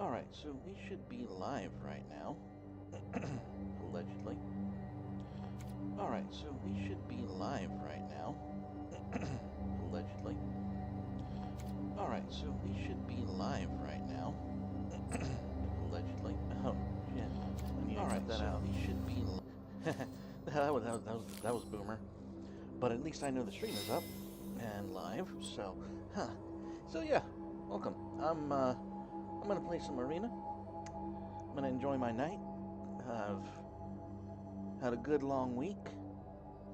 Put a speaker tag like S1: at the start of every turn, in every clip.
S1: Alright, so we should be live right now. Allegedly. Alright, so we should be live right now. Allegedly. Alright, so we should be live right now. Allegedly. Oh, shit. Alright, so we should be that was boomer. But at least I know the stream is up and live, so, So yeah, welcome. I'm gonna play some arena. I'm gonna enjoy my night. I've had a good long week,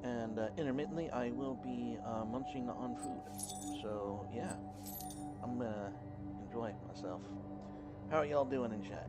S1: and intermittently I will be munching on food. So yeah, I'm gonna enjoy myself. How are y'all doing in chat?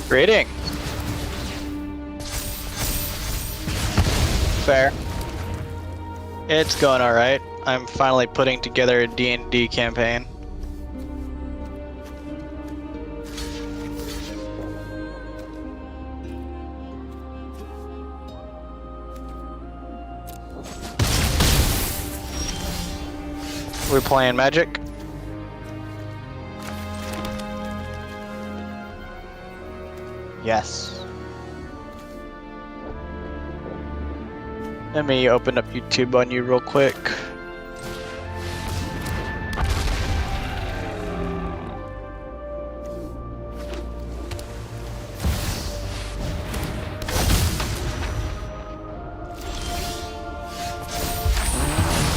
S2: Greetings. Fair. It's going alright. I'm finally putting together a D&D campaign. We're playing Magic. Yes. Let me open up YouTube on you real quick.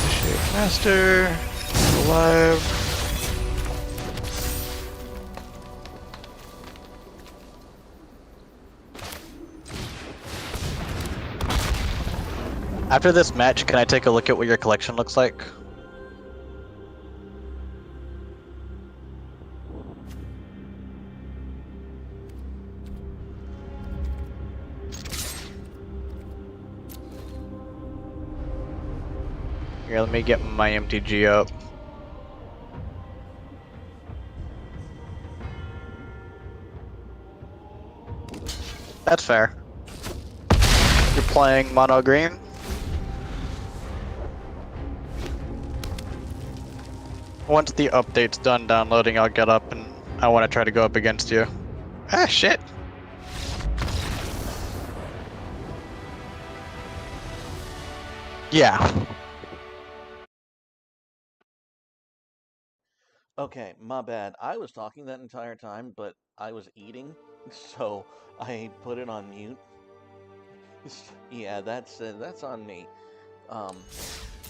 S2: Shape Master. Live. After this match, can I take a look at what your collection looks like? Here, let me get my MTG up. That's fair. You're playing mono green? Once the update's done downloading, I'll get up and I want to try to go up against you. Ah, shit. Yeah.
S1: Okay, my bad. I was talking that entire time, but I was eating, so I put it on mute. Yeah, that's on me. Um,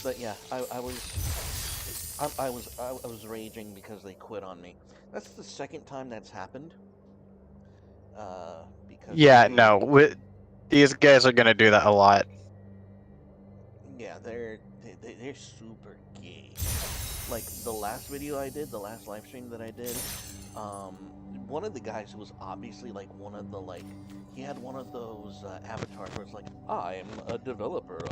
S1: but yeah, I was raging because they quit on me. That's the second time that's happened. Because
S2: Yeah, no. These guys are gonna do that a lot.
S1: yeah, they're super gay. Like the last video I did, the last live stream that I did, um, one of the guys who was obviously like one of the like, he had one of those avatars where it's like, I'm a developer,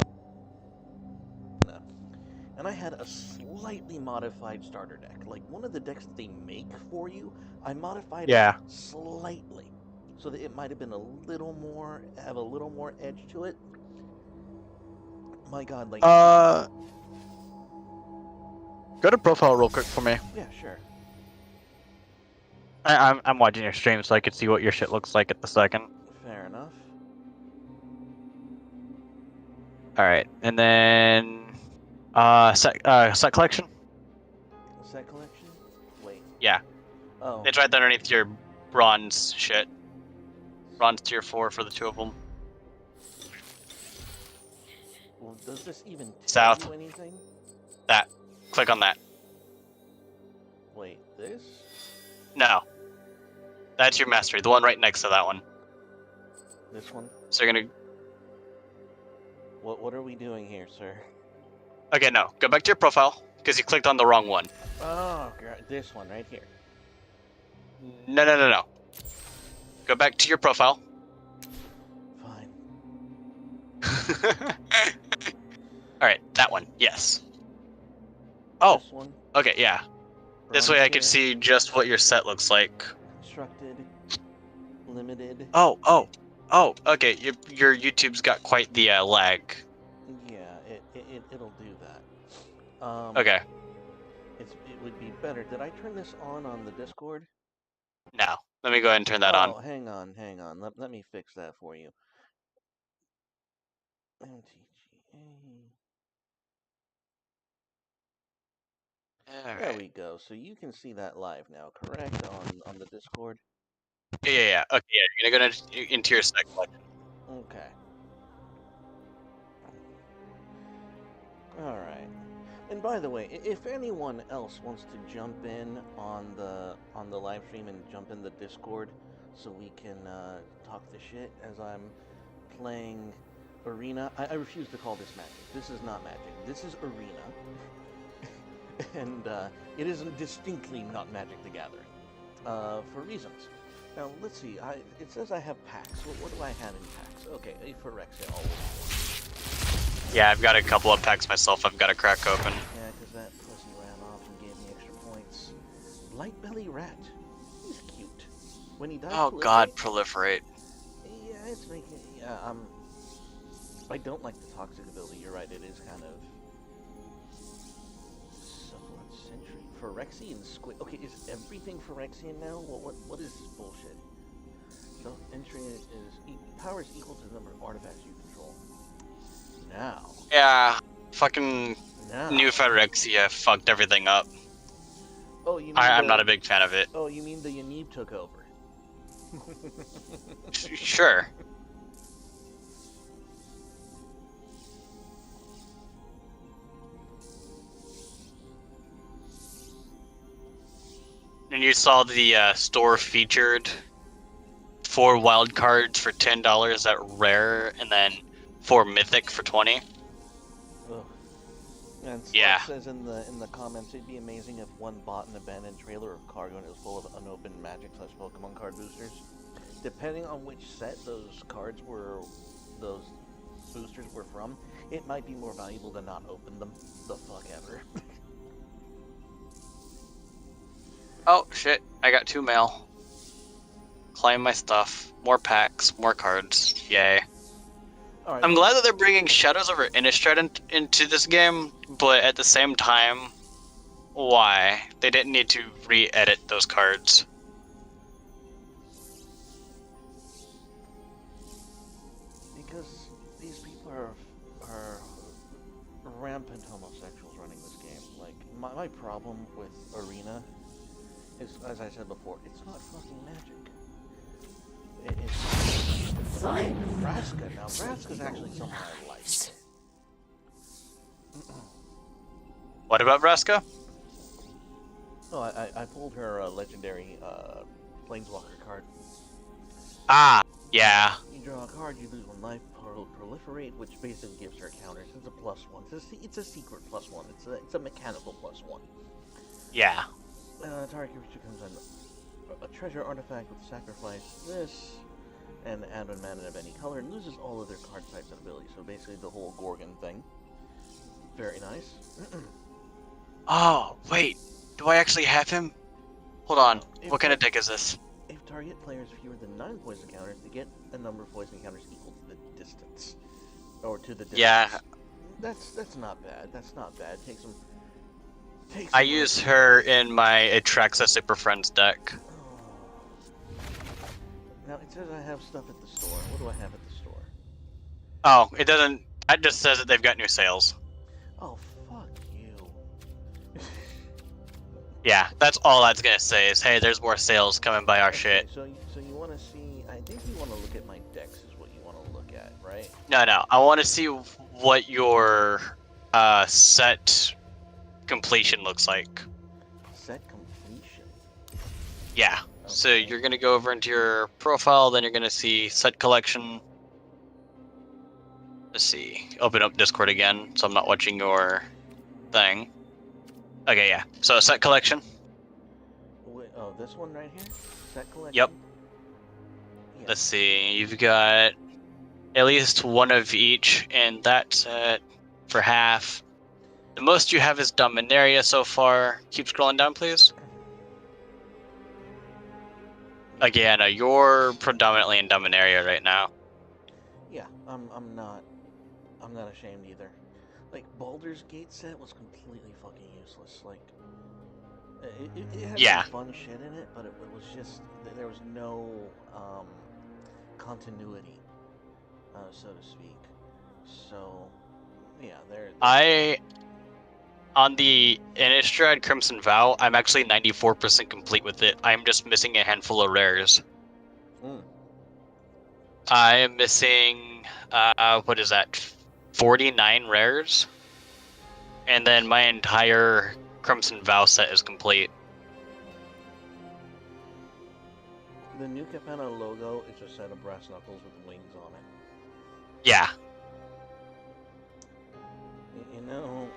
S1: and I had a slightly modified starter deck. Like one of the decks that they make for you, I modified it
S2: Yeah.
S1: slightly, so that it might have been a little more, have a little more edge to it. My God, like.
S2: Go to profile real quick for me.
S1: Yeah, sure.
S2: I'm watching your stream so I can see what your shit looks like at the second.
S1: Fair enough.
S2: All right, and then set collection.
S1: Set collection? Wait.
S2: Yeah,
S1: Oh.
S2: it's right underneath your bronze shit. Bronze tier 4 for the two of them.
S1: Well, does this even tell
S2: South.
S1: you anything?
S2: That. Click on that.
S1: Wait, this?
S2: No. That's your mastery. The one right next to that one.
S1: This one?
S2: So you're gonna.
S1: What are we doing here, sir?
S2: Okay, no. Go back to your profile because you clicked on the wrong one.
S1: Oh, this one right here.
S2: No. Go back to your profile.
S1: Fine.
S2: All right, that one. Yes. Oh.
S1: This one.
S2: Okay, yeah. This way I can see just what your set looks like.
S1: Constructed. Limited.
S2: Oh. Okay, your YouTube's got quite the lag.
S1: Yeah, it'll do that.
S2: Okay.
S1: It would be better. Did I turn this on the Discord?
S2: Now, let me go ahead and turn that on.
S1: Oh, hang on. Let me fix that for you. MTGA.
S2: All
S1: There
S2: right.
S1: we go. So you can see that live now, correct? On the Discord.
S2: Yeah. Okay, yeah. You're gonna go into your set collection.
S1: Okay. All right. And by the way, if anyone else wants to jump in on the live stream and jump in the Discord, so we can talk the shit as I'm playing Arena. I refuse to call this Magic. This is not Magic. This is Arena. And it is distinctly not Magic the Gathering, for reasons. Now, let's see, it says I have packs. What do I have in packs? Okay, a Phyrexia always.
S2: Yeah, I've got a couple of packs myself I've got to crack open.
S1: Yeah, because that pussy ran off and gave me extra points. Light Belly Rat. He's cute. When he dies,
S2: Oh god, proliferate.
S1: Yeah, it's making... Yeah, I don't like the toxic ability. You're right, it is kind of... Century. Phyrexian Squid. Okay, is everything Phyrexian now? What is this bullshit? So entry is power is equal to the number of artifacts you control. Now.
S2: Yeah, fucking new Phyrexia fucked everything up.
S1: Oh, you mean
S2: I'm not a big fan of it.
S1: Oh, you mean the Yanib took over?
S2: Sure. And you saw the store featured 4 wild cards for $10 at rare, and then 4 mythic for 20.
S1: And Slug
S2: Yeah.
S1: says in the comments, it'd be amazing if one bought an abandoned trailer of cargo and it was full of unopened Magic/Pokemon card boosters. Depending on which set those boosters were from, it might be more valuable to not open them. The fuck ever.
S2: Oh shit! I got 2 mail. Claim my stuff. More packs. More cards. Yay!
S1: All right.
S2: I'm glad that they're bringing Shadows over Innistrad into this game, but at the same time, why? They didn't need to re-edit those cards.
S1: Because these people are rampant homosexuals running this game. Like, my problem with Arena is, as I said before, it's not fucking Magic. It's Vraska. Now, Vraska's actually something I like.
S2: What about Vraska?
S1: Oh, I pulled her legendary Planeswalker card.
S2: Ah, yeah.
S1: You draw a card, you lose 1 life, proliferate, which basically gives her counters. It's a +1. It's a secret +1. It's a mechanical +1.
S2: Yeah.
S1: Target creature becomes a treasure artifact with sacrifice this, and add a mana of any color, and loses all of their card types and abilities. So basically the whole Gorgon thing. Very nice.
S2: Oh, wait. Do I actually have him? Hold on. What kind of deck is this?
S1: If target players fewer than 9 poison counters, they get a number of poison counters equal to the distance. Or to the distance.
S2: Yeah.
S1: That's not bad. That's not bad. Takes some
S2: I use her in my Atraxa Super Friends deck.
S1: Now, it says I have stuff at the store. What do I have at the store?
S2: Oh, it doesn't... That just says that they've got new sales.
S1: Oh, fuck you.
S2: Yeah, that's all that's gonna say is, hey, there's more sales coming by our shit.
S1: So you want to see... I think you want to look at my decks is what you want to look at, right?
S2: No. I want to see what your set completion looks like.
S1: Set completion?
S2: Yeah. Okay. So you're gonna go over into your profile, then you're gonna see set collection. Let's see. Open up Discord again, so I'm not watching your thing. Okay, yeah. So set collection.
S1: Wait, oh, this one right here? Set collection?
S2: Yep.
S1: Yeah.
S2: Let's see. You've got at least one of each in that set for half. The most you have is Dominaria so far. Keep scrolling down, please. Again, you're predominantly in Dominaria right now.
S1: Yeah, I'm not ashamed either. Like, Baldur's Gate set was completely fucking useless. Like, it had some fun shit in it, but it was just, there was no continuity, so to speak. So, yeah,
S2: On the Innistrad Crimson Vow, I'm actually 94% complete with it. I'm just missing a handful of rares. I am missing, what is that, 49 rares? And then my entire Crimson Vow set is complete.
S1: The new Capenna logo is a set of brass knuckles with wings on it.
S2: Yeah.
S1: You know...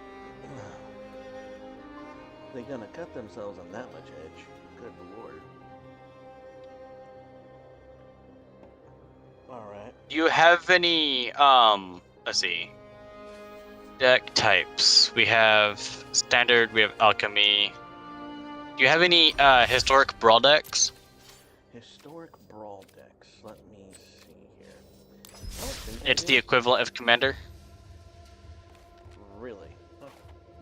S1: They're gonna cut themselves on that much edge. Good lord. Alright.
S2: Do you have any, let's see. Deck types. We have Standard, we have Alchemy. Do you have any, Historic Brawl decks?
S1: Historic Brawl decks. Let me see here.
S2: It's the equivalent of Commander?
S1: Really? Oh,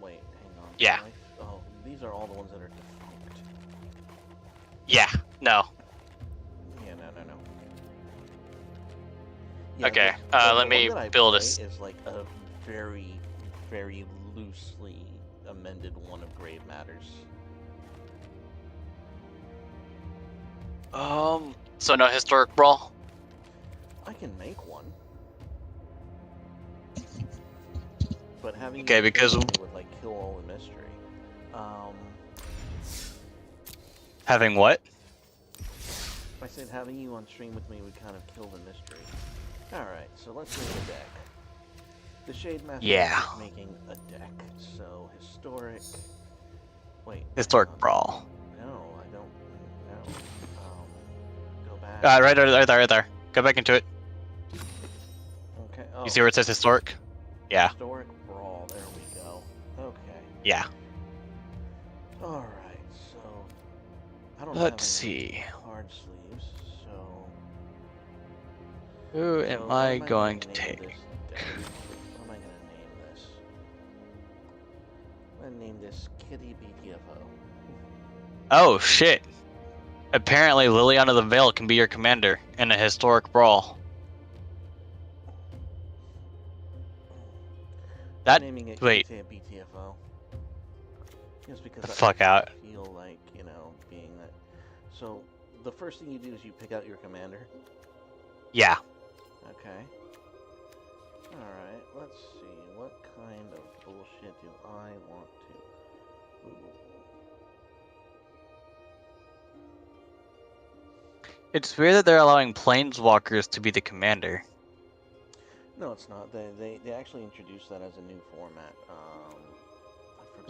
S1: wait, hang on.
S2: Yeah.
S1: Oh, these are all the ones that are defunct.
S2: Yeah, no.
S1: Yeah, no. Yeah,
S2: okay, let me build this.
S1: Is like a very, very loosely amended one of Grave Matters.
S2: So no Historic Brawl?
S1: I can make one. But having
S2: okay, because
S1: would like kill all the mystery.
S2: Having what?
S1: I said having you on stream with me would kind of kill the mystery. Alright, so let's make a deck. The Shade Master
S2: Yeah.
S1: is making a deck, so historic. Wait.
S2: Historic Brawl.
S1: No, I don't. No. Go back.
S2: Right there. Go back into it.
S1: Okay. Oh.
S2: You see where it says historic? Yeah.
S1: Historic Brawl. There we go. Okay.
S2: Yeah.
S1: All right. So I don't
S2: Let's
S1: have any
S2: see.
S1: card sleeves, so.
S2: Who
S1: So
S2: am
S1: what
S2: I
S1: am
S2: going
S1: gonna
S2: to
S1: name
S2: take?
S1: this deck? What am I gonna name this? I'm gonna name this Kitty BTFO.
S2: Oh shit! Apparently, Liliana the Veil can be your commander in a historic brawl.
S1: I'm
S2: That
S1: naming it
S2: wait,
S1: Kitty BTFO. Just because
S2: the
S1: I
S2: fuck out.
S1: feel like, being that. So the first thing you do is you pick out your commander.
S2: Yeah.
S1: Okay. Alright, let's see. What kind of bullshit do I want to... Ooh.
S2: It's weird that they're allowing planeswalkers to be the commander.
S1: No, it's not. They actually introduced that as a new format. I forgot.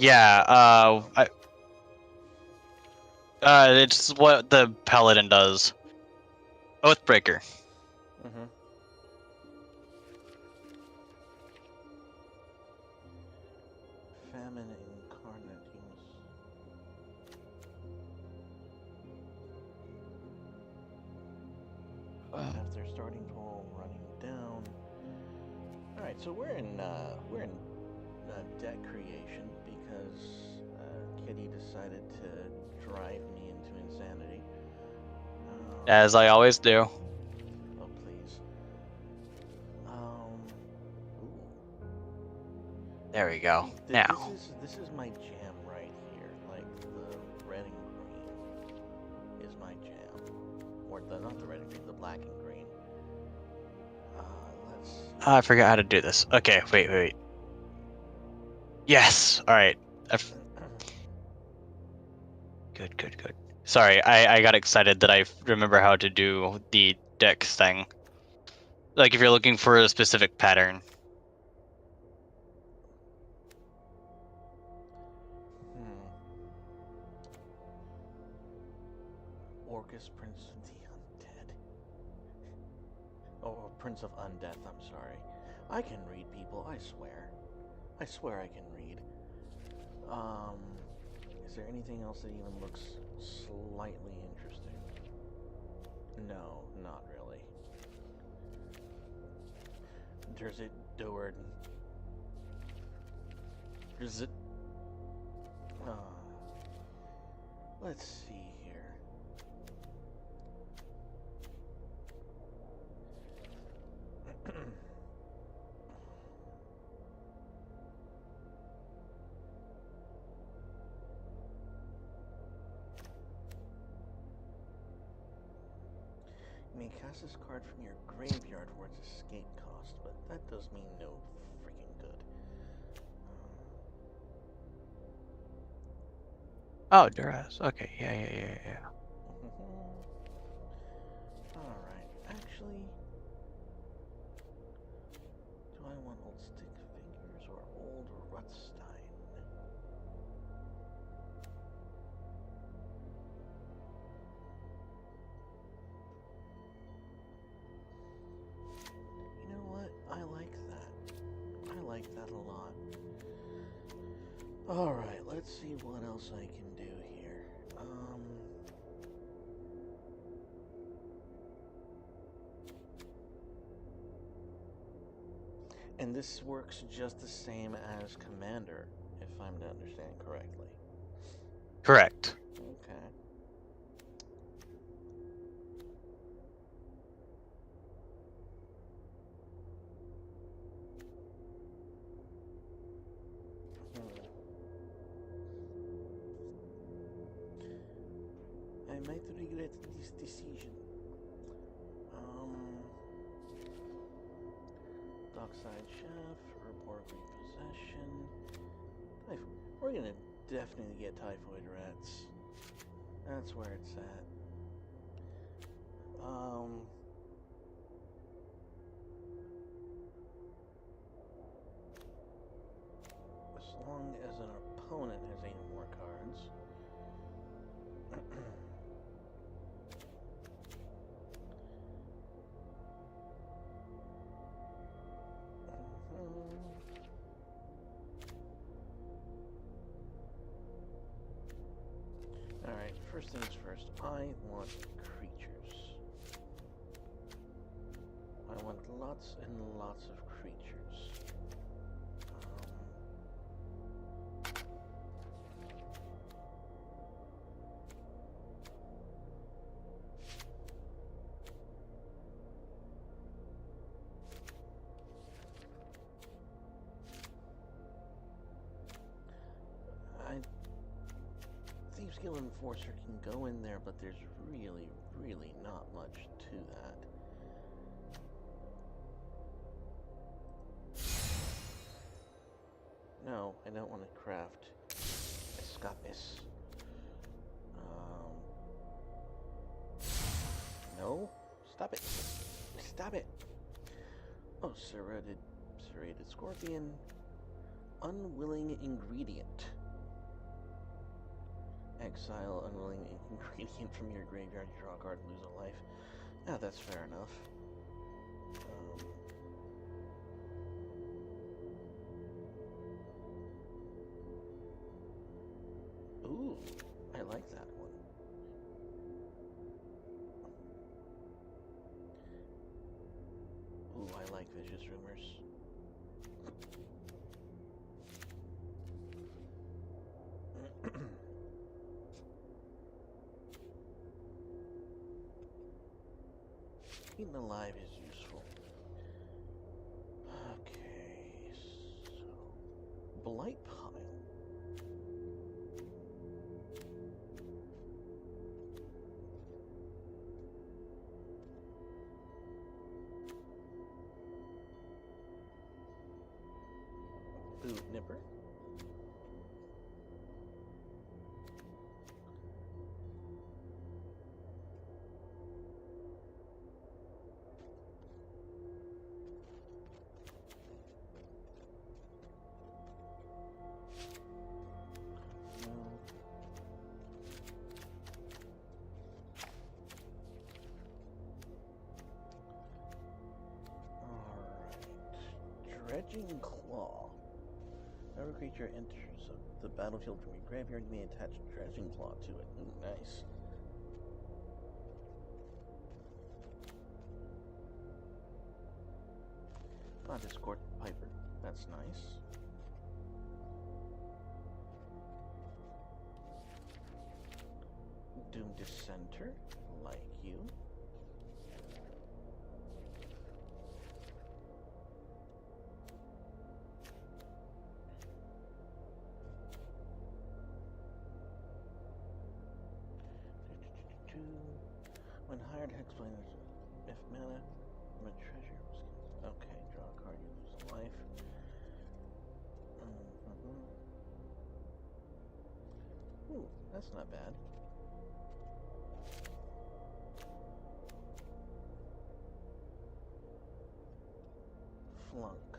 S2: Yeah, it's what the Paladin does. Oathbreaker.
S1: Mm-hmm. Famine Incarnatus. After starting toll running down. Alright, so we're in deck creation because Kitty decided to drive me into insanity.
S2: As I always do.
S1: Oh please. Ooh.
S2: There we go.
S1: See,
S2: Now.
S1: this is my jam right here. Like the red and green is my jam, or not the red and green, the black and green. Let's.
S2: I forgot how to do this. Okay, wait. Yes! Alright. Good. Sorry, I got excited that I remember how to do the decks thing. Like if you're looking for a specific pattern.
S1: Orcus, Prince of the Undead. Oh, Prince of Undeath, I'm sorry. I can read, people, I swear. I swear I can read. Is there anything else that even looks slightly interesting? No, not really. There's it, Deward. There's it. Let's see here. You may cast this card from your graveyard for its escape cost, but that does me no freaking good.
S2: Oh, Duras. Okay, yeah.
S1: Alright, actually, do I want old stick figures or old Rothstein? You know what? I like that. I like that a lot. Alright, let's see what else I can do here. And this works just the same as Commander, if I'm to understand correctly.
S2: Correct.
S1: Okay. I might regret this decision. Dockside Chef, Herborg Repossession. We're gonna definitely get Typhoid Rats. That's where it's at. long as an opponent has 8 or more cards. Alright, first things first, I want creatures. I want lots and lots of creatures. Thieves Guild Enforcer can go in there, but there's really, really not much to that. No, I don't want to craft Escapis. No? Stop it. Stop it. Oh, serrated scorpion. Unwilling ingredient. Exile unwilling ingredient from your graveyard, draw a card, lose a life. Ah, that's fair enough. Ooh, I like that one. Ooh, I like Vicious Rumors. Eaten alive is useful. Okay, so Blight Pile. Boot Nipper. Dredging Claw. Whenever a creature enters the battlefield from your graveyard, you may attach Dredging Claw to it. Ooh, nice. Ah, Discord Piper. That's nice. Doom Dissenter. Like you. When hired Hexblade, if mana from a treasure. Okay, draw a card, you lose a life. Ooh, that's not bad. Flunk.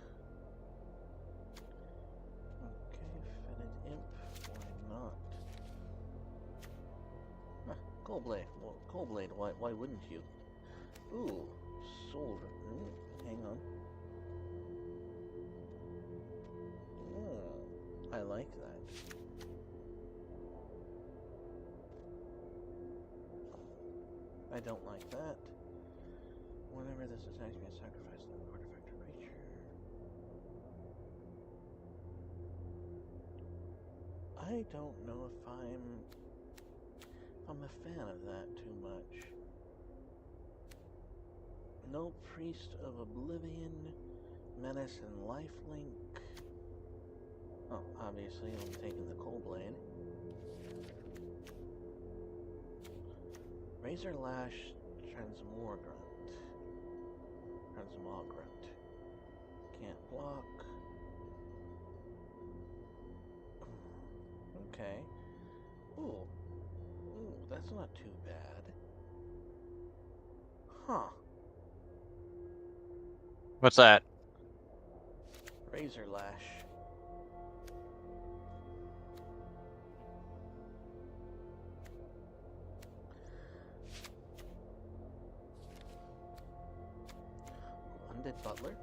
S1: Okay, Fetid Imp, why not? Huh, Coldblade. Well, Coldblade, why wouldn't you? Ooh, Soul. Hang on. I like that. I don't like that. Whenever this attacks me, I sacrifice an artifact or creature. I don't know if I'm a fan of that too much. No Priest of Oblivion, Menace and Lifelink. Oh, obviously I'm taking the Coldblade. Razor Lash, Transmogrant. Can't block. Okay. Ooh, that's not too bad. Huh.
S2: What's that?
S1: Razor Lash. Alright, Butler.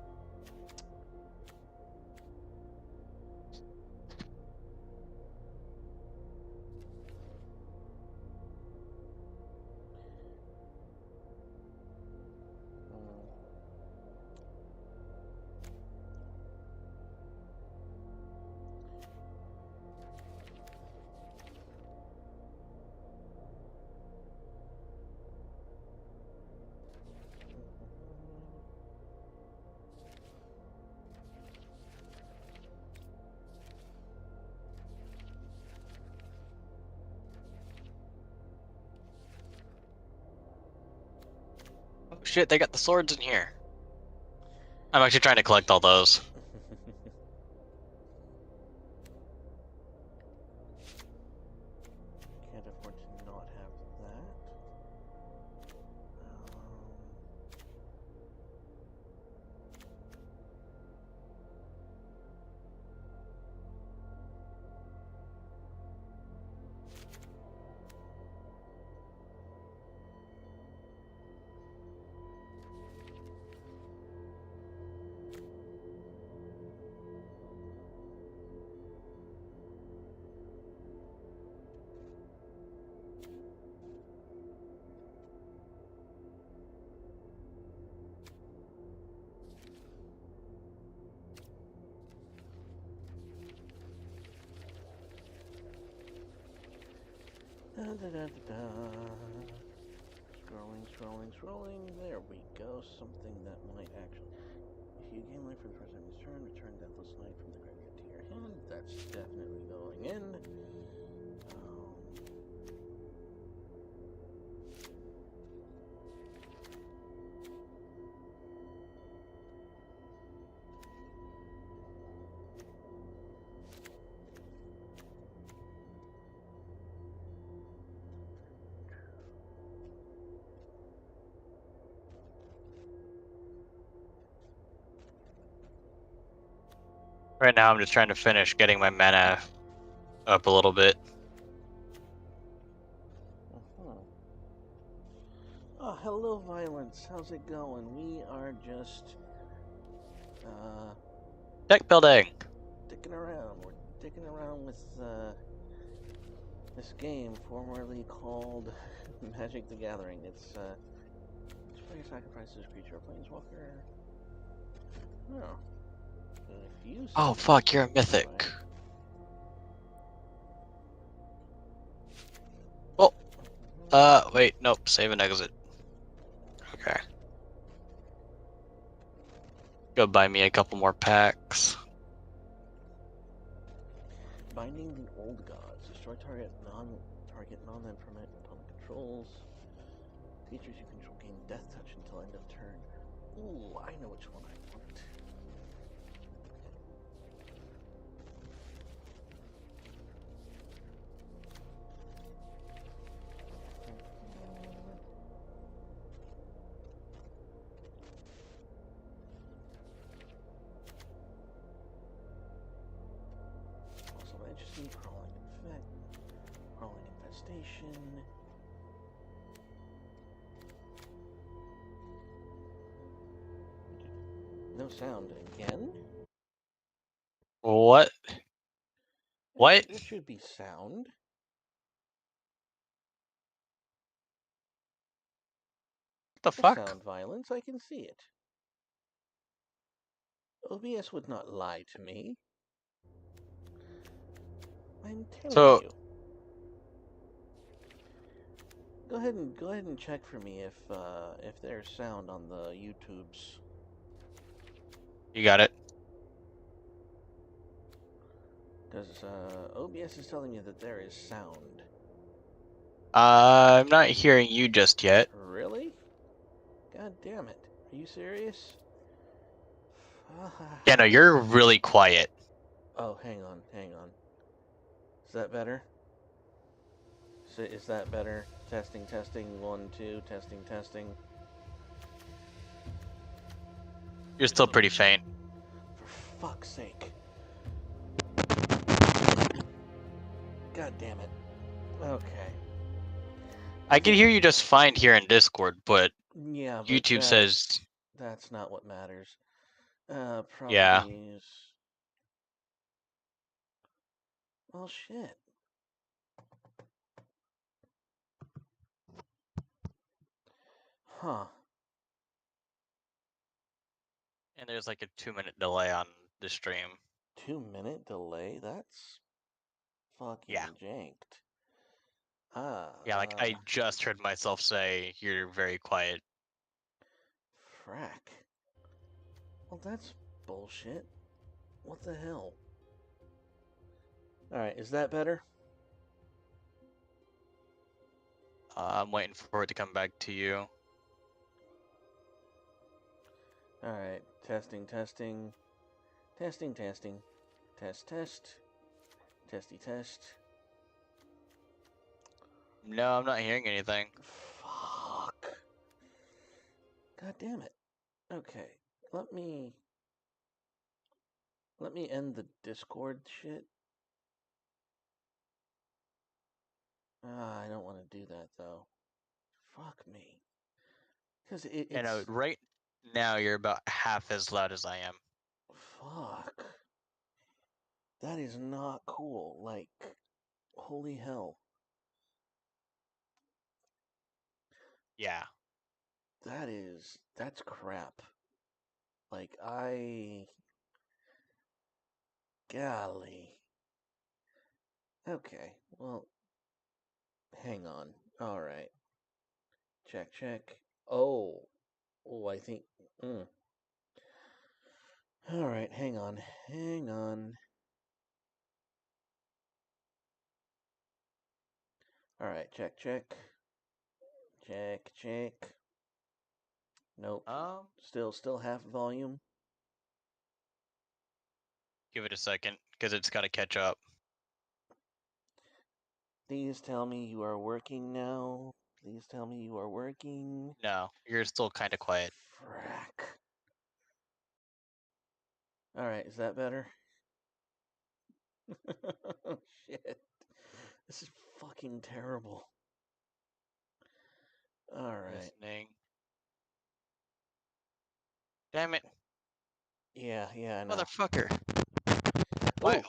S2: Oh shit, they got the swords in here. I'm actually trying to collect all those.
S1: Can't afford to not have that. Da, da, da, da, da. Scrolling. There we go. Something that might actually. If you gain life for the first time this turn, return Deathless Knight from the graveyard to your hand. That's definitely going in.
S2: Right now I'm just trying to finish getting my mana up a little bit.
S1: Oh, hello, Violence. How's it going? We are just,
S2: Deck building!
S1: dicking around. We're dicking around with, this game formerly called Magic the Gathering. It's player sacrifices creature or planeswalker. Oh. If you
S2: Oh fuck, you're a mythic. Oh! Wait, nope, save and exit. Okay. Go buy me a couple more packs.
S1: Binding the Old Gods. Destroy target non-land permanent opponent controls. Creatures you control gain death touch until end of turn. Ooh, I know which one I want. Also Majesty, Crawling Infestation. No sound again?
S2: What? What?
S1: There should be sound.
S2: The
S1: There's
S2: fuck?
S1: sound, Violence. I can see it. OBS would not lie to me. I'm telling you. Go ahead and check for me if there's sound on the YouTubes.
S2: You got it.
S1: Because OBS is telling me that there is sound.
S2: I'm not hearing you just yet.
S1: Really? God damn it. Are you serious?
S2: Yeah, no, you're really quiet.
S1: Oh, hang on. Is that better? Is that better? Testing, 1, 2, testing.
S2: You're still pretty faint.
S1: For fuck's sake. God damn it. Okay.
S2: I can hear you just fine here in Discord, but
S1: Yeah, but
S2: YouTube says
S1: That's not what matters.
S2: Yeah.
S1: Properties. Well, shit. Huh.
S2: And there's like a 2-minute delay on the stream.
S1: 2-minute delay? That's fucking
S2: Yeah.
S1: janked.
S2: Yeah, like I just heard myself say you're very quiet.
S1: Frack. Well, that's bullshit. What the hell? Alright, is that better?
S2: I'm waiting for it to come back to you.
S1: Alright, testing, testing. Testing, testing. Test, test. Testy, test.
S2: No, I'm not hearing anything.
S1: Fuck. God damn it. Okay, let me end the Discord shit. I don't want to do that though. Fuck me. Because
S2: You know,
S1: it's
S2: right now you're about half as loud as I am.
S1: fuck. That is not cool. Like, holy hell.
S2: Yeah.
S1: That's crap. Like, golly. Okay, well, hang on. Alright. Check, check. Oh. Oh, I think. Alright, hang on. Hang on. Alright, check, check. Check, check. Nope. Still half volume.
S2: Give it a second, because it's got to catch up.
S1: Please tell me you are working now. Please tell me you are working.
S2: No, you're still kind of quiet.
S1: Frack. Alright, is that better? Shit. This is fucking terrible. Alright.
S2: Listening. Damn it,
S1: Yeah, I know.
S2: motherfucker.
S1: Oh!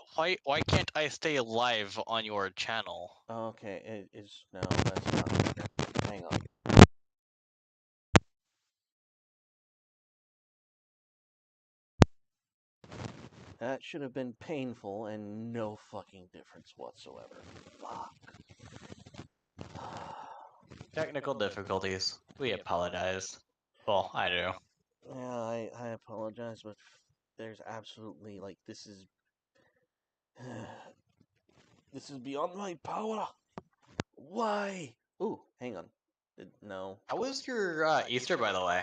S2: Why can't I stay live on your channel?
S1: Okay, it is. No, that's not better. Hang on. That should have been painful and no fucking difference whatsoever. Fuck.
S2: Technical difficulties. We apologize. Well, I do.
S1: Yeah, I apologize, but there's absolutely, like, this is... this is beyond my power. Why? Ooh, hang on. No.
S2: How was your Easter, by the way?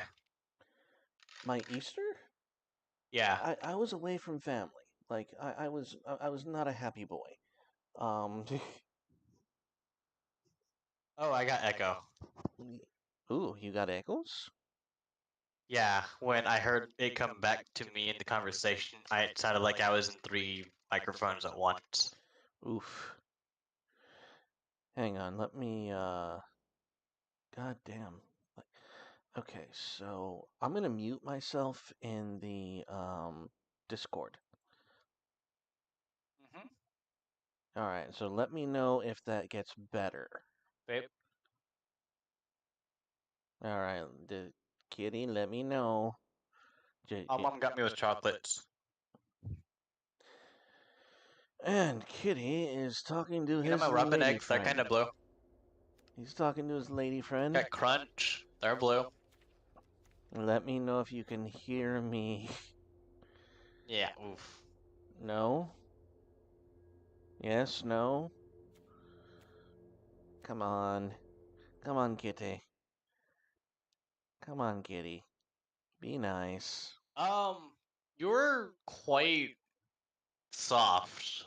S1: My Easter?
S2: Yeah.
S1: I was away from family. Like, I was not a happy boy.
S2: Oh, I got echo.
S1: Ooh, you got echoes?
S2: Yeah, when I heard it come back to me in the conversation, it sounded like I was in 3 microphones at once.
S1: Oof. Hang on, let me, God damn. Okay, so I'm gonna mute myself in the, Discord. Alright, so let me know if that gets better.
S2: Babe?
S1: Alright, Kitty, let me know.
S2: Mom got me with chocolates.
S1: And Kitty is talking to
S2: You know
S1: his
S2: my robin
S1: lady
S2: eggs, they're
S1: friend.
S2: kind of blue.
S1: He's talking to his lady friend.
S2: Got crunch, they're blue.
S1: Let me know if you can hear me.
S2: Yeah, oof.
S1: No? Yes, no? Come on. Come on, Kitty. Come on, Kitty. Be nice.
S2: You're quite soft.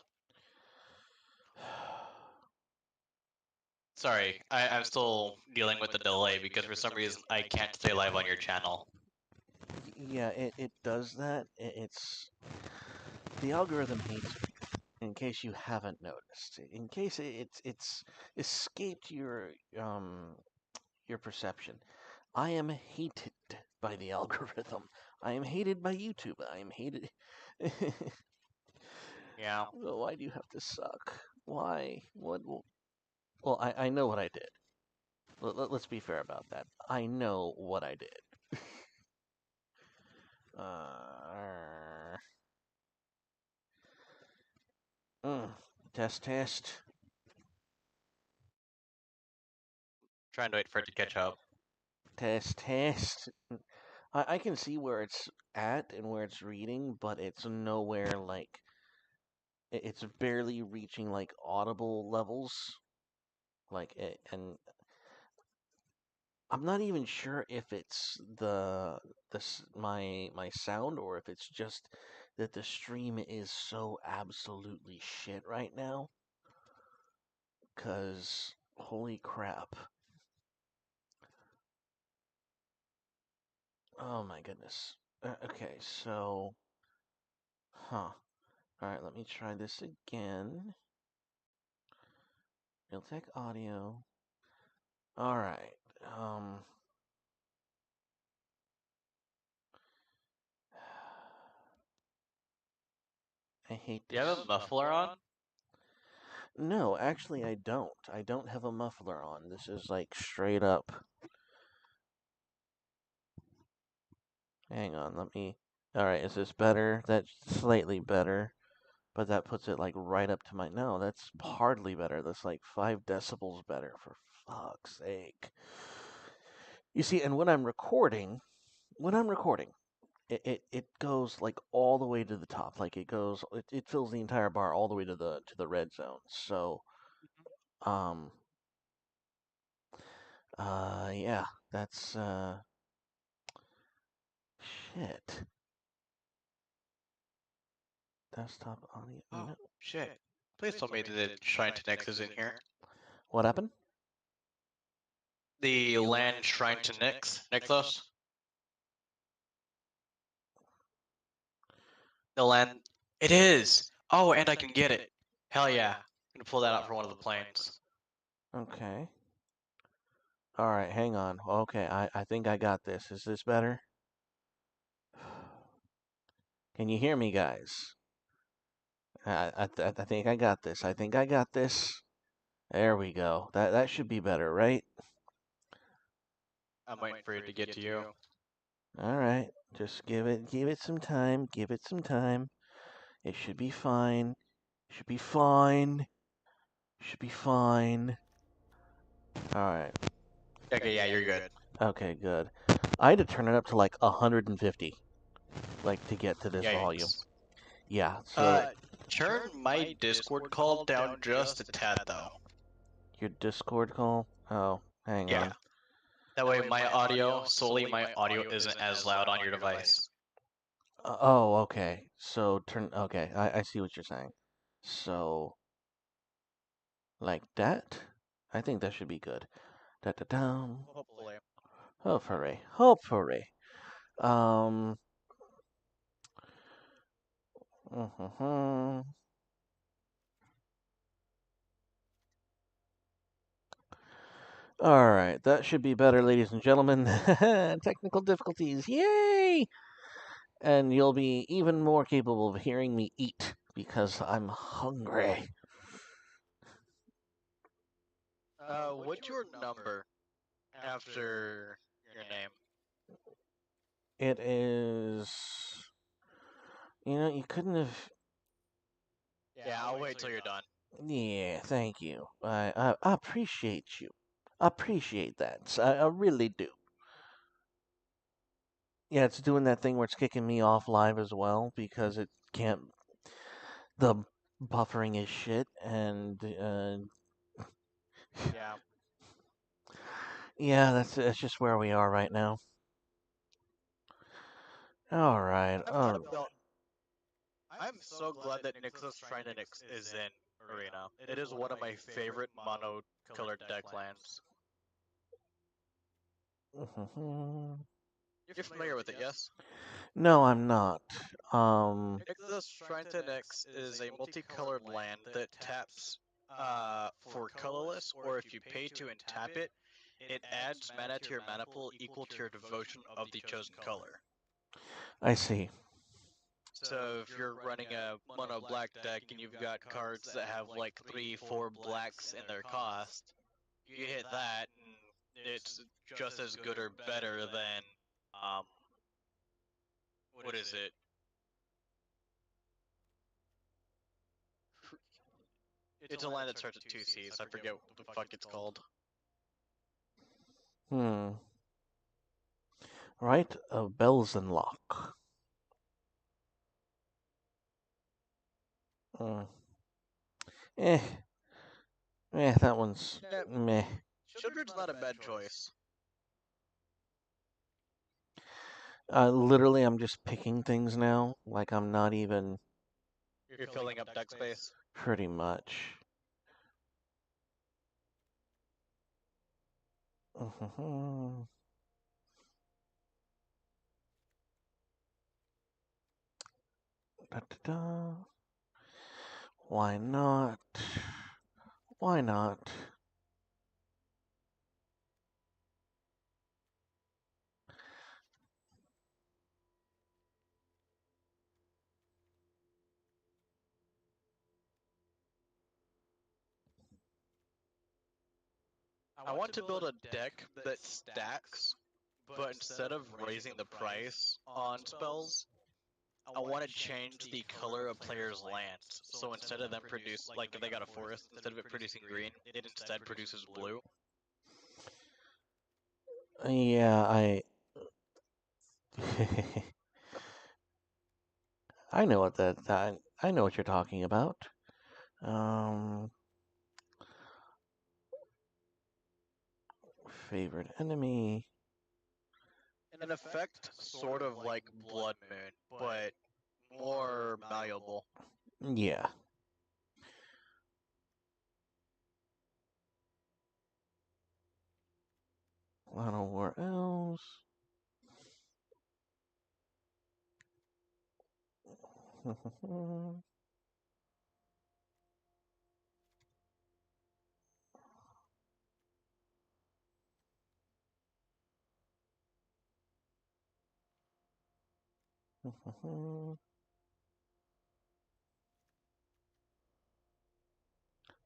S2: Sorry, I'm still dealing with the delay because for some reason I can't stay live on your channel.
S1: Yeah, it does that. It's... The algorithm hates me, in case you haven't noticed. In case it's escaped your perception. I am hated by the algorithm. I am hated by YouTube. I am hated.
S2: Yeah.
S1: Well, why do you have to suck? Why? What? Well, I know what I did. Let's be fair about that. I know what I did. uh, mm, test.
S2: Trying to wait for it to catch up.
S1: Test. I can see where it's at and where it's reading, but it's nowhere like it's barely reaching like audible levels. And I'm not even sure if it's my sound or if it's just that the stream is so absolutely shit right now. 'Cause holy crap. Oh my goodness. Okay, so all right, let me try this again. Realtek audio. All right. I hate
S2: Do you
S1: this.
S2: have a muffler on?
S1: No, actually I don't. I don't have a muffler on. This is like straight up. Hang on, let me. All right, is this better? That's slightly better, but that puts it like right up to my. No, that's hardly better. That's like 5 decibels better. For fuck's sake. You see, and when I'm recording, it goes like all the way to the top. Like it fills the entire bar all the way to the red zone. So um yeah, that's shit. Desktop audio.
S2: Oh,
S1: No.
S2: shit. Please tell me that the Shrine to Nyx is in here.
S1: What happened?
S2: The land Shrine to Nyxos? The land. It is! Oh, and I can get it. Hell yeah. I'm gonna pull that out for one of the planes.
S1: Okay. All right, hang on. Okay, I think I got this. Is this better? Can you hear me, guys? I think I got this. I think I got this. There we go. That should be better, right?
S2: I'm waiting for it to get to you.
S1: All right. Just give it some time. Give it some time. It should be fine. Should be fine. Should be fine. All right.
S2: Okay, yeah, you're good.
S1: Okay, good. I had to turn it up to like 150, like to get to this volume.
S2: Yikes.
S1: Yeah. So
S2: Turn my Discord call down just a tad, though.
S1: your Discord call. Oh, hang
S2: Yeah.
S1: on.
S2: That way my audio, solely my audio, isn't as loud on your device.
S1: Oh, okay. So turn. Okay, I see what you're saying. So like that. I think that should be good. Da da down.
S2: Hopefully.
S1: Hopefully. Hopefully. Um. mhm. All right, that should be better, ladies and gentlemen. Technical difficulties, yay! And you'll be even more capable of hearing me eat because I'm hungry.
S2: What's your number after your name?
S1: It is. You know, you couldn't have.
S2: Yeah, I'll wait till you're done.
S1: Yeah, thank you. I appreciate you. I appreciate that. I really do. Yeah, it's doing that thing where it's kicking me off live as well because it can't. The buffering is shit, and
S2: Yeah.
S1: yeah, that's just where we are right now. All right.
S2: I'm so glad that Nixos Shrine to Nyx is in Arena. It is one of my favorite mono-colored deck lands. You're familiar with it, yes?
S1: No, I'm not.
S2: Nixos Shrine to Nyx is a multicolored land that taps for colorless, or if you pay to and tap it, It adds mana to your mana pool equal to your devotion of the chosen color.
S1: I see.
S2: So if you're running a mono black deck and you've got cards that have like 3, 4 blacks in their cost, you hit that and it's just as good or better than what is it? It's a line that starts with 2 C's. I forget what the fuck it's called.
S1: Right of Belzenlock. Eh. That one's meh.
S2: Children's not a bad choice.
S1: Literally, I'm just picking things now. Like, I'm not even...
S2: You're filling up deck space?
S1: Pretty much. Da-da-da. Why not? Why not?
S2: I want to build a deck that stacks, but instead of raising the price on spells, I want to change the color of players' lands. So instead of them produce, like if they got a forest, instead of it producing green, it instead produces blue.
S1: Yeah, I know what I know what you're talking about. Favorite enemy.
S2: In effect, sort of like Blood Moon, but more malleable.
S1: Yeah. I don't know where else.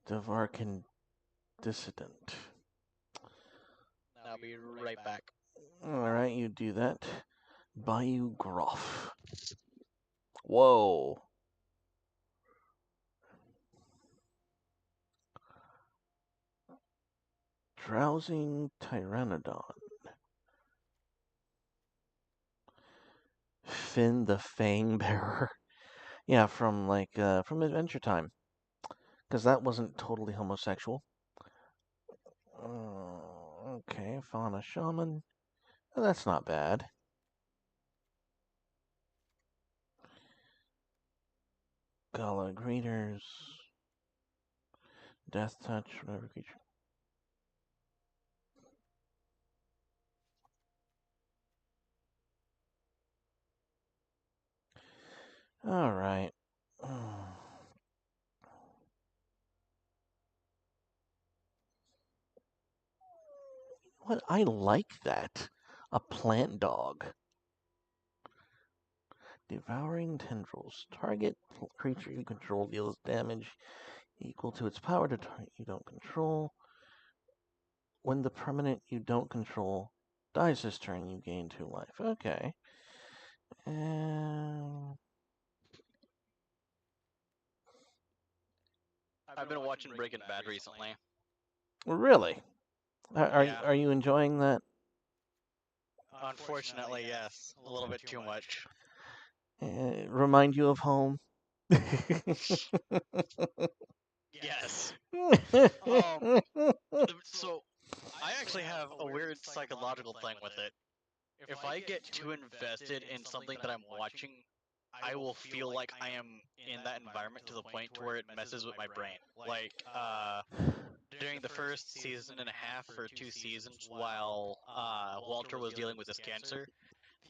S1: Devarkan Dissident.
S2: I'll be right back.
S1: Alright, you do that. Bayou Groff. Whoa. Drowsing Pteranodon. Finn the Fang Bearer. Yeah, from from Adventure Time. Because that wasn't totally homosexual. Okay, Fauna Shaman. That's not bad. Gala Greeters. Death Touch, whatever creature. Alright. What? I like that. A plant dog. Devouring Tendrils. Target creature you control deals damage equal to its power to target you don't control. When the permanent you don't control dies this turn, you gain 2 life. Okay.
S2: I've been watching Breaking Bad recently.
S1: Really?
S2: Yeah.
S1: Are you enjoying that?
S2: Unfortunately, yes. A little bit too much.
S1: Remind you of home?
S2: Yes. So, I actually have a weird psychological thing with it. If I get too invested in something that I'm watching, I will feel like I am in that environment to the point to where it messes with my brain. Like, during the first season and a half or 2 seasons while Walter was dealing with his cancer,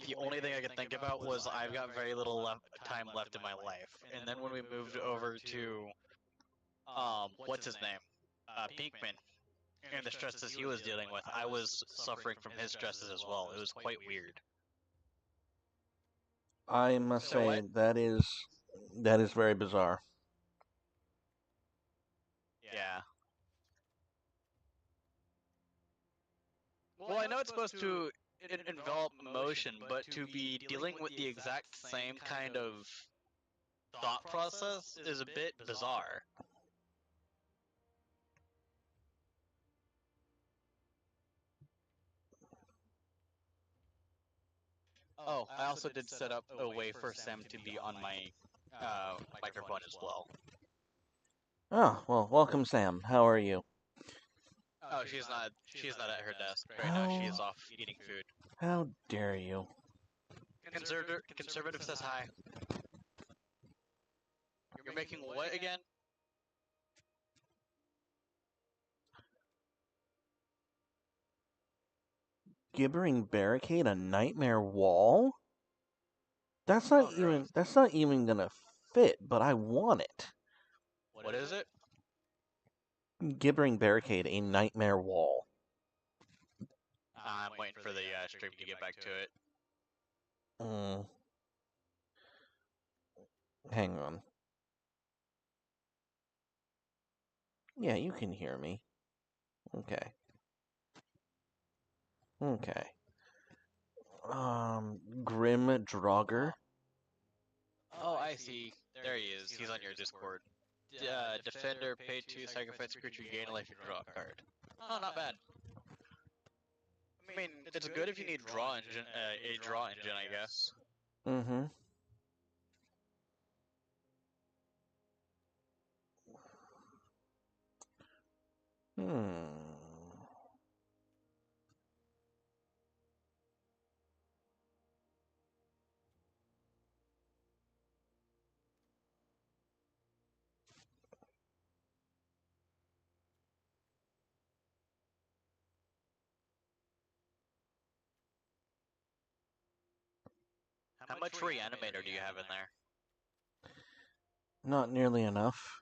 S2: the only thing I could think about was I've got very little time left in my life. And then when we moved over to what's his name? Pinkman. and the stresses he was dealing with, I was suffering from his stresses as well. It was quite weird.
S1: I must
S2: So
S1: say
S2: what?
S1: that is very bizarre.
S2: Yeah. Well, I know it's supposed to envelop emotion, but to be dealing with the exact same kind of thought process is a bit bizarre. Oh, I also did set up a way for Sam to be on my microphone as well.
S1: Oh, well, welcome, Sam. How are you?
S2: Oh, she's not at her desk right now. She is off eating food.
S1: How dare you?
S2: Conservative says hi. You're making what again?
S1: Gibbering barricade, a nightmare wall? That's not even gonna fit, but I want it.
S2: What is it?
S1: Gibbering barricade, a nightmare wall.
S2: I'm waiting for the stream to get back to it.
S1: Hang on. Yeah, you can hear me. Okay. Okay. Grim Draugr.
S2: Oh, I see. There he is. He's on your Discord. Defender, pay 2, sacrifice a creature, gain a life, and draw a card. Oh, not bad. I mean, it's good if you need draw engine, a draw engine, I guess.
S1: Mm-hmm. Hmm.
S2: How much reanimator do you have in there?
S1: Not nearly enough.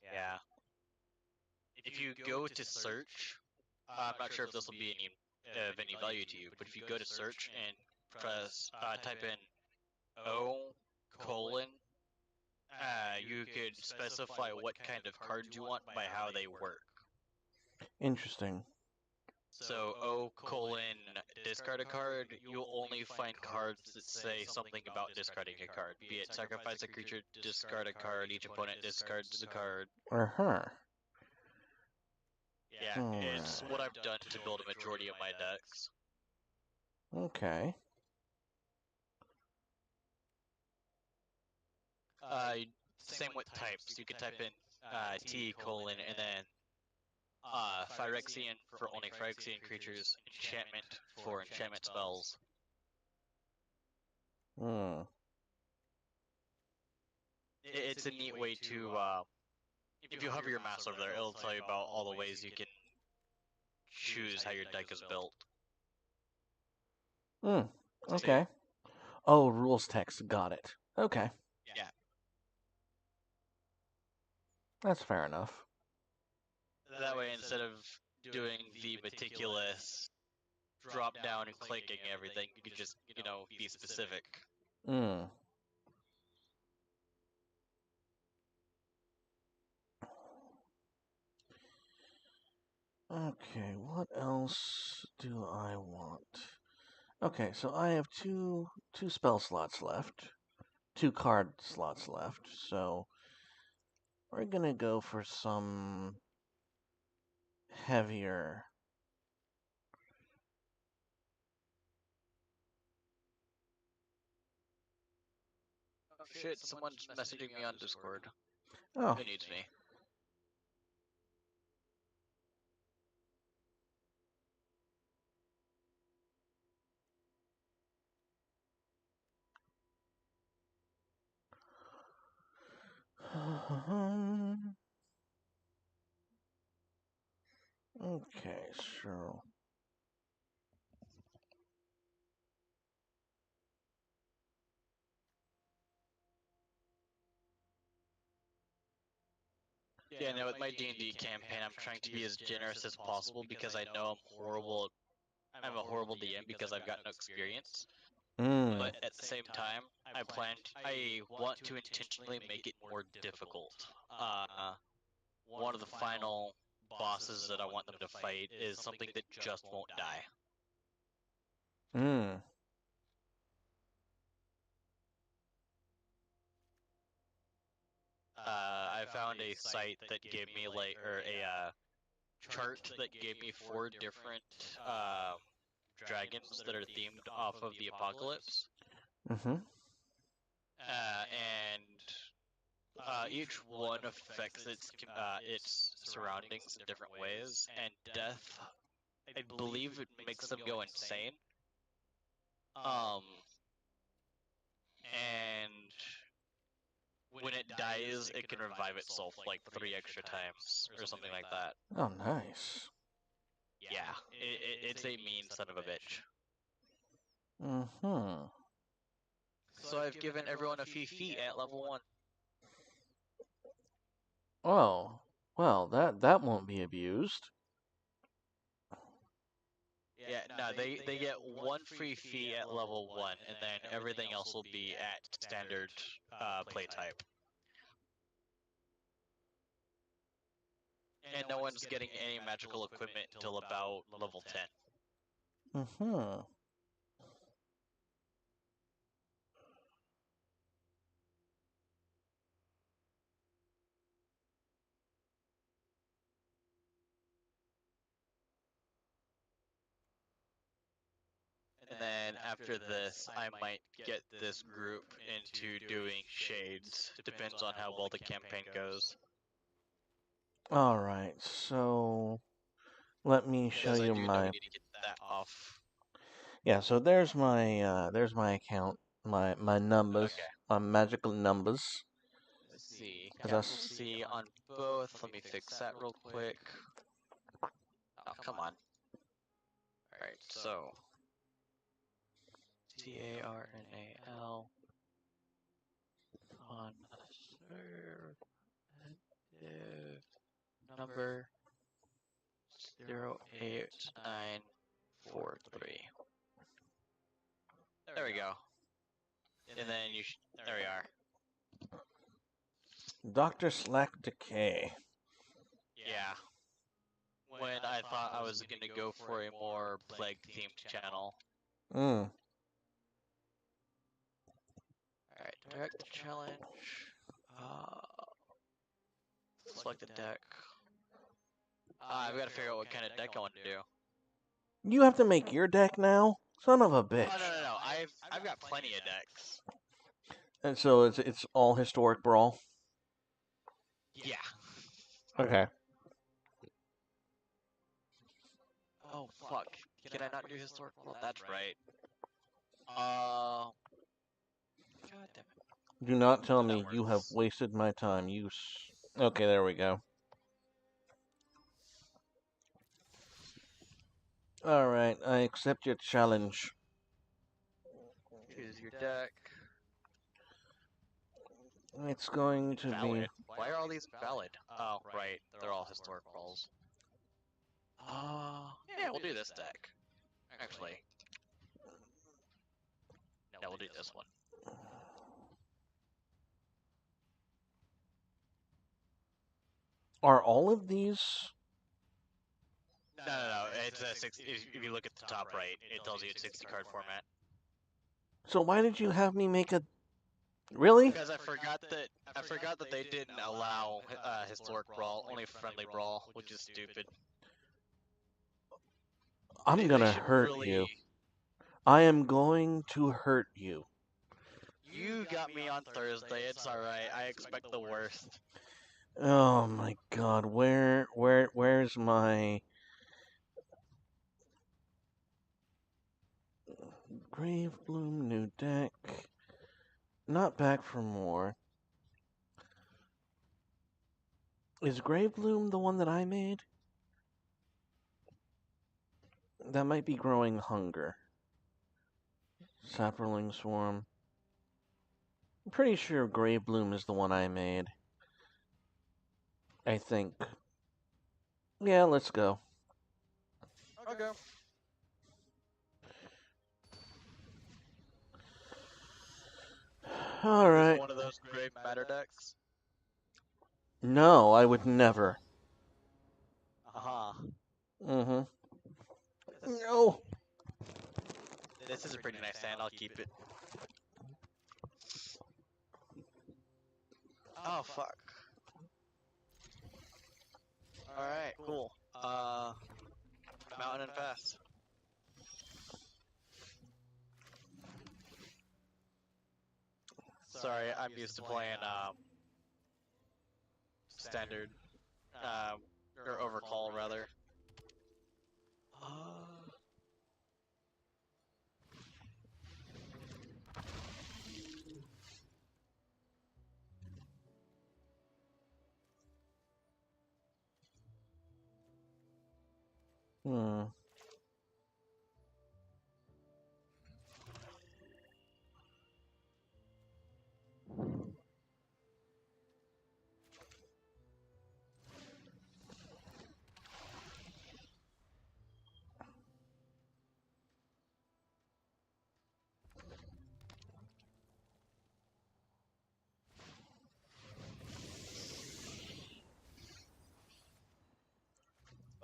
S2: Yeah. If you go to search, I'm not sure if this will be of any value to you, but if you go to search and press type in O colon, you could specify what kind of cards you want by how they work.
S1: Interesting.
S2: So O colon discard a card, you'll only find cards that say something about discarding a card. Be it sacrifice a creature, discard a card, each opponent discards a card.
S1: Uh-huh.
S2: Yeah, it's what I've done to build a majority of my decks.
S1: Okay.
S2: Same with types. You could type in T colon and then Phyrexian for only Phyrexian creatures, enchantment for enchantment spells.
S1: Hmm.
S2: It's a neat way to, if you hover your mouse over there, it'll tell you about all the ways you can choose how your deck is built.
S1: Hmm. Okay. Oh, rules text. Got it. Okay.
S2: Yeah.
S1: That's fair enough.
S2: That way, instead of doing the meticulous drop down and clicking everything, you can just, be specific.
S1: Hmm. Okay, what else do I want? Okay, so I have two spell slots left. 2 card slots left, so we're gonna go for some heavier.
S2: Oh shit, someone's messaging me on Discord.
S1: Oh,
S2: Who needs me?
S1: okay, sure.
S2: Yeah, no, with my D&D campaign, I'm trying to be as generous as possible because I know I'm horrible. I'm a horrible DM because I've got no experience.
S1: Mm.
S2: But at the same time, I want to intentionally make it more difficult. One of the final bosses that I want them to fight is something that just won't die.
S1: Mm.
S2: I found a site that gave me a chart that gave me 4 different dragons that are themed off of the apocalypse,
S1: Mm-hmm.
S2: and each one affects its surroundings in different ways. And death, I believe, it makes them go insane. And when it dies, it can revive itself like 3 extra times or something like that.
S1: Oh, nice.
S2: Yeah, it's a mean son of a bitch.
S1: Mm-hmm.
S2: So I've given everyone a few feet at level 1.
S1: Oh, well, that won't be abused.
S2: Yeah, no, they get 1 free fee at level 1, and then everything else will be at standard play type. And no one's getting any magical equipment until about level 10.
S1: Mm-hmm.
S2: And then after this, I might get this group into doing shades. Depends on how well the campaign goes.
S1: All right, so let me show
S2: Because I
S1: you
S2: do know we
S1: my.
S2: need to get that off.
S1: Yeah, so there's my account, my numbers,
S2: Okay.
S1: my magical numbers.
S2: Let's see.
S1: 'Cause
S2: Capital C on both. Let me fix that real quick. Oh, come on. Alright, so TARNAL on serve number 08943. There we go. And then there we are.
S1: Dr. Slack Decay.
S2: Yeah. When I thought I was gonna go for a more plague themed channel.
S1: Mm.
S2: Alright, direct the challenge. Select the deck. I've got to figure out what kind of deck I want to do.
S1: You have to make your deck now? Son of a
S2: Oh
S1: bitch.
S2: no! I've got plenty of decks.
S1: And so it's all historic brawl?
S2: Yeah.
S1: Okay.
S2: Oh fuck! Can I not do historic brawl? That's right. God damn it.
S1: Do not tell
S2: That
S1: me you have
S2: works.
S1: wasted my time. Okay, there we go. Alright, I accept your challenge.
S2: Choose your deck.
S1: It's going to
S2: Valid. Why are all these valid? Oh, right. They're all historic brawls. Yeah, we'll do this deck. Actually. No, we'll do this one.
S1: Are all of these...
S2: No. It's a 60. If you look at the top right, it tells you it's 60 card format.
S1: So why did you have me make a... Really?
S2: Because I forgot that they didn't allow historic brawl, only friendly brawl, which is stupid.
S1: I'm gonna
S2: should
S1: hurt
S2: really...
S1: you. I am going to hurt you.
S2: You got me on Thursday. It's all right. I expect the worst.
S1: Oh my god, where's my... Grave Bloom new deck? Not back for more. Is Grave Bloom the one that I made? That might be Growing Hunger. Sapperling Swarm. I'm pretty sure Grave Bloom is the one I made. I think. Yeah, let's go.
S3: Okay.
S1: All
S3: Is
S1: right.
S3: it one of those grave matter decks?
S1: No, I would never.
S3: Uh-huh.
S1: Mm-hmm.
S3: This,
S1: No.
S3: this is a pretty nice hand. I'll keep it. Oh, fuck. Alright, cool. Mountain and Fast. Sorry, I'm used to playing, standard, or overcall, rather.
S1: Hmm.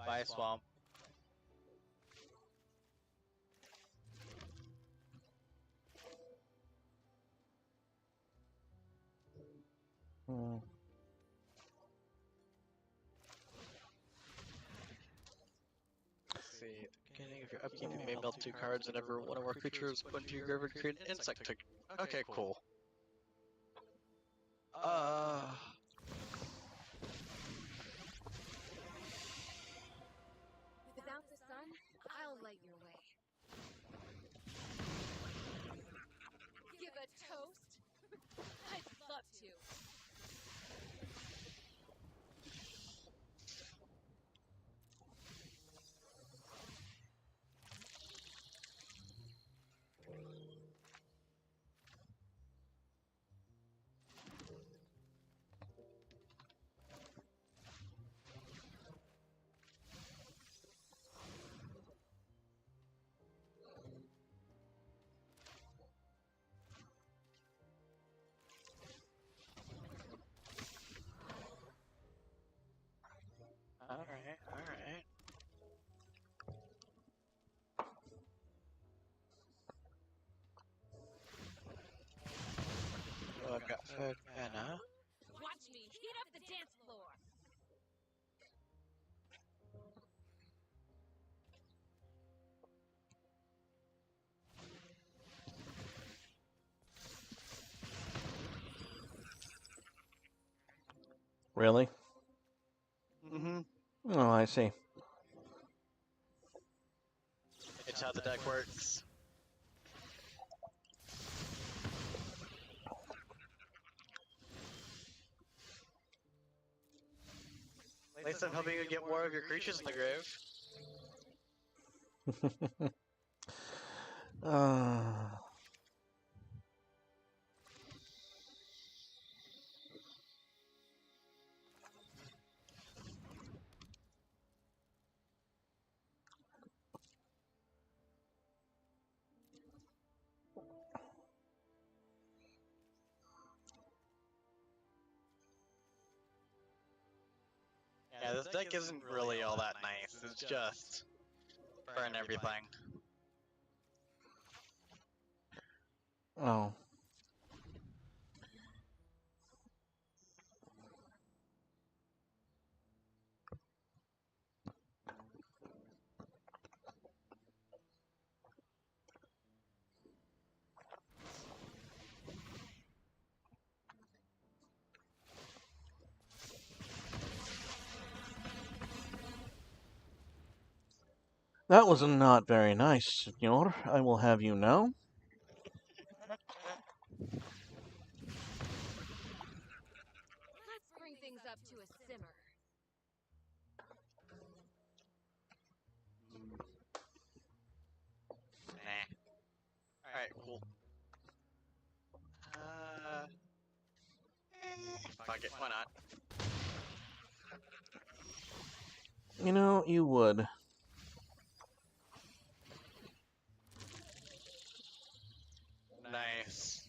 S3: Bye, Swamp.
S1: Hmm.
S3: See, at the beginning of your upkeep, you may build 2 cards whenever one or more creatures put into your graveyard create an insect token. Okay, cool.
S4: Without the sun, I'll light your way. Give a toast? I'd love to.
S3: Alright, alright. Oh, I've got 5 mana.
S4: Watch me heat up the dance floor.
S1: Really?
S3: Mm-hmm.
S1: Oh, I see.
S3: It's how the deck works. At least I'm hoping you get more of your creatures in the grave.
S1: uh,
S3: Yeah, this deck isn't really all that nice. It's just burn everything.
S1: oh. That was not very nice, senor. I will have you know.
S4: Let's bring things up to a simmer.
S3: Nah. Alright, cool. Fuck it, why not?
S1: You know, you would.
S3: Nice.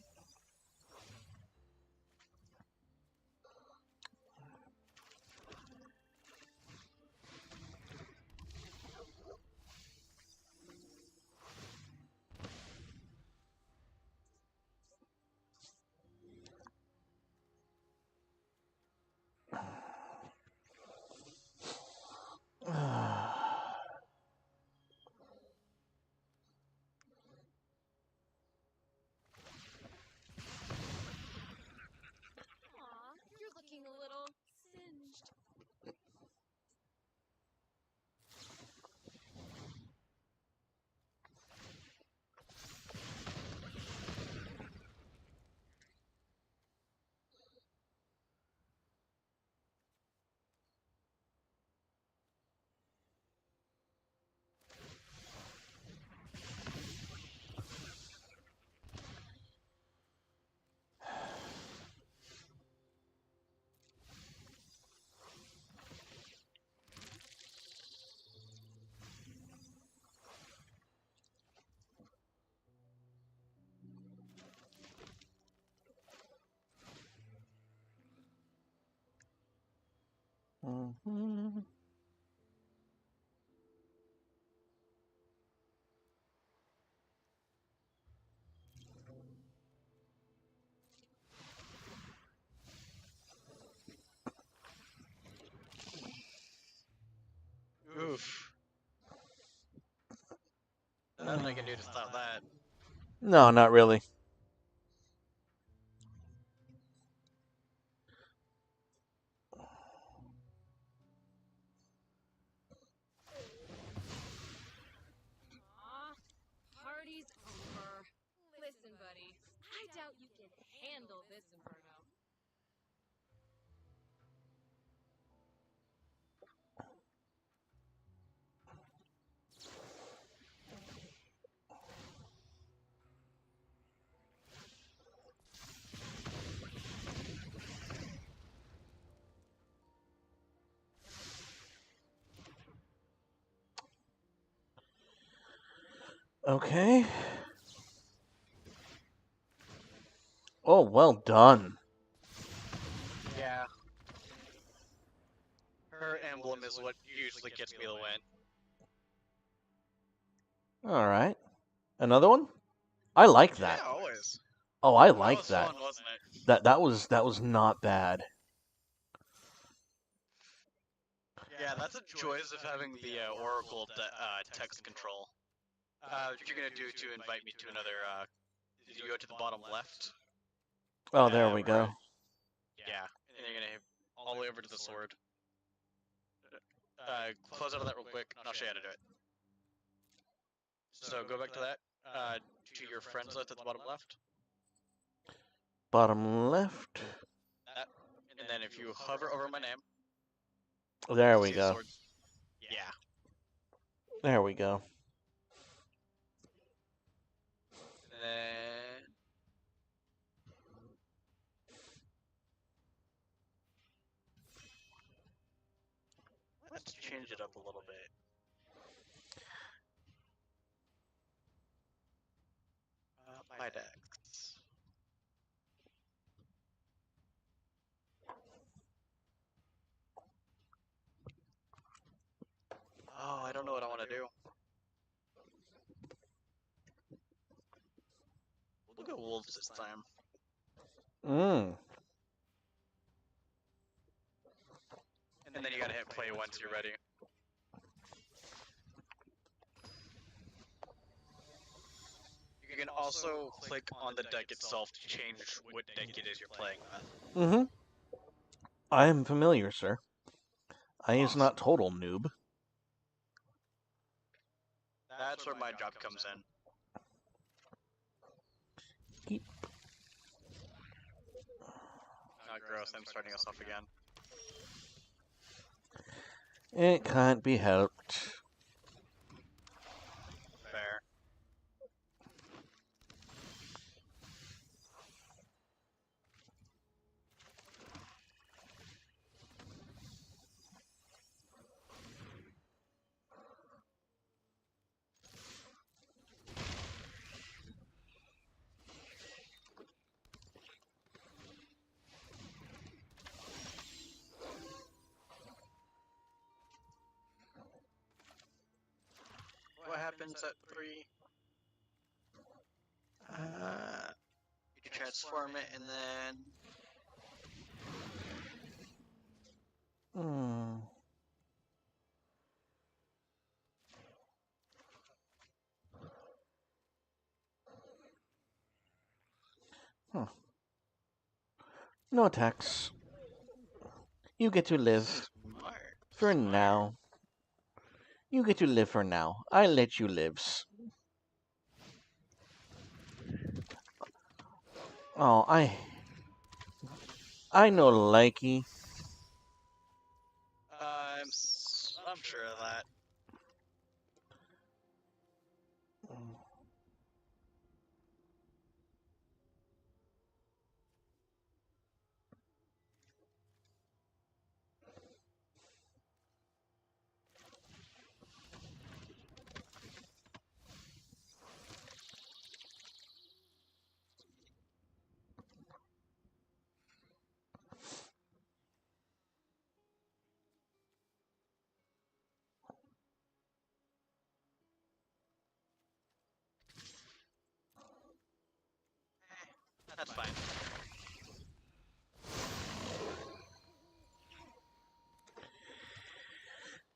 S4: Aw, you're looking a little singed.
S1: Mhm.
S3: Oof. Nothing I can do to stop that.
S1: No, not really.
S4: Aw, party's over. Listen, buddy, I doubt you can handle this inferno.
S1: Okay. Oh, well done.
S3: Yeah. Her emblem is what usually gets me the win.
S1: All right. Another one? I like that.
S3: Yeah, always.
S1: Oh, I
S3: That
S1: like
S3: was
S1: that.
S3: fun, wasn't it?
S1: That was not bad.
S3: Yeah, that's the joys of having the Oracle text control. What you're gonna do to invite me to another, you go to the bottom left.
S1: Oh, there we
S3: Where-
S1: go.
S3: Yeah, and you're gonna hit all the way over to the sword. Close out of that real quick, and I'll show you how to do it. So go back to that, to your friends list at the bottom left.
S1: Bottom left.
S3: That, and then if you hover over my name,
S1: There
S3: you
S1: we
S3: see the
S1: go.
S3: sword. Yeah.
S1: There we go.
S3: And then let's change it up a little bit. My decks. Oh, I don't know what I want to do. We'll go wolves this time.
S1: Mm.
S3: And then you gotta hit play once you're ready. You can also click on the deck itself to change what deck it is you're playing with.
S1: Mm-hmm. I am familiar, sir. I is
S3: Awesome.
S1: not total noob.
S3: That's where my job comes in.
S1: Keep.
S3: Not gross, I'm starting us off again.
S1: It can't be helped.
S3: Fair. happens at 3. You transform it, and then
S1: Hmm. Huh. No attacks. You get to live.
S3: smart.
S1: For now. You get to live for now. I let you lives. Oh, I know likey.
S3: I'm sure of that. That's fine.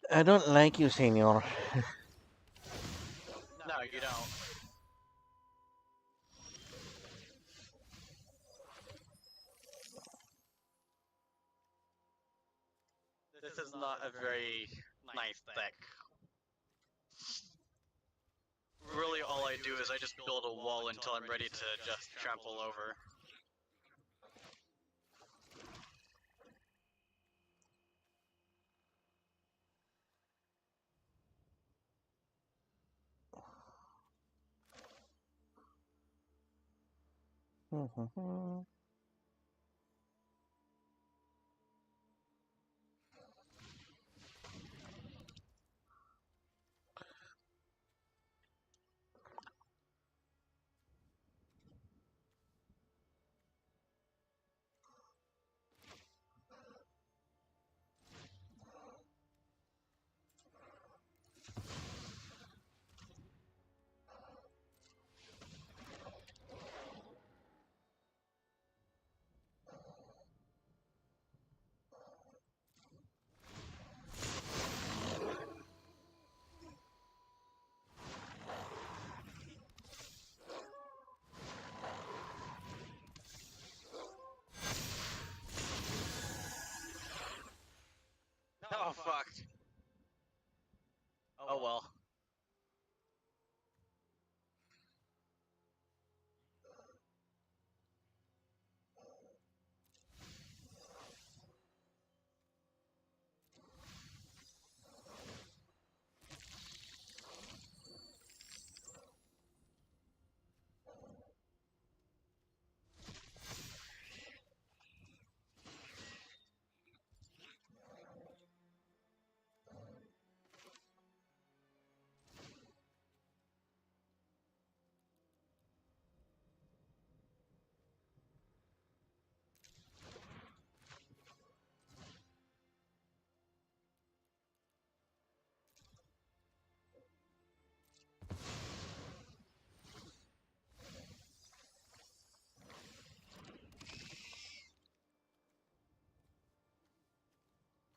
S1: I don't like you, senor.
S3: No, you don't. This is not a very nice deck. Really, all I do is I just build a wall until I'm ready to just trample over. Oh fuck. Oh well.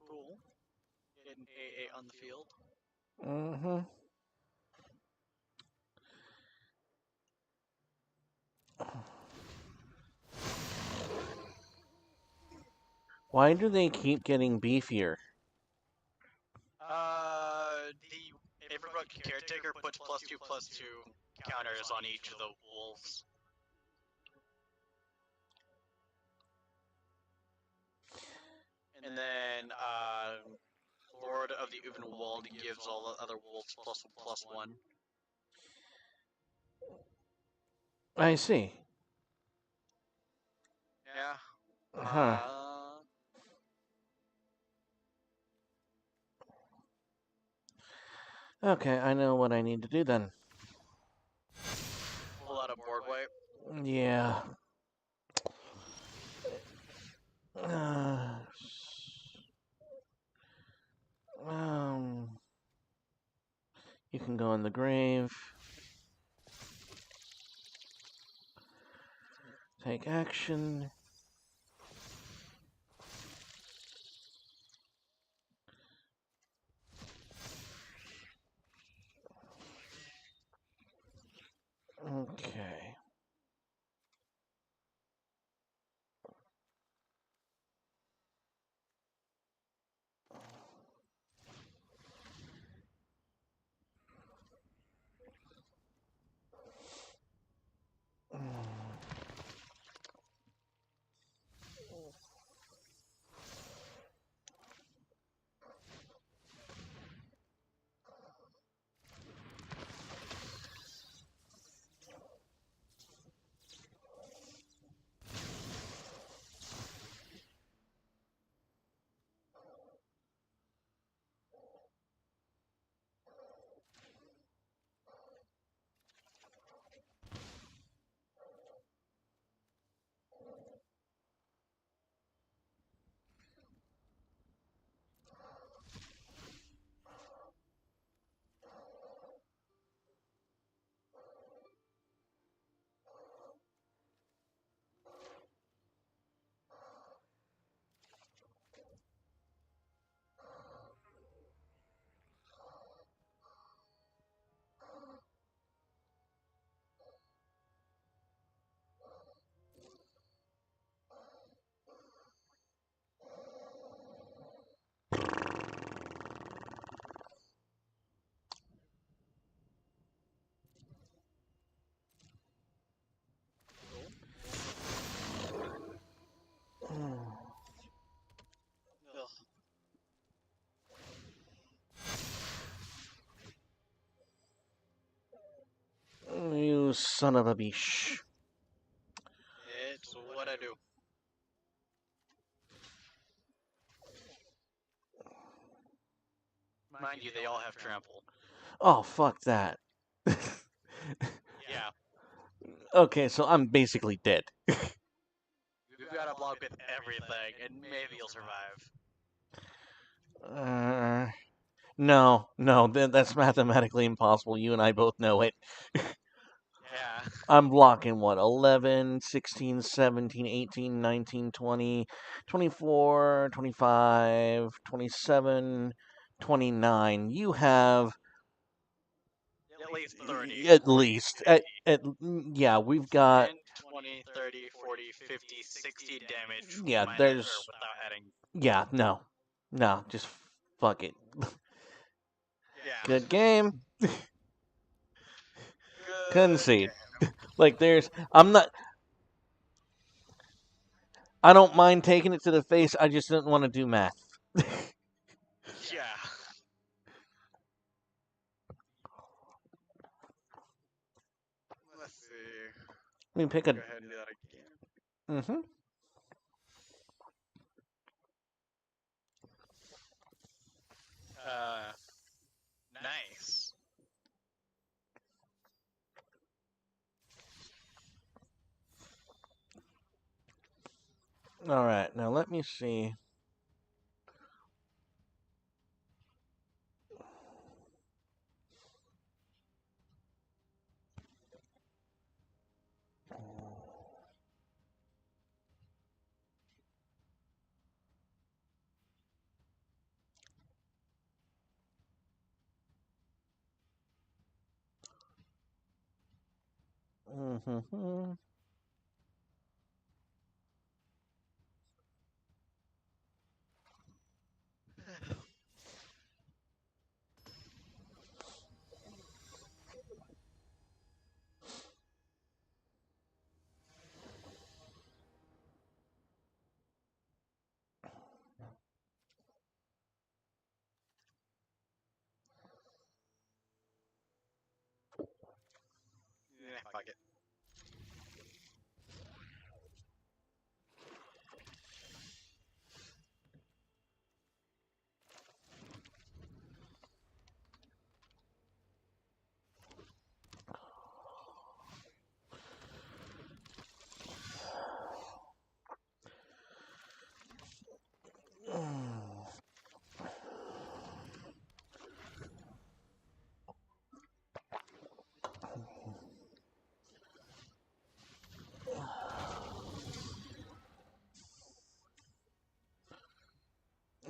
S3: Cool. Get an AA on the field.
S1: Mm-hmm. Why do they keep getting beefier?
S3: The Everbrook caretaker puts +2/+2 counters on each of the wolves. And then, Lord of the Evenwald gives all the other wolves +1/+1.
S1: I see.
S3: Yeah.
S1: Huh. Okay, I know what I need to do then.
S3: Pull out a board wipe.
S1: Yeah. Uh, um. You can go in the grave. Take action. Okay. You son of a bish.
S3: It's what I do. Mind you, they all have trample.
S1: Oh, fuck that.
S3: Yeah,
S1: Okay, so I'm basically dead.
S3: we've got to block with everything, and maybe you'll survive.
S1: No, that's mathematically impossible. You and I both know it.
S3: Yeah.
S1: I'm blocking what? 11, 16, 17, 18, 19, 20, 24, 25, 27, 29. You have
S3: At least 30.
S1: at least yeah, we've got
S3: 10, 20, 30, 40, 50, 60 damage
S1: yeah,
S3: minus or without adding.
S1: yeah, no, just fuck it.
S3: Yeah.
S1: Good game.
S3: Good.
S1: Concede. Like I don't mind taking it to the face. I just don't want to do math.
S3: Yeah. Let's see.
S1: Let me pick a
S3: Go ahead and do that again.
S1: Mm-hmm.
S3: Nice.
S1: All right, now let me see. Mm-hmm.
S3: Yeah, fuck it.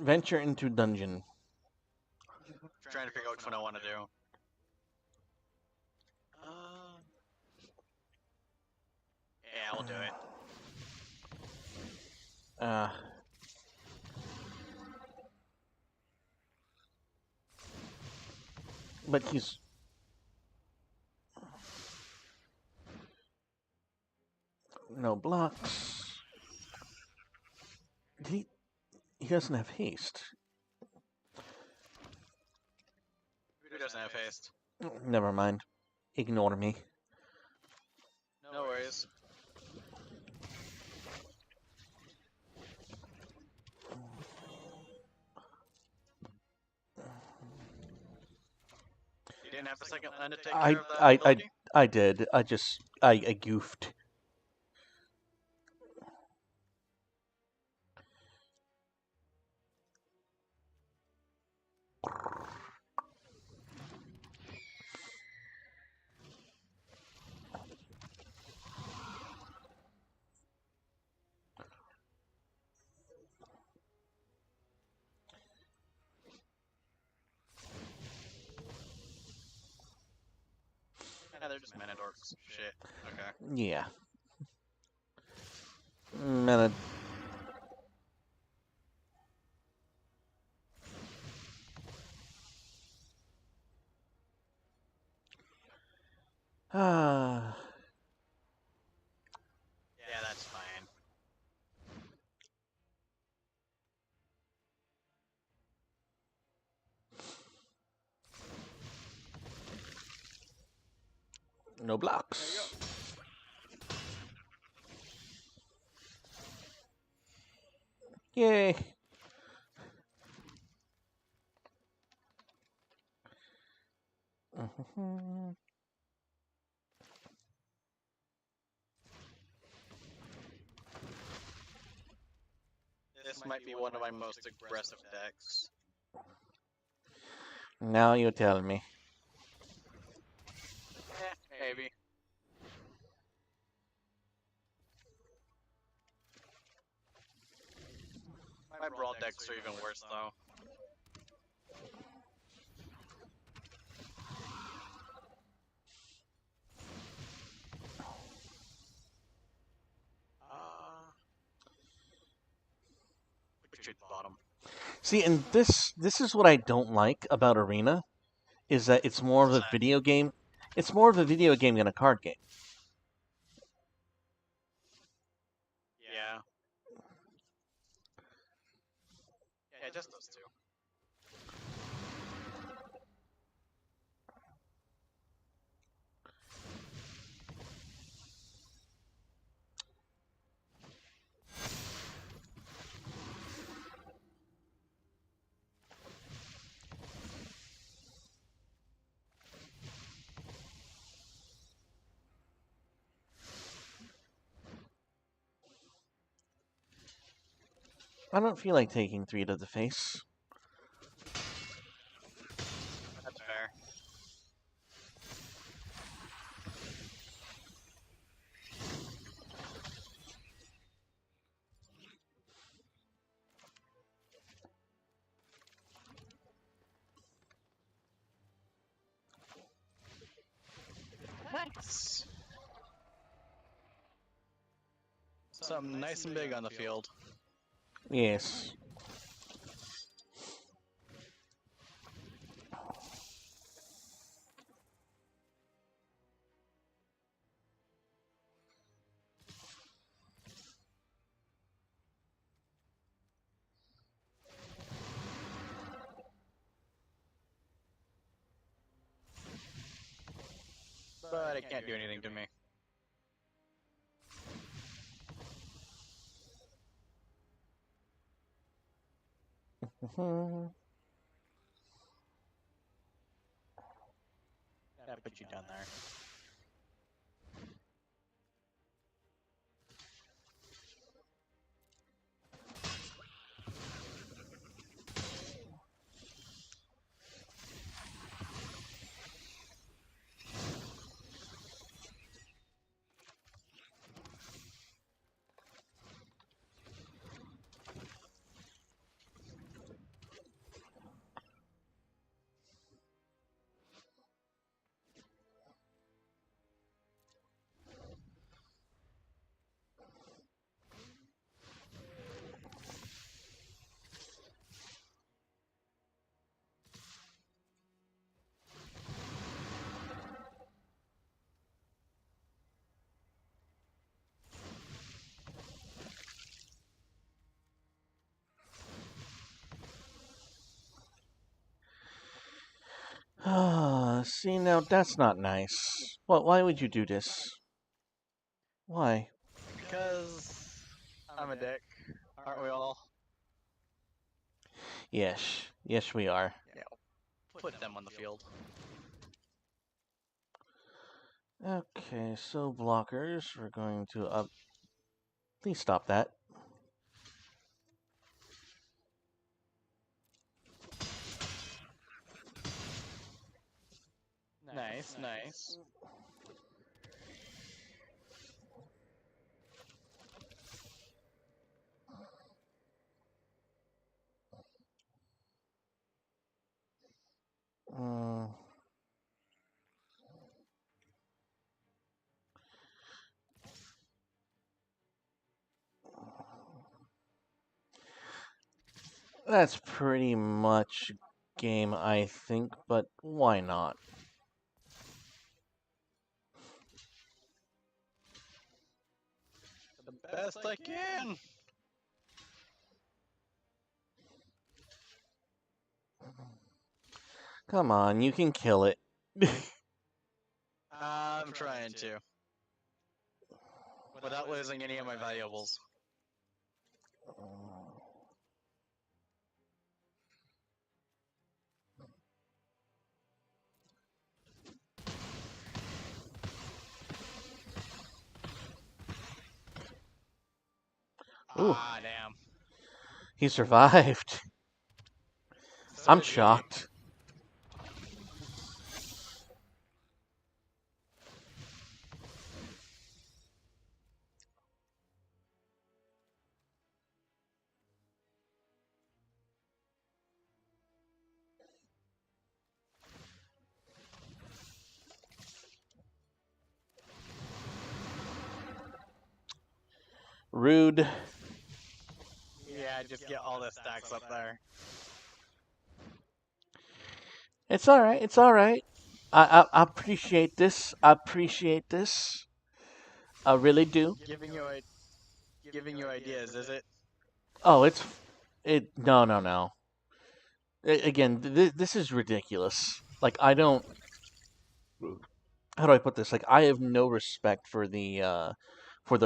S1: Venture into dungeon.
S3: Trying to figure out which one I want to do. Yeah, we'll do it.
S1: But he's... No blocks. He doesn't have haste.
S3: Who doesn't have haste?
S1: Never mind. Ignore me.
S3: No worries. You didn't have a second land to take care of that ability?
S1: I did. I goofed.
S3: Yeah, they're just mana dorks. Shit. Okay.
S1: Yeah. Mana. Ah.
S3: Yeah, that's fine.
S1: No blocks. Yay.
S3: This might be one of my most aggressive decks.
S1: Now you tell me.
S3: Maybe. My brawl decks are even worse, though. Put you at the bottom.
S1: See, and this is what I don't like about Arena, is that it's more of a video game. It's more of a video game than a card game.
S3: Yeah. Yeah, just those two.
S1: I don't feel like taking 3 to the face.
S3: That's fair. Nice. Something nice and big on the field.
S1: Yes.
S3: But it can't do anything to me. Yeah, put you down there.
S1: See, now that's not nice. Why would you do this? Why?
S3: Because I'm a dick. Aren't we all?
S1: Yes. Yes, we are.
S3: Yeah. Put them on the field.
S1: Okay, so blockers, we're going to up. Please stop that.
S3: Nice, nice.
S1: Mm. That's pretty much game, I think, but why not?
S3: The best I can.
S1: Come on, you can kill it.
S3: I'm trying to. Without losing any of my valuables.
S1: Ooh.
S3: Ah, damn.
S1: He survived.
S3: So
S1: I'm
S3: did he.
S1: shocked. Rude.
S3: Yeah, just get all the stacks up there.
S1: It's alright, it's alright. I appreciate this. I appreciate this. I really do.
S3: Giving you ideas, is it?
S1: Oh, no. Again, this is ridiculous. Like, I don't. How do I put this? Like, I have no respect for the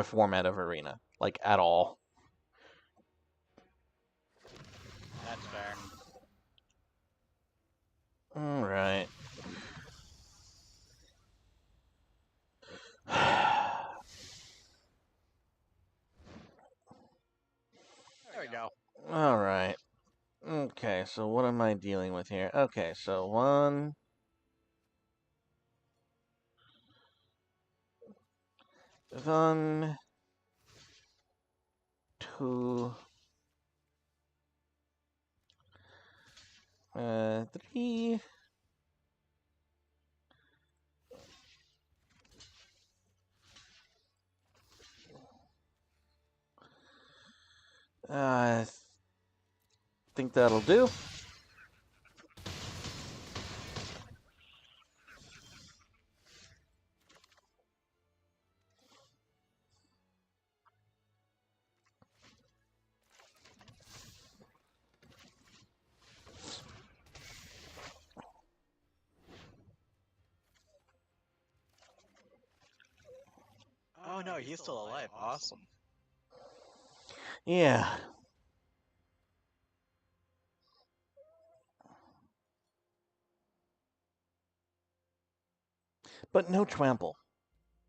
S1: format of Arena, like at all.
S3: That's fair.
S1: All right.
S3: There we go.
S1: All right. Okay, so what am I dealing with here? Okay, so 1, 1, 2, 3. I think that'll do.
S3: Oh no, he's still alive. Awesome.
S1: Yeah. But no trample.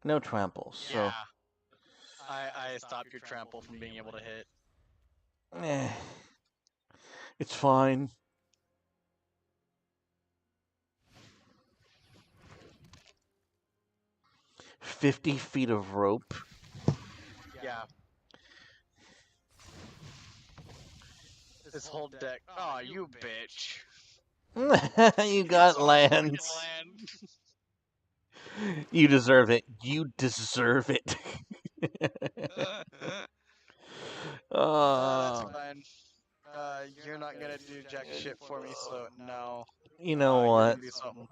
S1: No trample. So,
S3: Yeah. I stopped your trample from being able to hit.
S1: it's fine. $50 feet of rope.
S3: Yeah. This whole deck. Oh, you bitch.
S1: You got
S3: So much fucking
S1: lands.
S3: land.
S1: You deserve it. You deserve it.
S3: That's
S1: uh,
S3: fine. You're not gonna do jack shit for me, so no.
S1: you know
S3: You're
S1: what?
S3: gonna do something.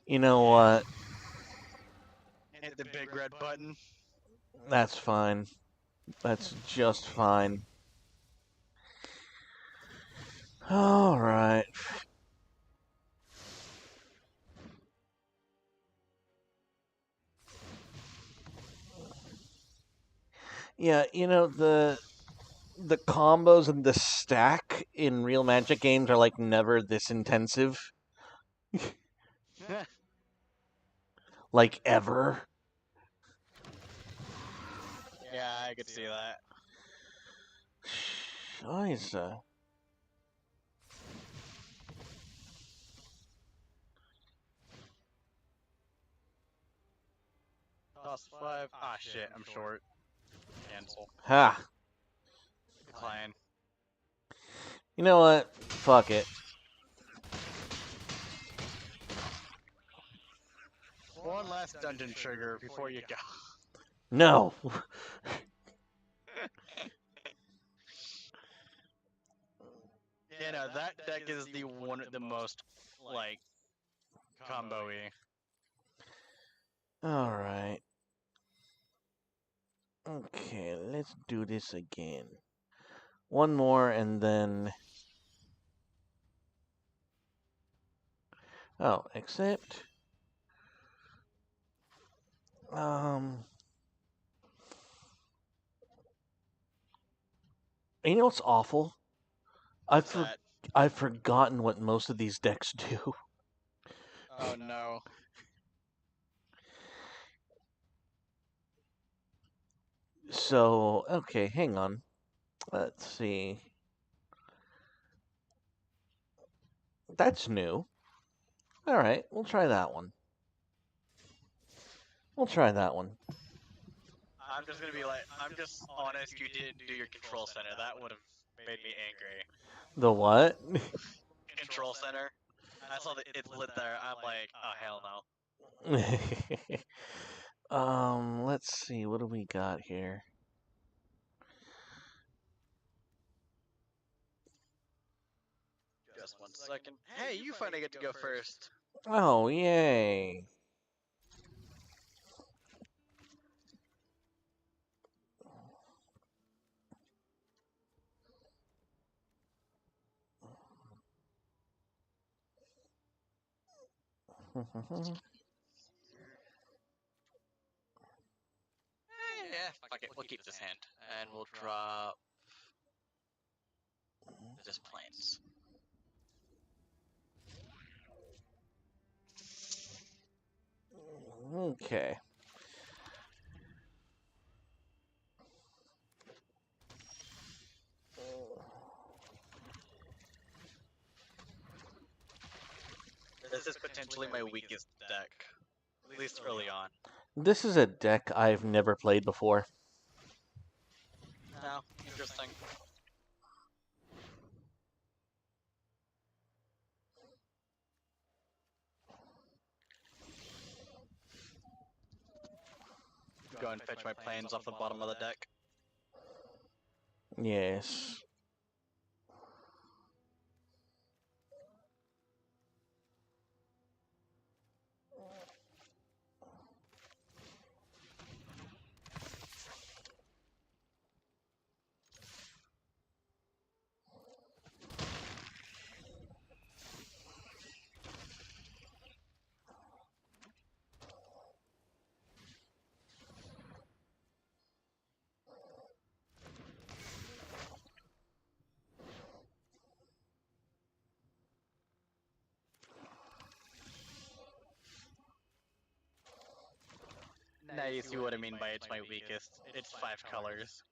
S1: You know what?
S3: Hit the big red button.
S1: That's fine. That's just fine. All right. Yeah, you know, the combos and the stack in real Magic games are like never this intensive. Like ever.
S3: Yeah, I could see that.
S1: Scheiße.
S3: Cost 5. Ah, shit, I'm short. Cancel.
S1: Ha.
S3: Decline.
S1: You know what? Fuck it.
S3: One last dungeon trigger before you go.
S1: No.
S3: Yeah, no, that deck is the most, like, combo-y.
S1: Alright. Okay, let's do this again. One more and then... Oh, except... You know what's awful?
S3: What's that?
S1: I've forgotten what most of these decks do.
S3: Oh, no.
S1: So, okay, hang on. Let's see. That's new. Alright, we'll try that one. We'll try that one.
S3: I'm just gonna be like, I'm just honest, you didn't do your control center. That would have made me angry.
S1: The what?
S3: Control center? I saw that it's lit there. I'm like, oh, hell no.
S1: Let's see, what do we got here?
S3: Just 1 second. Hey, you finally get to go first.
S1: Oh, yay.
S3: Yeah, fuck it. We'll keep this hand. And we'll drop this planes.
S1: Okay.
S3: This is potentially my weakest deck. At least early on.
S1: This is a deck I've never played before.
S3: No, interesting. Go and fetch my planes off the bottom of the deck.
S1: Yes.
S3: Now you see what I mean by it's my weakest. It's 5 colors.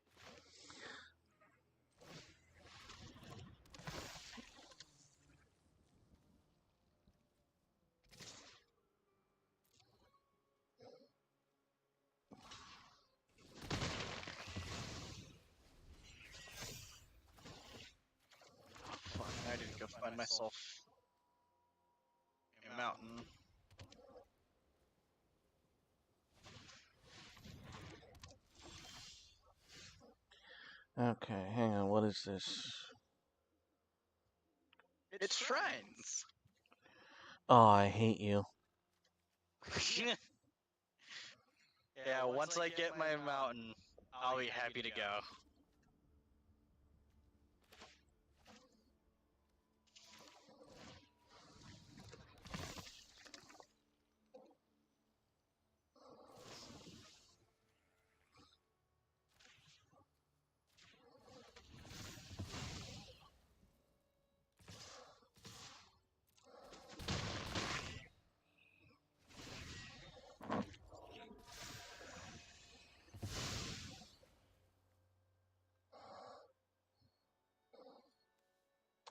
S3: Fuck, I need to go find myself a mountain.
S1: Okay, hang on, what is this?
S3: It's shrines!
S1: Oh, I hate you.
S3: Yeah, once I get my mountain, I'll be happy to go.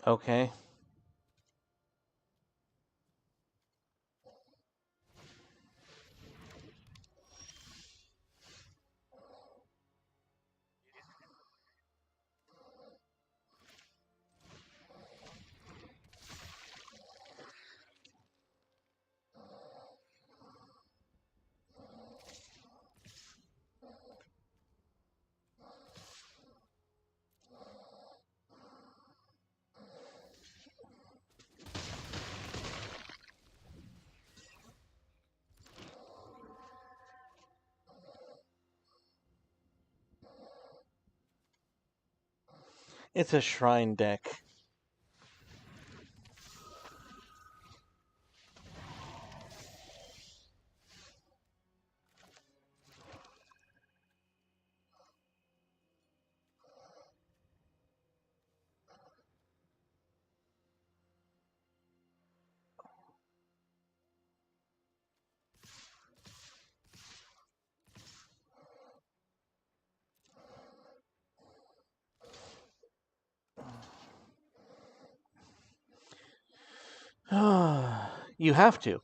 S1: Okay. It's a shrine deck. You have to.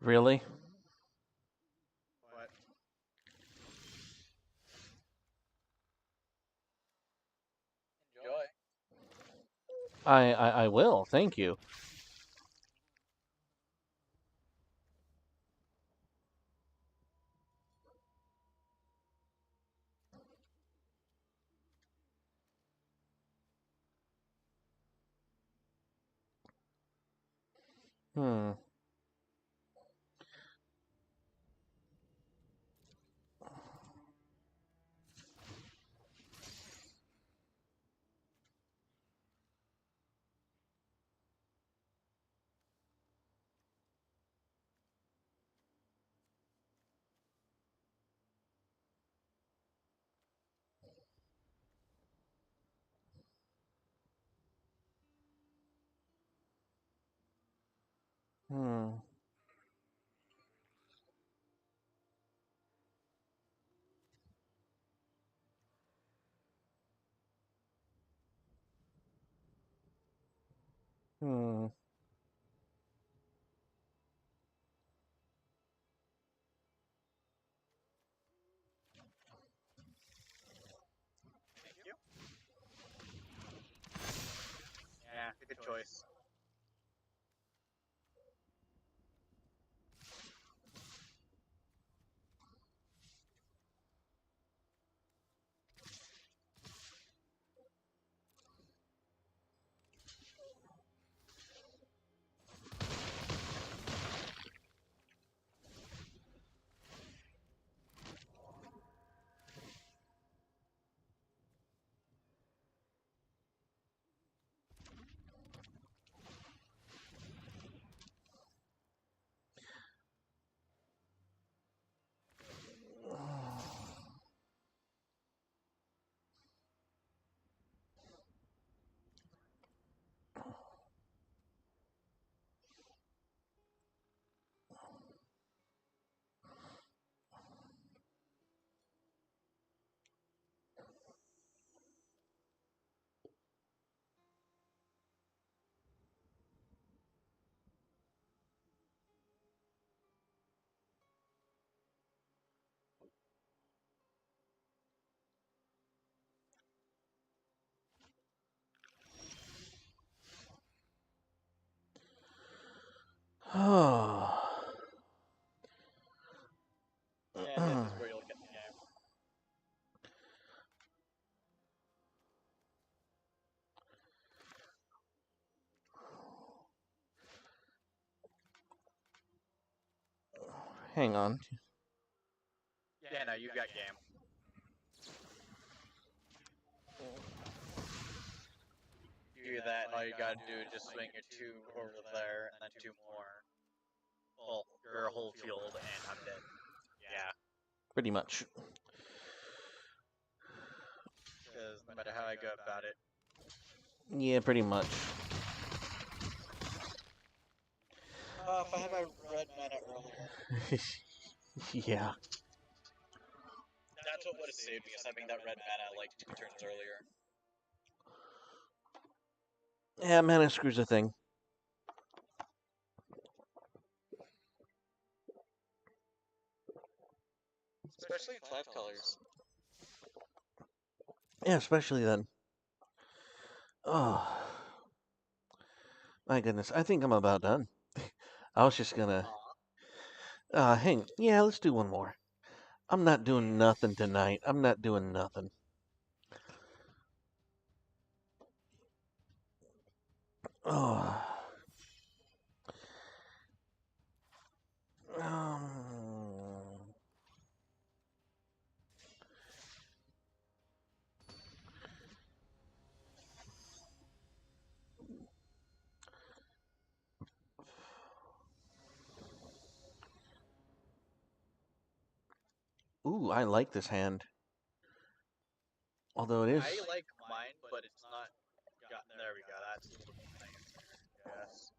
S1: Really?
S3: What? Enjoy.
S1: I will. Thank you. Hmm. Hmm. Hmm.
S3: Thank you. Yeah, good choice.
S1: hang on.
S3: Yeah, no, you've got game. Do that, and all you gotta do is just swing your 2 over there, and then 2 more. Well, your whole field, and I'm dead. Yeah,
S1: Pretty much.
S3: because no matter how I go about it.
S1: Yeah, pretty much.
S3: If I had my red mana earlier,
S1: Yeah.
S3: that's what would have saved me, is having that red mana like 2 turns earlier.
S1: Yeah, mana screw's a thing.
S3: Especially in 5 colors.
S1: Yeah, especially then. Oh. My goodness, I think I'm about done. I was just gonna... yeah, let's do one more. I'm not doing nothing tonight. I'm not doing nothing. Oh. Um, Ooh, I like this hand. Although it is...
S3: I like mine, but it's not. There we go. That's a little bit nicer. Yes.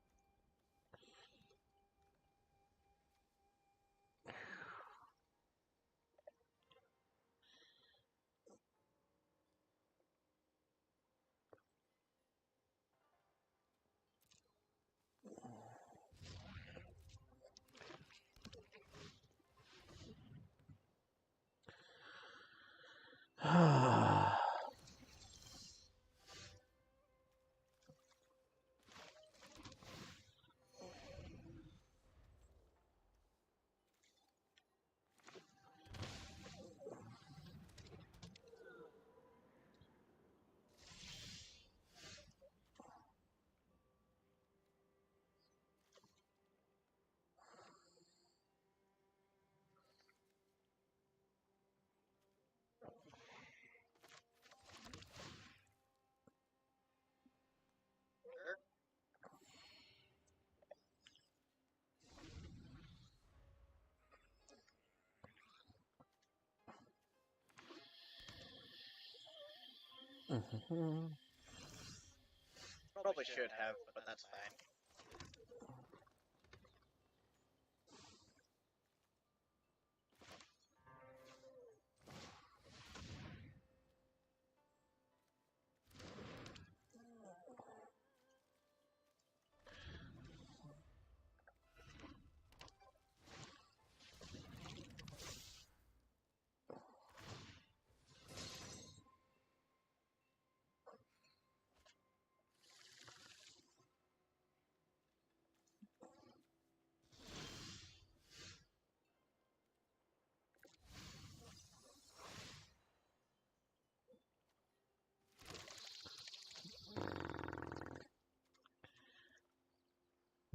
S3: Probably should have, but that's fine.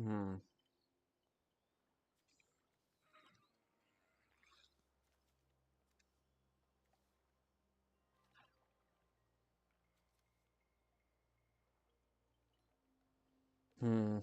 S1: Hmm. Hmm.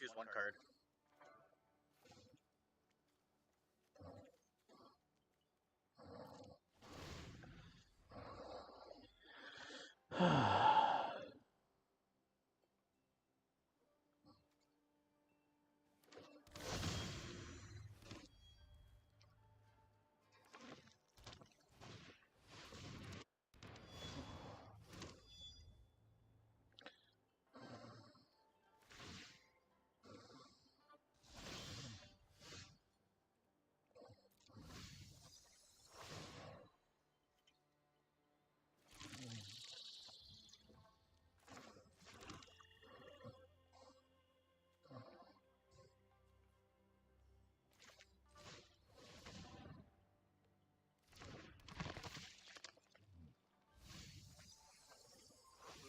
S3: choose one card.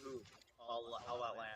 S3: Ooh, I'll outland.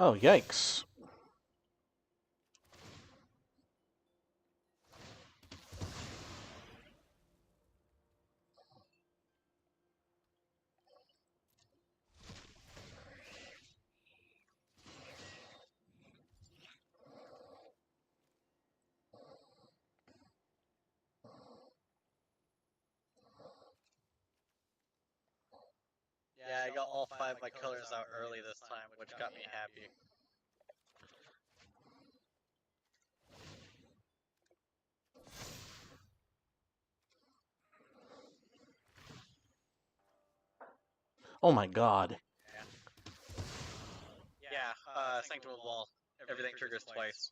S1: Oh, yikes.
S3: Yeah, I got all 5 of my colors out early this time, which got me happy.
S1: Oh my god.
S3: Yeah, Sanctum of Wall. Everything triggers twice.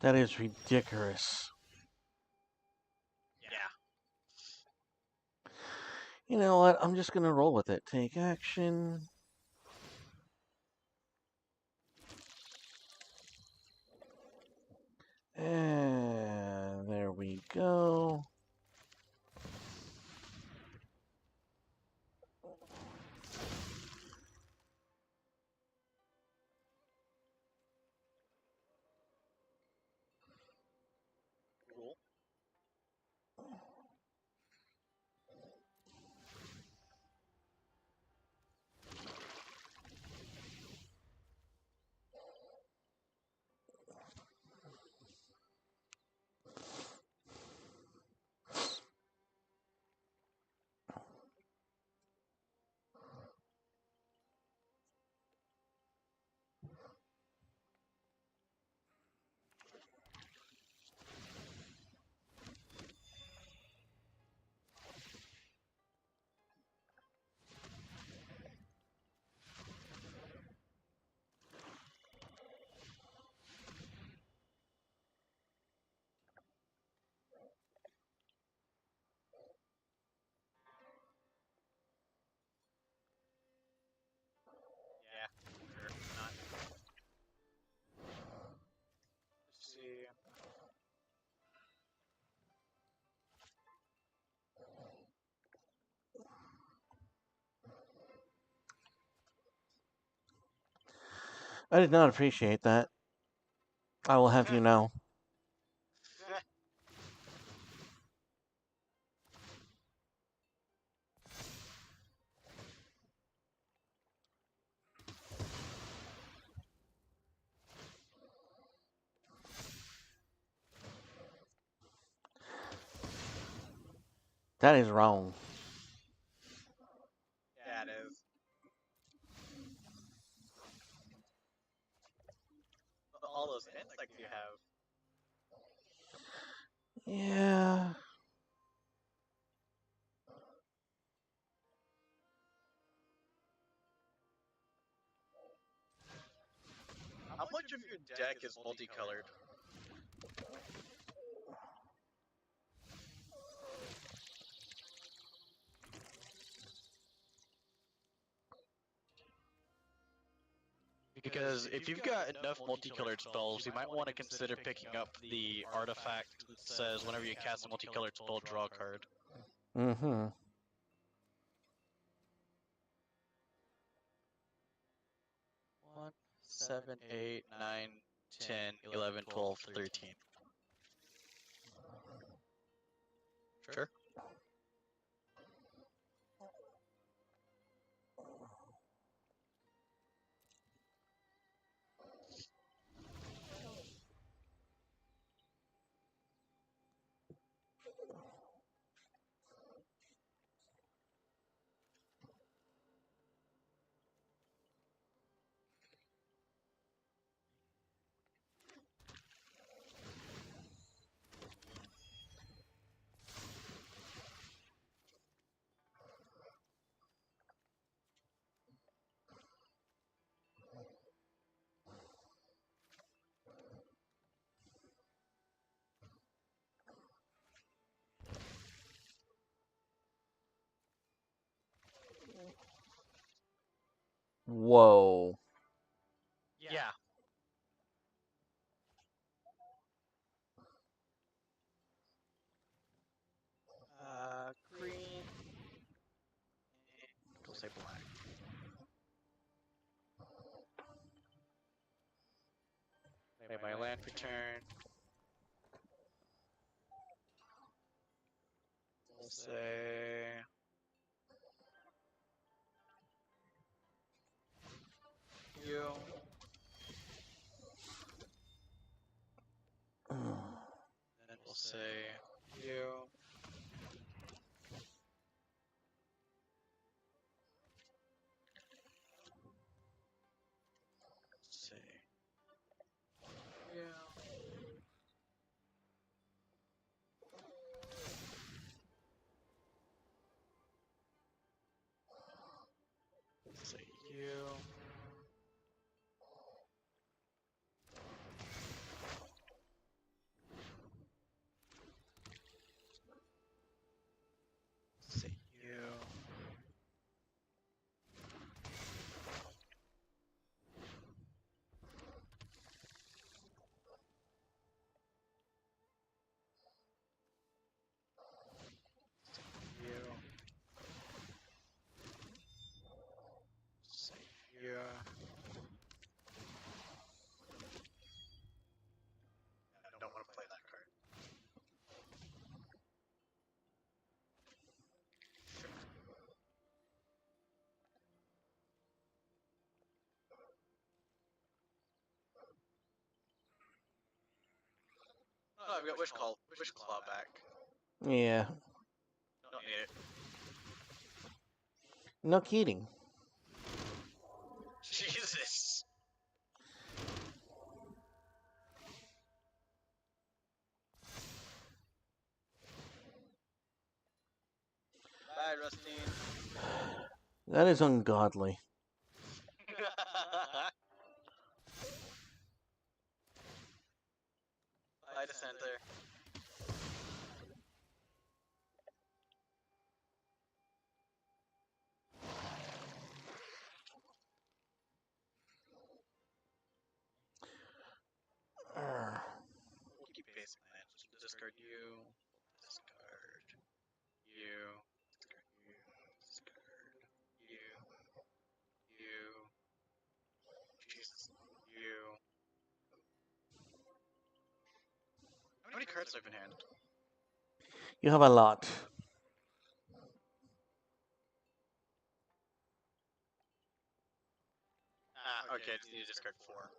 S1: That is ridiculous.
S3: Yeah.
S1: You know what? I'm just gonna roll with it. Take action. And there we go.
S3: Cool. Yeah, sure. Not. Let's see.
S1: I did not appreciate that. I will have you know. That is wrong.
S3: Yeah, it is. All those insects you have.
S1: Yeah.
S3: How much of your deck is multicolored? Because if you've got enough multicolored spells, you might want to consider picking up the artifact that says whenever you cast a multicolored spell, draw a card.
S1: Mm-hmm.
S3: 1, 7, 8, 9, 10, 11, 12, 13. Sure.
S1: Whoa.
S3: Yeah. Green. Go say black. Play my land for turn. We'll say you. Then we'll say you. Say you. Say you. Say you. You. Say you. I don't want to play that card. Oh, I've got Wish Claw back.
S1: Yeah.
S3: Don't need it.
S1: No kidding.
S3: Jesus. Bye, Rustine.
S1: That is ungodly.
S3: Bye, Dissenter. We'll keep basic lands. We'll discard you. Discard you. Discard you. Discard you. You. Jesus. You. How many cards do I have in hand?
S1: You have a lot.
S3: Okay, I just need to discard 4.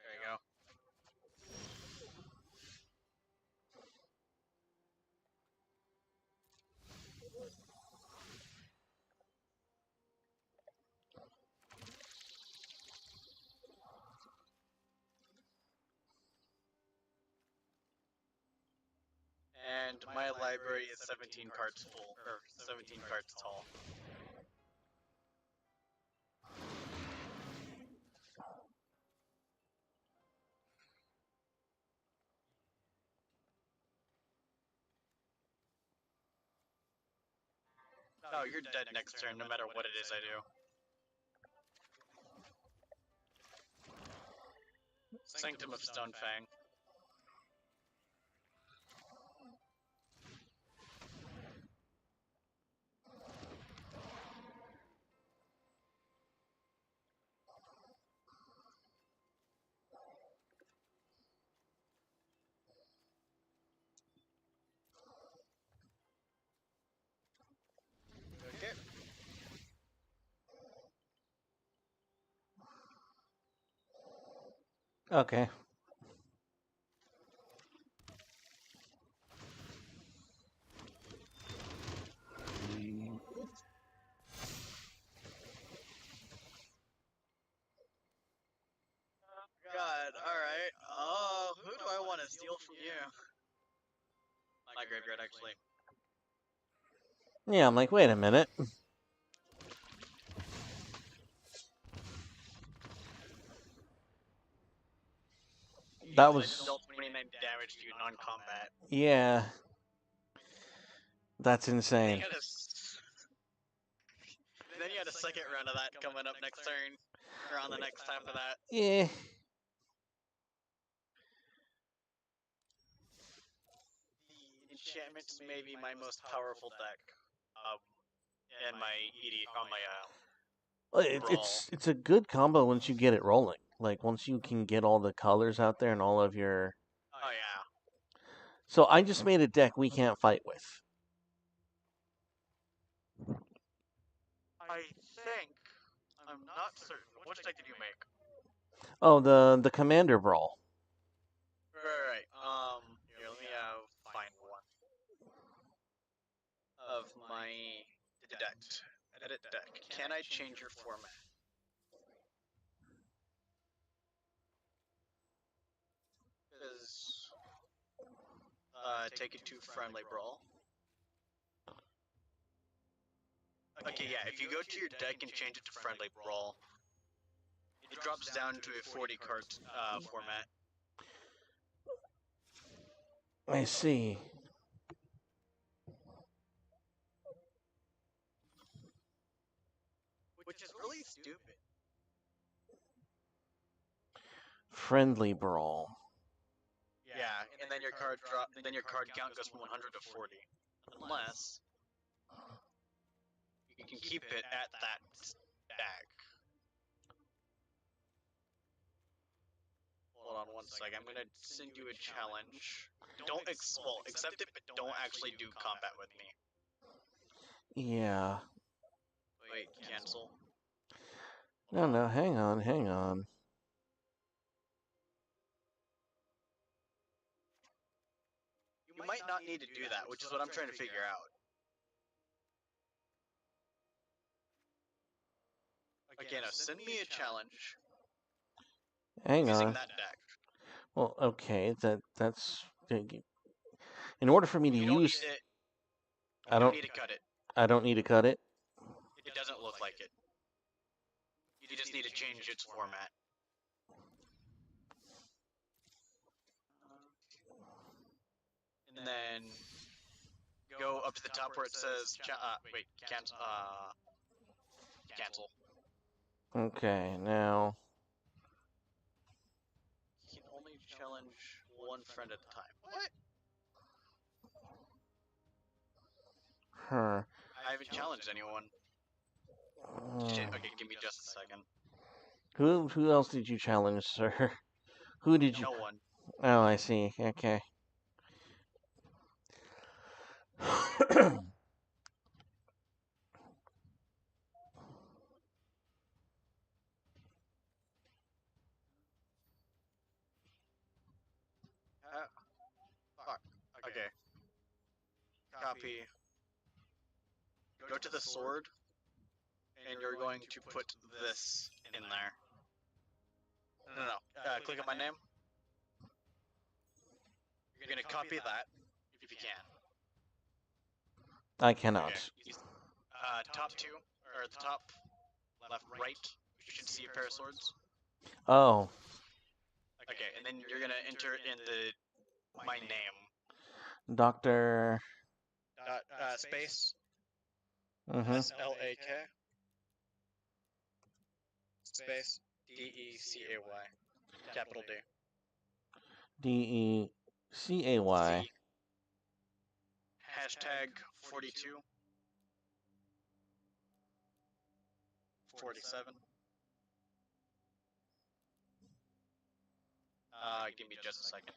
S3: There you go. And my library is 17 cards full, or 17 cards tall. Oh, you're dead next turn, no matter what it is I do. Sanctum of Stonefang. Okay.
S1: Okay.
S3: God, alright. Oh, who do I want to steal from you? My graveyard, actually.
S1: Yeah, I'm like, wait a minute. That
S3: I
S1: was...
S3: just dealt 29 damage to you non-combat.
S1: Yeah. That's
S3: Then
S1: insane.
S3: you, had a, then you had a second round of that coming up next turn. Or on the next half of that.
S1: Yeah.
S3: The enchantments may be my most powerful deck. And my on my
S1: Well,
S3: Brawl.
S1: it's a good combo once you get it rolling. Like, once you can get all the colors out there and all of your...
S3: Oh yeah.
S1: So I just made a deck we can't fight with.
S3: I think I'm not certain. Which deck did you make?
S1: Oh, the Commander Brawl.
S3: Right. Here, let me find one of my deck. Edit deck. Can I change your format? Because take it to friendly brawl. Okay, yeah. If you go to your deck and change it to friendly brawl, it drops down to a 40 card format.
S1: I see.
S3: Which is really stupid.
S1: Friendly Brawl.
S3: Yeah, and then your card drop. Then your card count goes from 100 to 40, unless you can keep it at that stack. Hold on one second. I'm gonna send you a challenge. Don't accept it, but don't actually do combat with me.
S1: Yeah.
S3: Wait, cancel.
S1: No, hang on.
S3: You might not need to do that, which is what I'm trying to figure out. Okay, now send me a challenge
S1: Hang
S3: using
S1: on.
S3: that deck.
S1: Well, okay, that's... In order for me to
S3: You don't
S1: use...
S3: need it.
S1: I
S3: You don't
S1: don't...
S3: need to cut it.
S1: I don't need to cut it?
S3: It doesn't look like it. You just need to change its format. And then go up to the top where it says cancel. Cancel.
S1: Okay, now...
S3: You can only challenge one friend at a time. What?
S1: Huh.
S3: I haven't challenged anyone. Shit. Okay, give me just a second.
S1: Who else did you challenge, sir? Who did you...
S3: No one.
S1: Oh, I see. Okay.
S3: Fuck. Okay. Copy. Go to the sword, and you're going to put this in there. No. Click on my name. You're gonna copy that if you can.
S1: I cannot.
S3: Okay. Top two, or the top left, right. You should see a pair of swords.
S1: Oh.
S3: Okay, and then you're gonna enter in my name.
S1: Dr...
S3: Space.
S1: Mm-hmm.
S3: SLAK space DECAY, capital D.
S1: DECAY.
S3: Z hashtag 42 47. Give me just a second.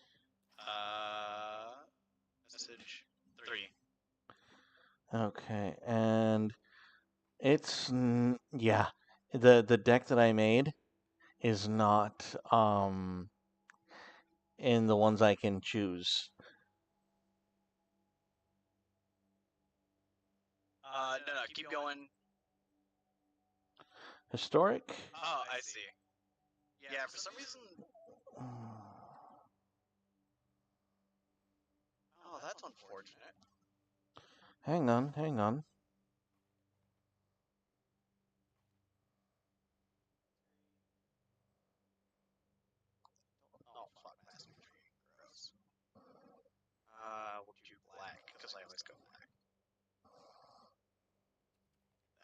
S3: Message 3.
S1: Okay, and yeah, the deck that I made is not in the ones I can choose.
S3: No, keep going.
S1: Historic?
S3: Oh, I see. Yeah, for some reason. Oh, that's unfortunate.
S1: Hang on, hang on.
S3: Oh, fuck, Master Tree. Gross. We'll do black, because I always go black.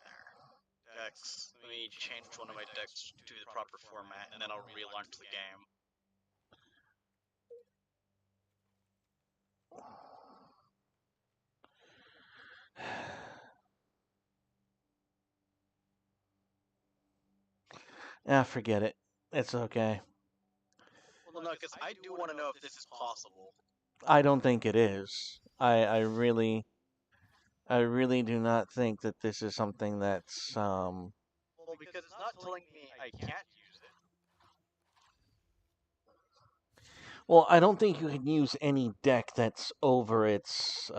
S3: There. Decks. Let me change one of my decks to the proper format, and then I'll relaunch the game.
S1: Ah, forget it. It's okay.
S3: Well, no, because I do want to know if this is possible.
S1: I don't think it is. I really do not think that this is something that's
S3: Well, because it's not telling me I can't use it.
S1: Well, I don't think you can use any deck that's over its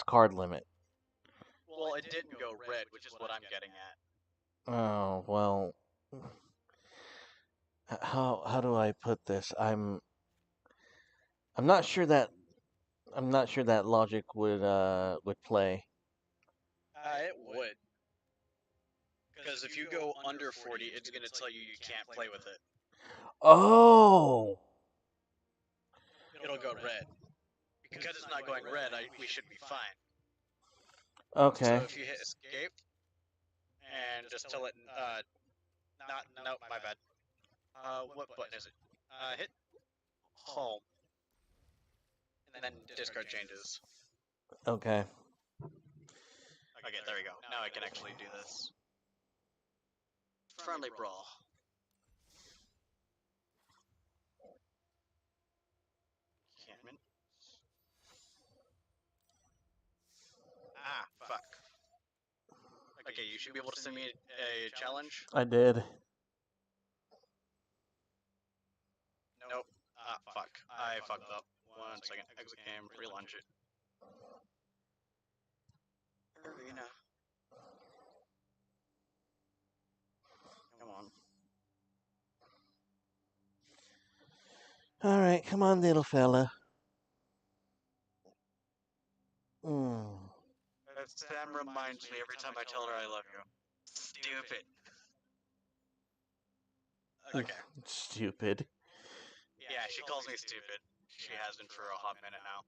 S1: card limit.
S3: Well, it didn't go red, which is what I'm getting at.
S1: Oh, well, how do I put this? I'm not sure that logic would play.
S3: It would. Because if you go under 40, it's going to tell you can't play with it.
S1: Oh.
S3: It'll go red. Because it's not going red, we should be fine.
S1: Okay.
S3: So if you hit escape, and just tell it, no, my bad. What button is it? Hit home. And then discard changes.
S1: Okay.
S3: Okay, there we go. Now I can actually do this. Friendly brawl. Cannon. Ah, fuck. Okay, you should be able to send me a challenge.
S1: I did.
S3: Nope. Ah, fuck. I fucked up. 1 second. Exit game. Relaunch it. Arena. Come on.
S1: All right, come on, little fella.
S3: Sam reminds me every time I tell her I love you. Stupid. Okay.
S1: Stupid.
S3: Yeah, she calls me stupid. She has been for a hot minute now.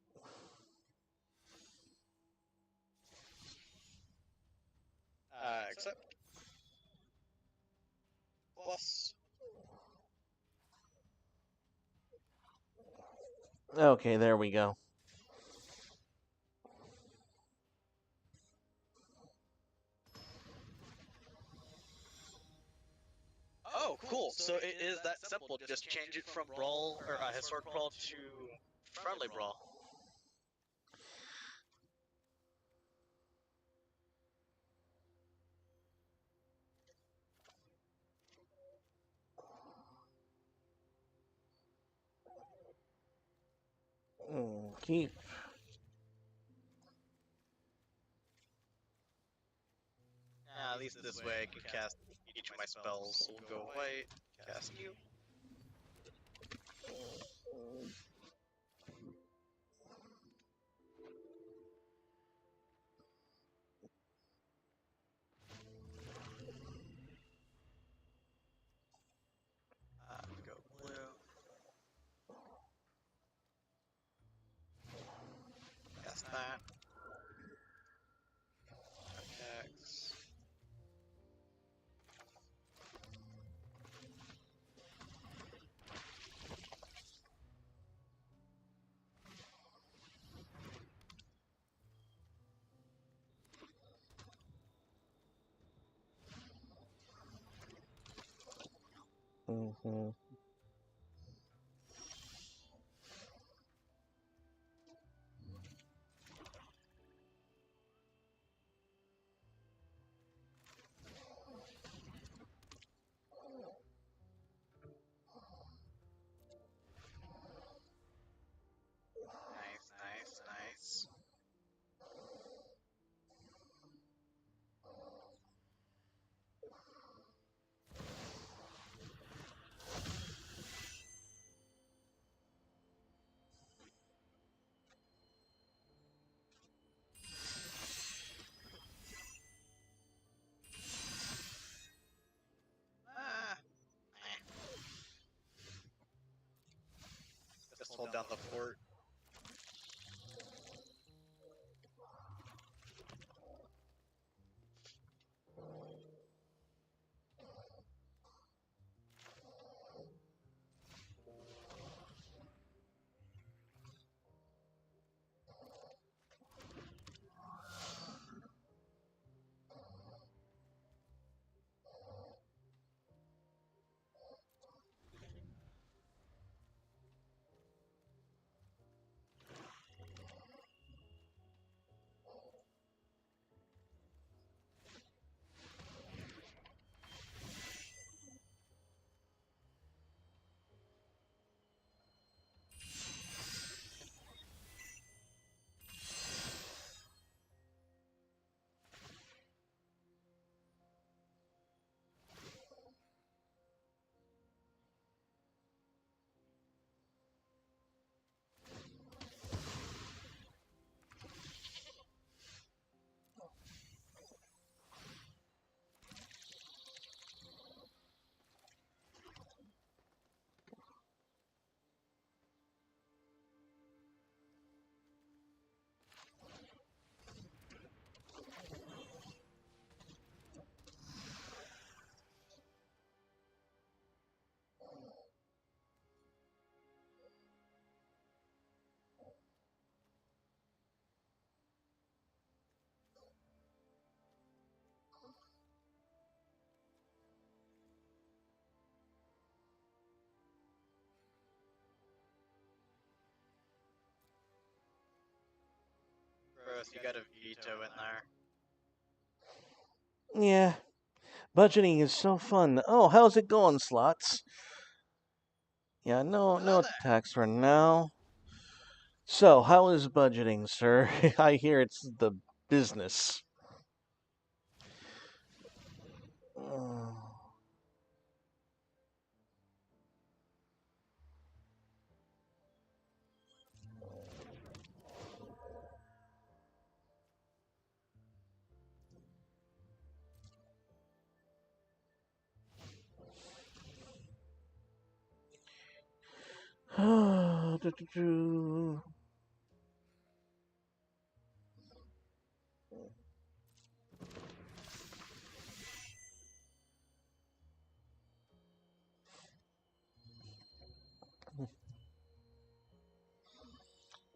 S3: Accept. Plus.
S1: Okay, there we go.
S3: Oh, cool. So it is that simple. Just change it from brawl or historic brawl to friendly brawl.
S1: Keep.
S3: At least this way I can cast each of my spells. So we'll go white, cast you. Go blue. Cast that. Attacks.
S1: Mm-hmm.
S3: Nice, nice, nice. Ah, eh. Just hold down the fort. Gross, you got a veto in there.
S1: Yeah, budgeting is so fun. Oh, how's it going, Slots? Yeah, no
S3: Hello there.
S1: attacks for now. So, how is budgeting, sir? I hear it's the business. Do-do-do.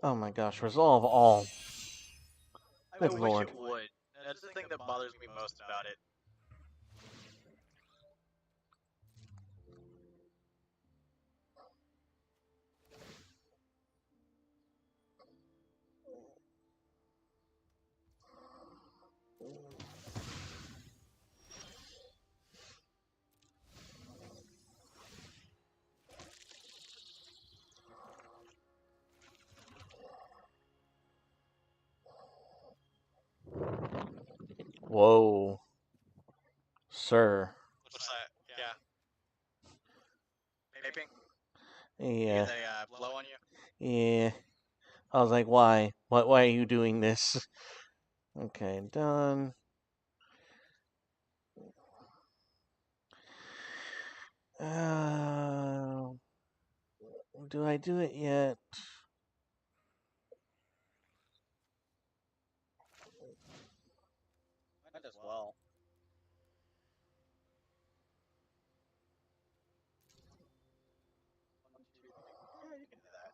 S1: Oh my gosh, resolve all.
S3: I
S1: Good
S3: wish
S1: lord.
S3: it would. That's the thing that bothers me most about it.
S1: Whoa. Sir.
S3: What's that? Yeah. Vaping?
S1: Yeah.
S3: They blow on you?
S1: Yeah. I was like, why? Why are you doing this? Okay, done. Do I do it yet?
S3: Might as well. One, two, three. Yeah, you can do that.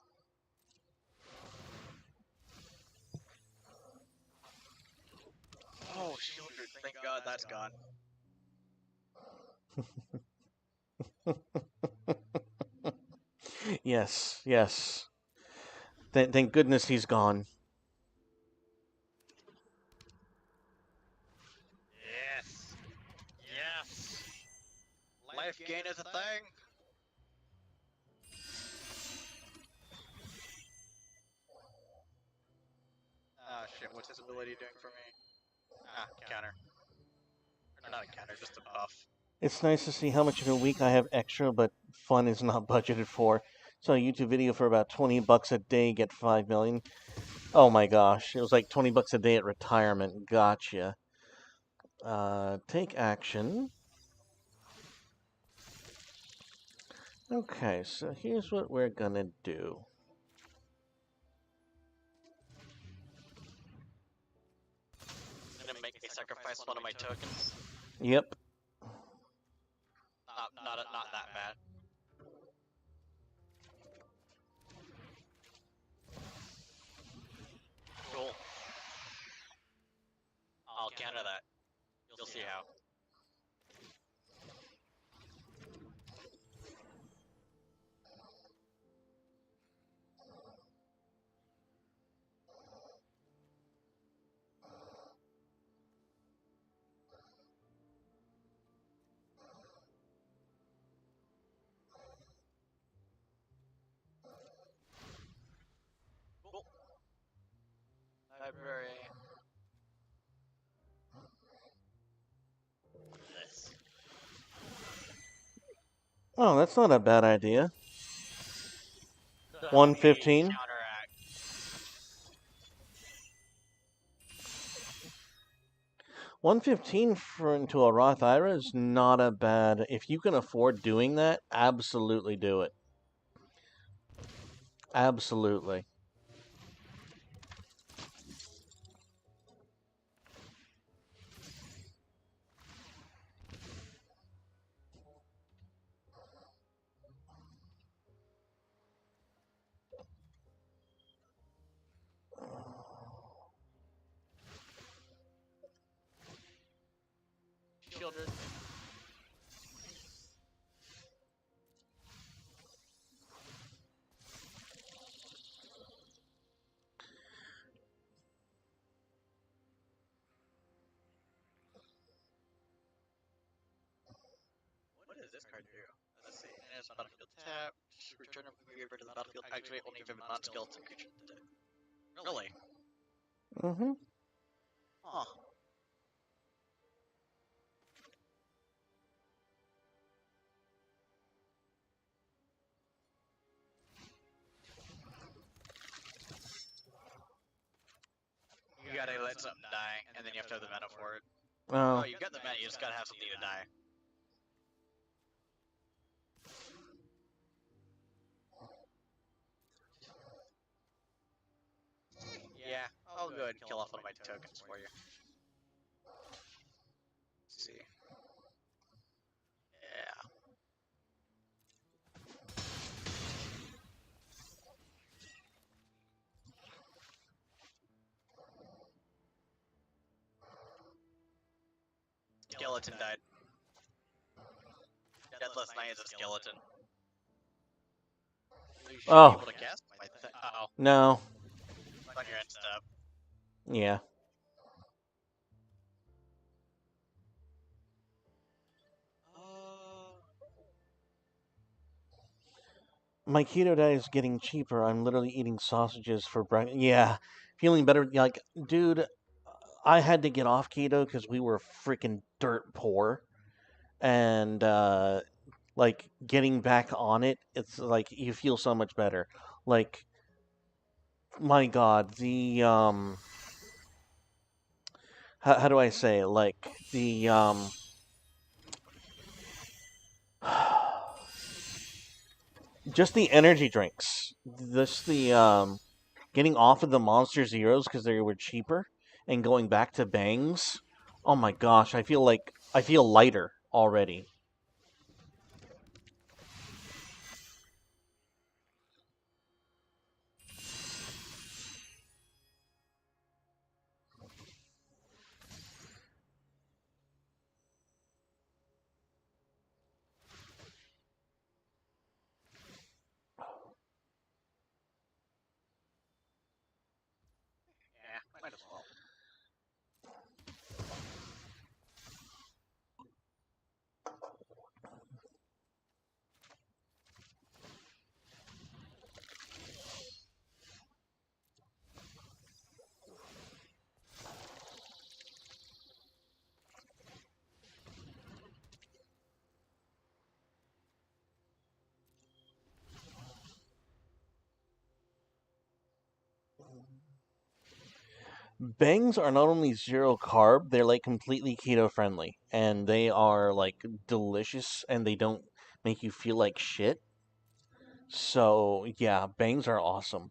S3: Oh, Shieldred, thank God that's gone.
S1: Yes, yes. Thank goodness he's gone.
S3: Yes. Yes. Life gain is a thing. Oh shit, what's his ability doing for me? Ah, counter. Or not a counter, just a buff.
S1: It's nice to see how much of a week I have extra, but fun is not budgeted for. So a YouTube video for about 20 bucks a day, get 5 million. Oh my gosh, it was like 20 bucks a day at retirement. Gotcha. Take action. Okay, so here's what we're gonna do.
S3: Gonna make me sacrifice one of my tokens.
S1: Yep.
S3: Not that bad. Cool. I'll counter that. You'll see how. Cool. Library. This.
S1: Oh, that's not a bad idea. 115.
S3: Counteract.
S1: 115 for into a Roth IRA is not a bad. If you can afford doing that, absolutely do it. Absolutely.
S3: Children. What does this card do? Let's see. It's on battlefield tap. Return a graveyard to the battlefield. Activate only if a non-skeleton creature is dead. Really?
S1: Mm-hmm.
S3: Huh. You gotta let something die, and then you have to have the mana for it.
S1: Oh.
S3: Oh, you got the mana, you just gotta have something to die. Yeah, I'll go ahead and kill off one of my tokens for you. Let's see. Yeah. Skeleton died. Deathless Knight is a skeleton. You should
S1: Oh.
S3: be able to cast my uh-oh.
S1: No.
S3: On your end step.
S1: Yeah. My keto diet is getting cheaper. I'm literally eating sausages for breakfast. Yeah. Feeling better. Like, dude, I had to get off keto because we were freaking dirt poor. And, like, getting back on it, it's like you feel so much better. Like, my God, how do I say it? Like, just the energy drinks. Just getting off of the Monster Zeros because they were cheaper and going back to Bangs. Oh my gosh, I feel lighter already. Bangs are not only zero carb, they're like completely keto friendly. And they are like delicious and they don't make you feel like shit. So, yeah, bangs are awesome.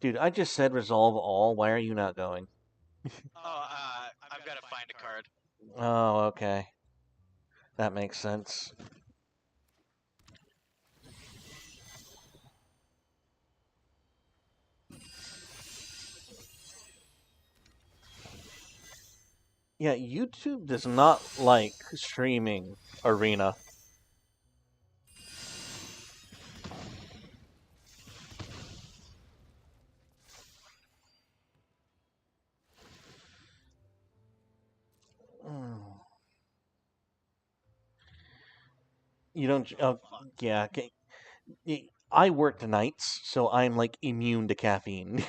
S1: Dude, I just said resolve all. Why are you not going?
S3: Oh, I've got to find a card.
S1: Oh, okay. That makes sense. Yeah, YouTube does not like streaming Arena. Mm. You don't. Yeah. Okay. I work nights, so I'm like immune to caffeine.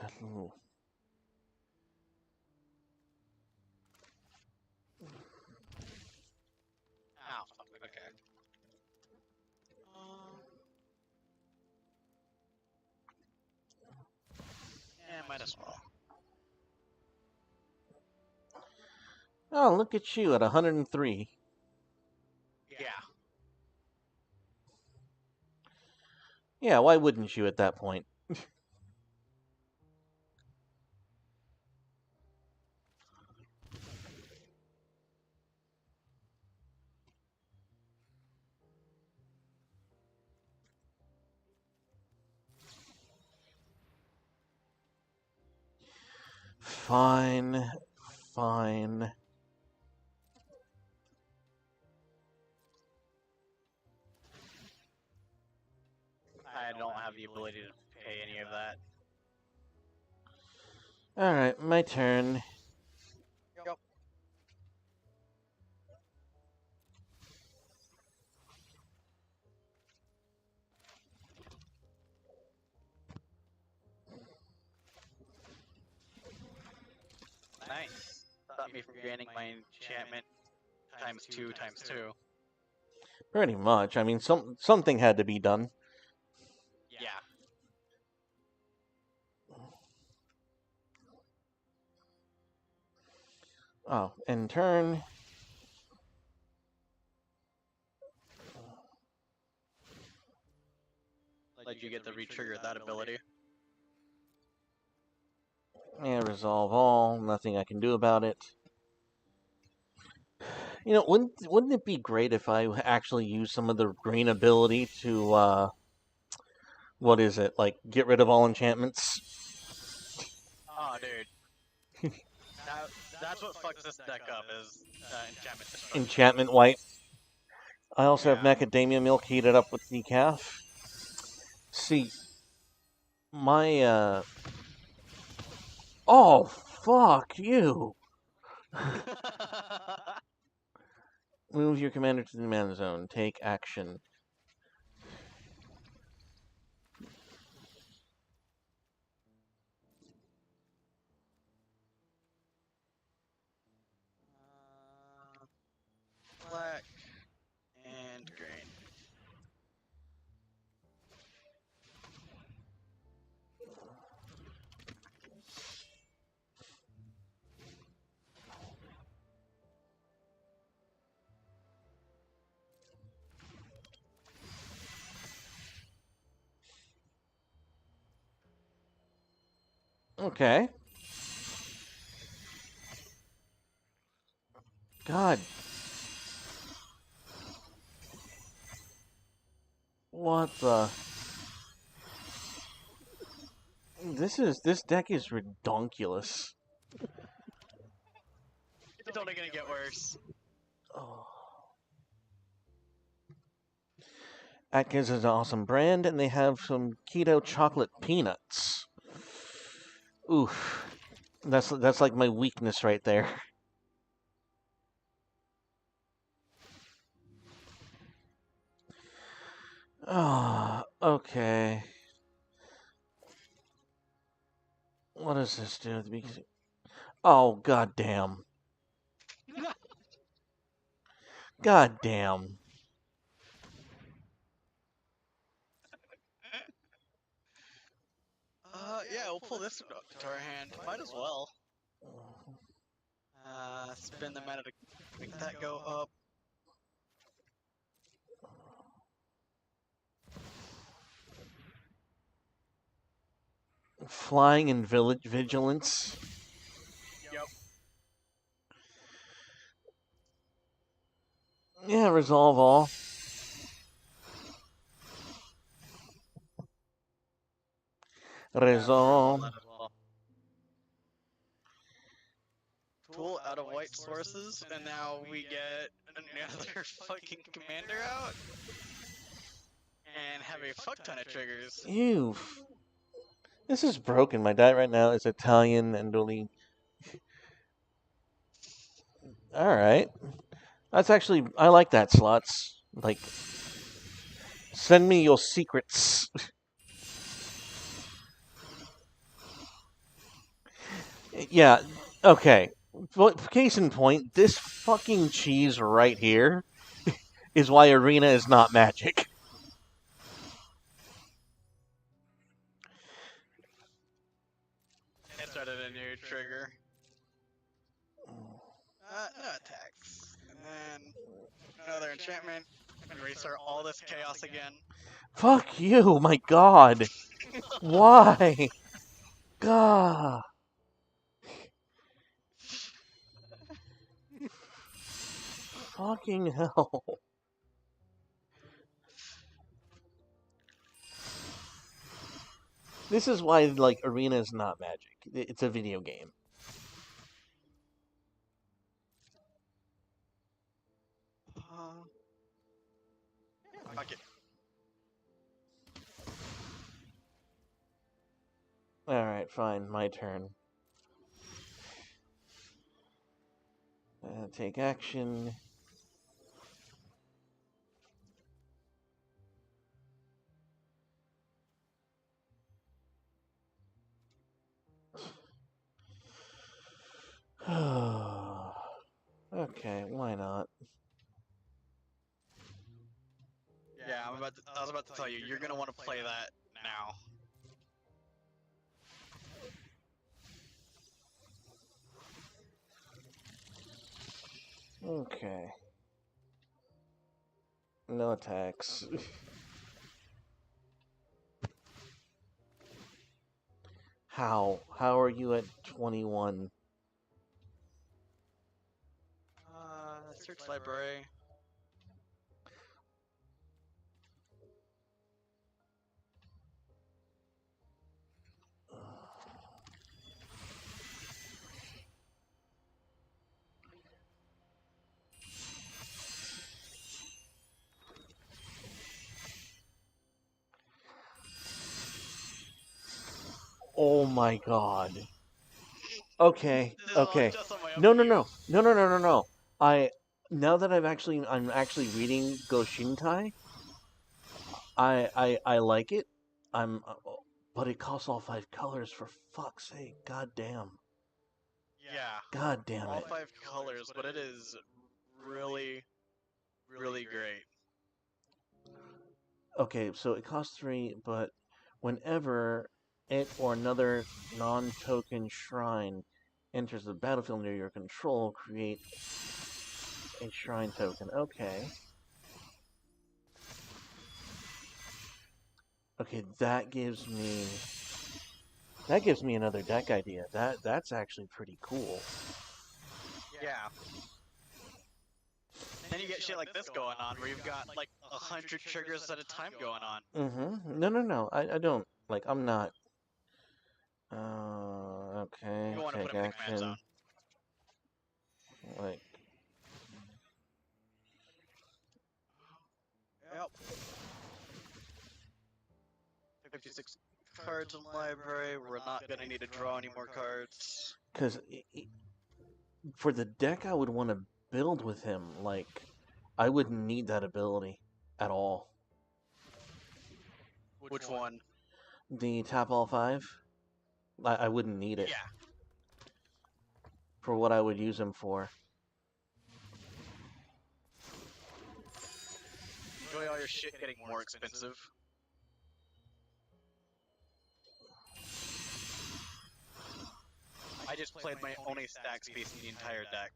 S1: Good lord.
S3: Oh, fuck. Okay. Yeah, might as well.
S1: Oh, look at you at 103.
S3: Yeah.
S1: Yeah, why wouldn't you at that point? Fine. Fine.
S3: I don't have the ability to pay any of that.
S1: Alright, my turn.
S3: Yep. Nice. Stop me from gaining my enchantment times two times two.
S1: Pretty much. I mean, something had to be done.
S3: Yeah.
S1: Oh, in turn.
S3: Let you get to re-trigger that ability.
S1: Yeah, resolve all. Nothing I can do about it. You know, wouldn't it be great if I actually used some of the green ability to what is it, like get rid of all enchantments?
S3: Oh, dude. that, that's what fucks this deck up is enchantment destruction.
S1: Enchantment wipe. I also have
S3: Yeah.
S1: macadamia milk heated up with decaf. See, my oh fuck you! Move your commander to the mana zone. Take action.
S3: Black and green.
S1: Okay. God. What the? This deck is redonkulous.
S3: It's only gonna get worse.
S1: Oh. Atkins is an awesome brand, and they have some keto chocolate peanuts. Oof. That's like my weakness right there. Ah, okay. What does this do? Oh, goddamn. Goddamn.
S3: Yeah, we'll pull this to our hand. Might as well. Spin the mana to make that go up.
S1: Flying and vigilance.
S3: Yep.
S1: Yeah, resolve all. Resolve.
S3: Tool out of white sources, and now we get another fucking commander out. And have a fuck ton of triggers.
S1: Ew. This is broken. My diet right now is Italian and only. Alright. That's actually. I like that, sluts. Like. Send me your secrets. Yeah, okay. Case in point, this fucking cheese right here is why Arena is not Magic.
S3: It started a new trigger. No attacks. And then another enchantment. And restart all this chaos again.
S1: Fuck you, my god. Why? God. Fucking hell. This is why, like, Arena is not Magic. It's a video game.
S3: Fuck it.
S1: Alright, fine. My turn. Take action. Okay, why not?
S3: Yeah, I was about to tell you, you're gonna want to play that now.
S1: Okay. No attacks. How? How are you at 21?
S3: Search library.
S1: Oh my god. Okay,
S3: This is all
S1: okay.
S3: just on my own
S1: No, no,
S3: view.
S1: no. No, no, no, no, no. Now that I'm actually reading Goshintai, I like it. But it costs all 5 colors, for fuck's sake. God damn.
S3: Yeah.
S1: God damn
S3: All
S1: it.
S3: 5 colors, but it is really, really great.
S1: Okay, so it costs 3, but whenever it or another non-token shrine enters the battlefield near your control, create a shrine token. Okay. Okay, that gives me another deck idea. That's actually pretty cool.
S3: Yeah. Then you get shit like this going on, where you've got like 100 triggers at a time going on.
S1: Mm-hmm. No, no, no. I don't like. I'm not. Okay.
S3: You want to put
S1: Take
S3: him in the command
S1: action.
S3: zone.
S1: Like.
S3: Yep. 56 cards in library. We're not gonna need to draw any more cards.
S1: Because for the deck I would want to build with him, like, I wouldn't need that ability at all.
S3: Which one?
S1: The tap all 5. I wouldn't need it
S3: Yeah.
S1: for what I would use him for.
S3: Enjoy all your shit getting more expensive. I just played my only stack space in the entire deck.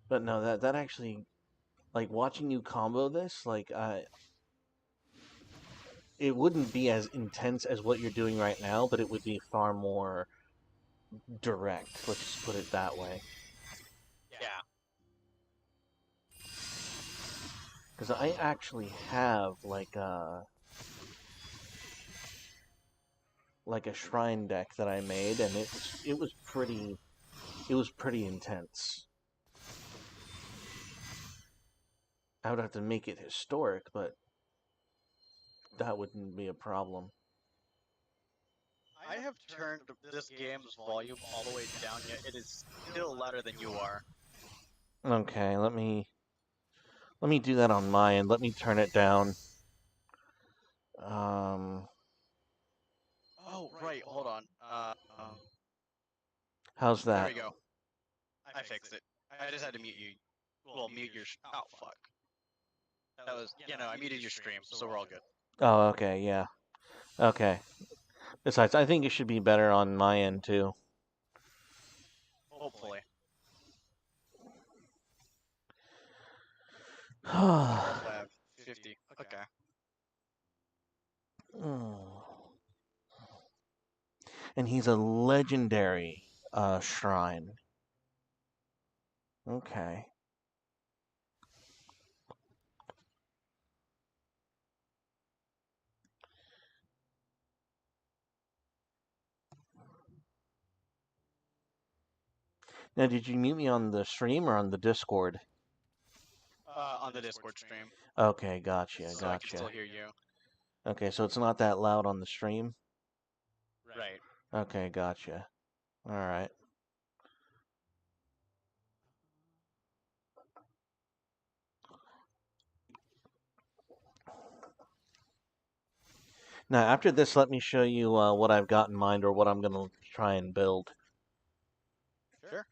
S1: But no, that actually, like, watching you combo this, like, it wouldn't be as intense as what you're doing right now, but it would be far more direct. Let's just put it that way.
S3: Yeah.
S1: Because I actually have like a shrine deck that I made, and it was pretty intense. I would have to make it historic, but that wouldn't be a problem.
S3: I have turned this game's volume all the way down, yet it is still louder than you are.
S1: Okay, let me do that on my end. Let me turn it down.
S3: Oh, right, hold on.
S1: How's
S3: There
S1: that?
S3: we go. I fixed it. I just had to mute you. Well, mute your. Oh, fuck. That was. I muted your stream, so we're all good.
S1: Oh, okay, yeah. Okay. Besides, I think it should be better on my end too.
S3: Hopefully.
S1: Hmm.
S3: I have 50. Okay.
S1: And he's a legendary shrine. Okay. Now, did you mute me on the stream or on the Discord?
S3: On the Discord stream.
S1: Okay, gotcha,
S3: So I can
S1: gotcha.
S3: still hear you.
S1: Okay, so it's not that loud on the stream?
S3: Right.
S1: Okay, gotcha. Alright. Now, after this, let me show you what I've got in mind or what I'm going to try and build.
S3: Sure.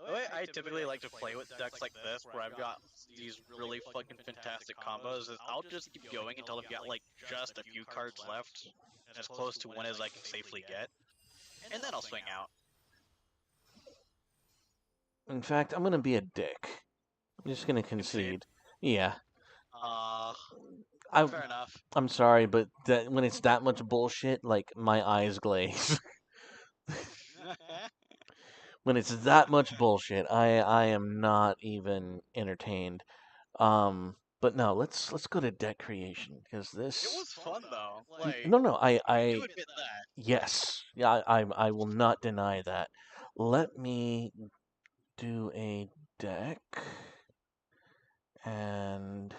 S3: The way I typically like to play with decks like this, where I've got these really fucking fantastic combos, is I'll just keep going until I've got like just a few cards left, as close to win as I can safely get, and then I'll swing out.
S1: In fact, I'm going to be a dick. I'm just going to concede. Yeah.
S3: Fair enough.
S1: I'm sorry, but when it's that much bullshit, like, my eyes glaze. When it's that much bullshit, I am not even entertained. But no, let's go to deck creation because this.
S3: It was fun though. Like,
S1: No, I
S3: do admit that.
S1: yes, yeah, I will not deny that. Let me do a deck, and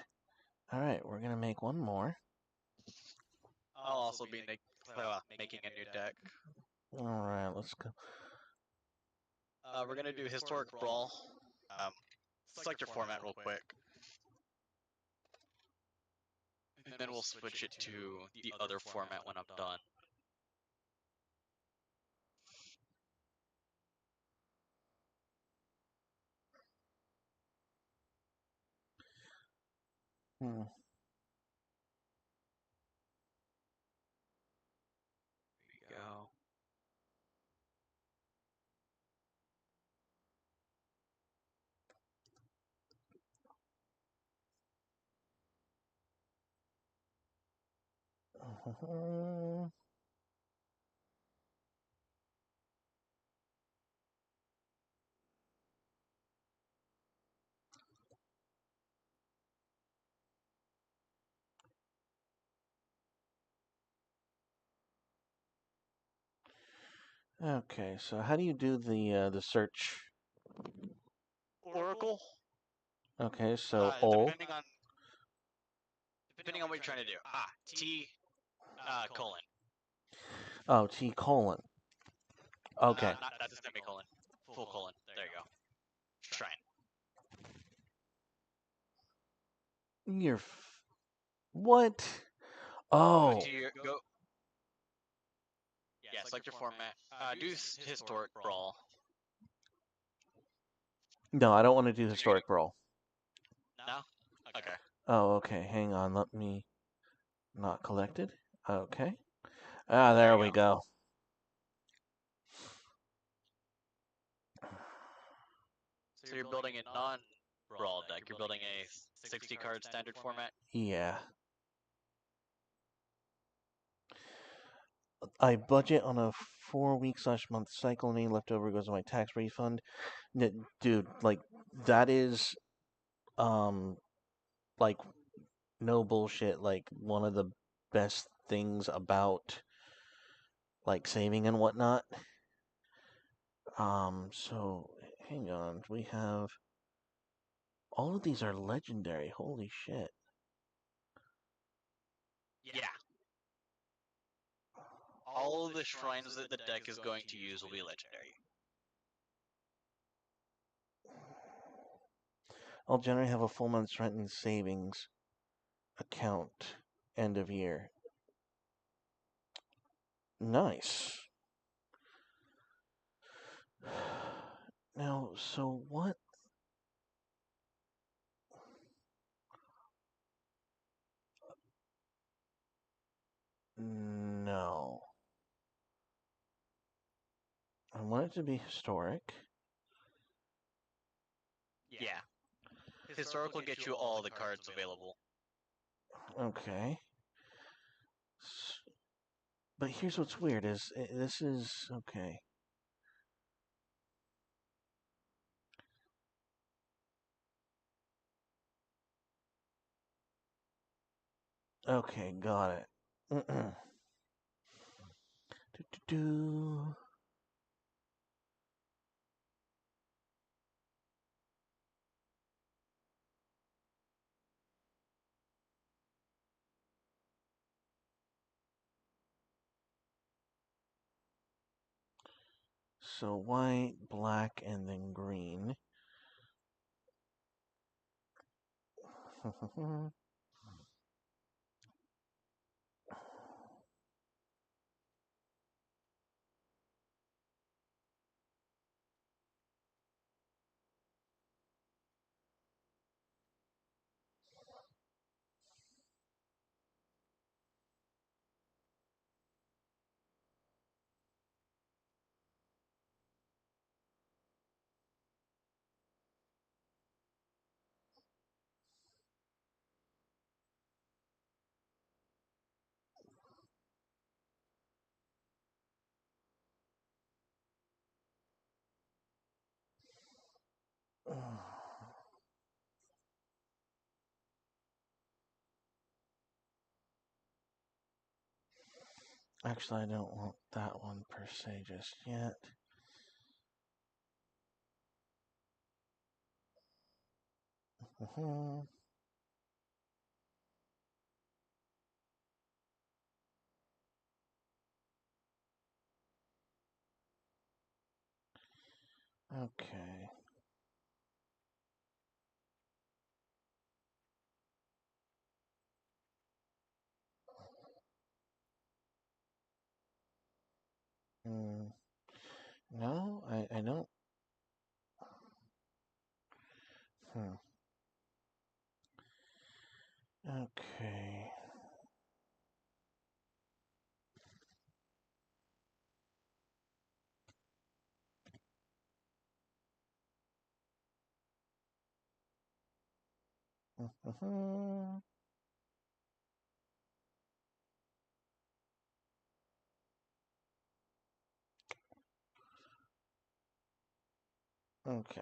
S1: all right, we're gonna make one more.
S3: I'll also be making a new deck.
S1: All right, let's go.
S3: We're gonna do Historic Brawl. Select your format real quick. And then we'll switch it to the other format when I'm done.
S1: Hmm.
S3: There you go.
S1: Okay, so how do you do the search?
S3: Oracle.
S1: Okay, so O.
S3: Depending on what you're trying to do. T colon.
S1: Oh, T colon. Okay.
S3: Not that's a semicolon. Full colon. There you go. Shrine.
S1: You're what?
S2: Go
S1: Oh,
S2: to your go. Yeah, select your format. Do historic brawl.
S1: no, I don't want to do
S2: So you're
S1: historic brawl.
S2: No. Okay.
S1: Oh, okay. Hang on. Let me. Not collected. Okay. Ah, there
S2: you
S1: we
S2: go.
S1: go.
S2: So you're building a non-brawl deck. You're building a 60 card standard format.
S1: Yeah. I budget on a 4 week/month cycle, and any leftover goes to my tax refund. Dude, like that is like no bullshit. Like one of the best things about like saving and whatnot. So hang on, we have all of these are legendary. Holy shit.
S2: Yeah. All of the shrines that the deck is going to use will be legendary.
S1: I'll generally have a full month's rent in savings account end of year. Nice. Now, so what? No. I want it to be historic.
S2: Yeah. Historic will get you all the cards available.
S1: Okay. But here's what's weird is this is okay. Okay, got it. Do. So white, black, and then green. Actually, I don't want that one per se just yet. Okay. No, I don't. Hmm. Okay. Okay.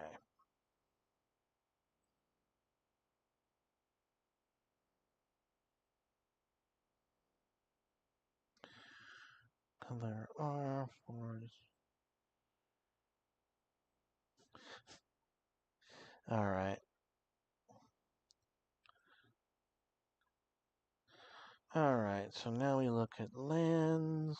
S1: Color R for. All right. All right. So now we look at lands.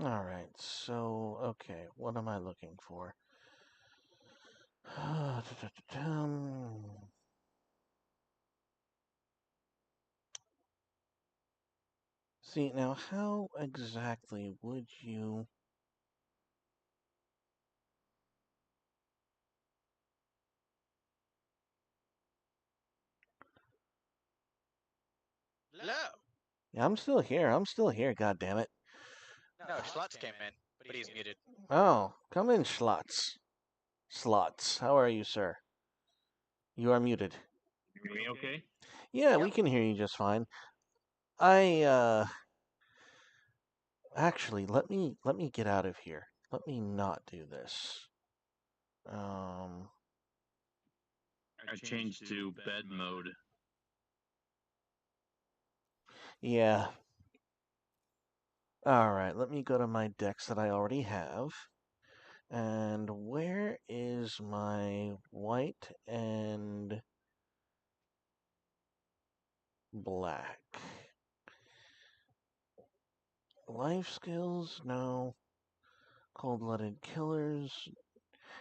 S1: All right. So, okay, what am I looking for? See, now how exactly would you...
S3: Hello.
S1: Yeah, I'm still here. I'm still here, God damn it.
S3: No, Schlutz came in, but he's muted.
S1: Oh, come in, Schlotz. Slots. How are you, sir? You are muted.
S5: Hear me okay?
S1: Yeah,
S3: Yep.
S1: we can hear you just fine. Actually, let me get out of here. Let me not do this. Um,
S5: I changed to bed mode.
S1: yeah. All right, let me go to my decks that I already have. And where is my white and black? Life skills? No. Cold-blooded killers.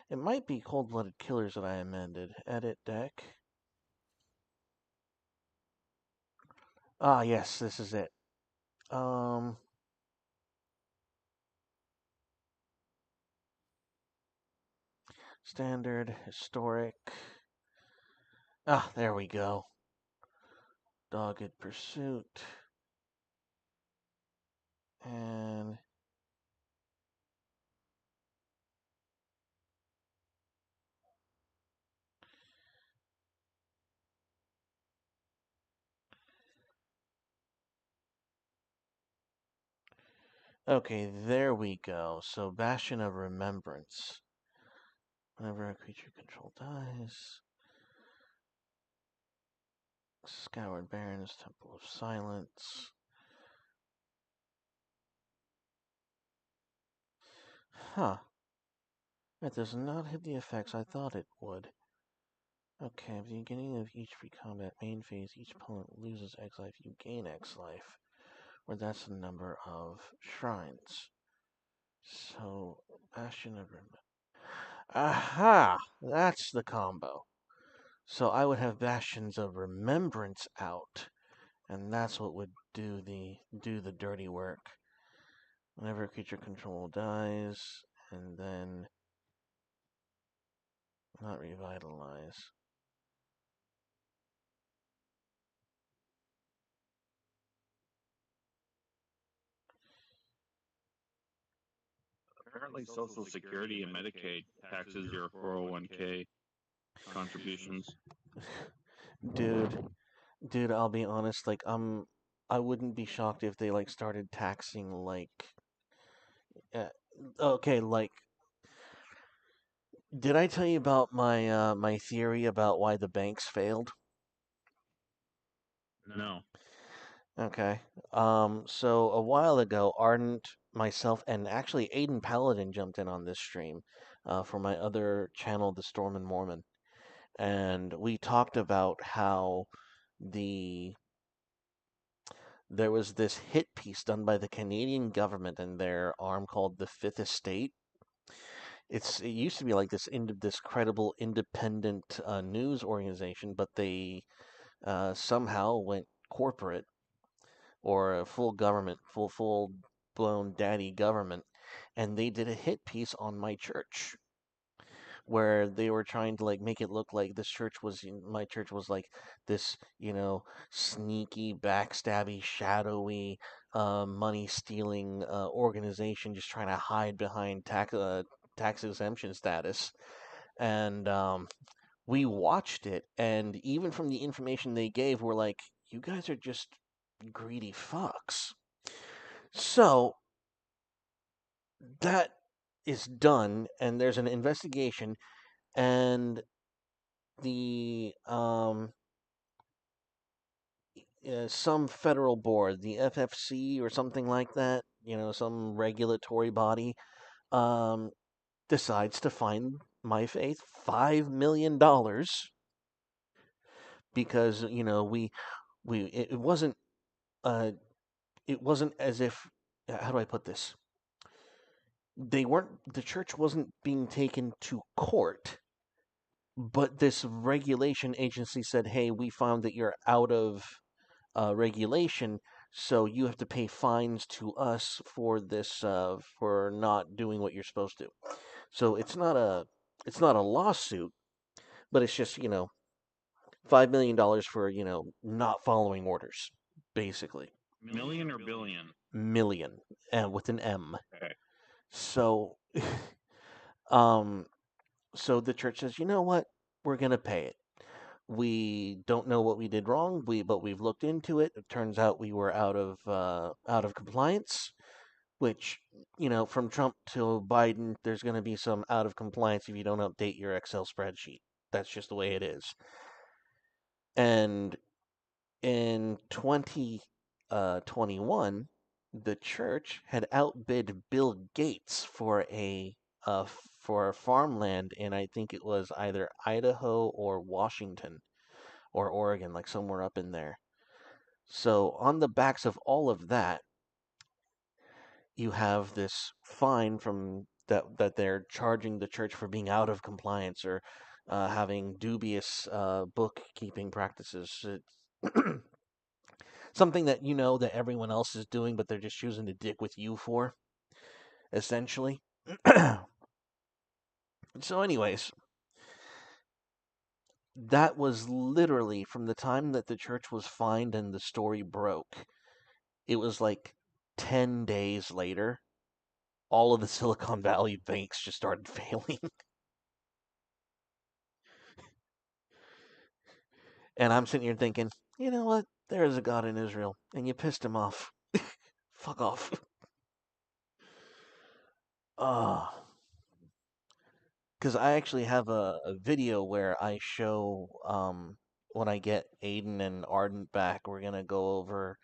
S1: It might be cold-blooded killers that I amended. Edit deck. Ah, yes, this is it. Standard, historic. Ah, there we go. Dogged Pursuit. And okay, there we go. So Bastion of Remembrance. Whenever a creature control dies. Scoured Barrens, Temple of Silence. Huh. That does not have the effects I thought it would. Okay, at the beginning of each free combat main phase, each opponent loses X life, you gain X life. Or that's the number of shrines. So, Bastion of Remembrance. Aha! That's the combo. So I would have Bastions of Remembrance out, and that's what would do the dirty work. Whenever a creature control dies, and then not revitalize.
S5: Apparently, Social Security and Medicaid taxes your 401k contributions.
S1: Dude, I'll be honest, like I wouldn't be shocked if they like started taxing like uh, okay, like did I tell you about my theory about why the banks failed?
S5: No.
S1: Okay. So a while ago, Ardent, myself, and actually Aiden Paladin jumped in on this stream for my other channel, The Storm and Mormon. And we talked about how the there was this hit piece done by the Canadian government and their arm called the Fifth Estate. It used to be like this credible independent news organization, but they somehow went corporate or a full government, full blown daddy government, and they did a hit piece on my church where they were trying to like make it look like my church was like this, sneaky, backstabby, shadowy, money stealing organization just trying to hide behind tax exemption status. And we watched it, and even from the information they gave, we're like, you guys are just greedy fucks. So that is done, and there's an investigation, and the some federal board, the FFC or something like that, some regulatory body, um, decides to fine my faith $5 million because we it wasn't uh it wasn't as if how do I put this? they weren't. The church wasn't being taken to court, but this regulation agency said, "Hey, we found that you're out of regulation, so you have to pay fines to us for this for not doing what you're supposed to." So it's not a lawsuit, but it's just $5 million for not following orders, basically.
S5: Million or billion?
S1: Million, and with an M.
S5: Okay.
S1: So, um, so the church says, you know what, we're gonna pay it. We don't know what we did wrong. But we've looked into it. It turns out we were out of compliance. Which, from Trump to Biden, there's going to be some out of compliance if you don't update your Excel spreadsheet. That's just the way it is. And in 2021, the church had outbid Bill Gates uh, for farmland in, I think it was either Idaho or Washington or Oregon, like somewhere up in there. So on the backs of all of that, you have this fine from that they're charging the church for being out of compliance or having dubious bookkeeping practices. It's something that that everyone else is doing, but they're just choosing to dick with you for, essentially. So, anyways, that was literally from the time that the church was fined and the story broke. It was like 10 days later, all of the Silicon Valley banks just started failing. And I'm sitting here thinking, you know what? There is a God in Israel, and you pissed him off. Fuck off. Uh, because I actually have a video where I show when I get Aiden and Ardent back, we're gonna go over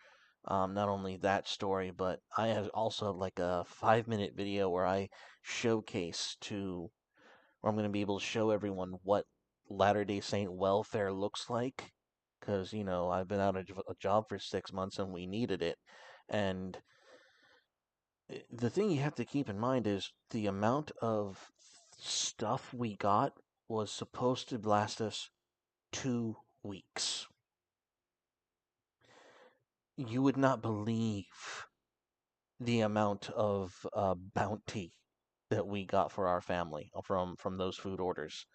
S1: not only that story, but I have also like a 5-minute video where I showcase where I'm gonna be able to show everyone what Latter-day Saint welfare looks like. Because I've been out of a job for 6 months and we needed it, and the thing you have to keep in mind is the amount of stuff we got was supposed to last us 2 weeks. You would not believe the amount of bounty that we got for our family from those food orders.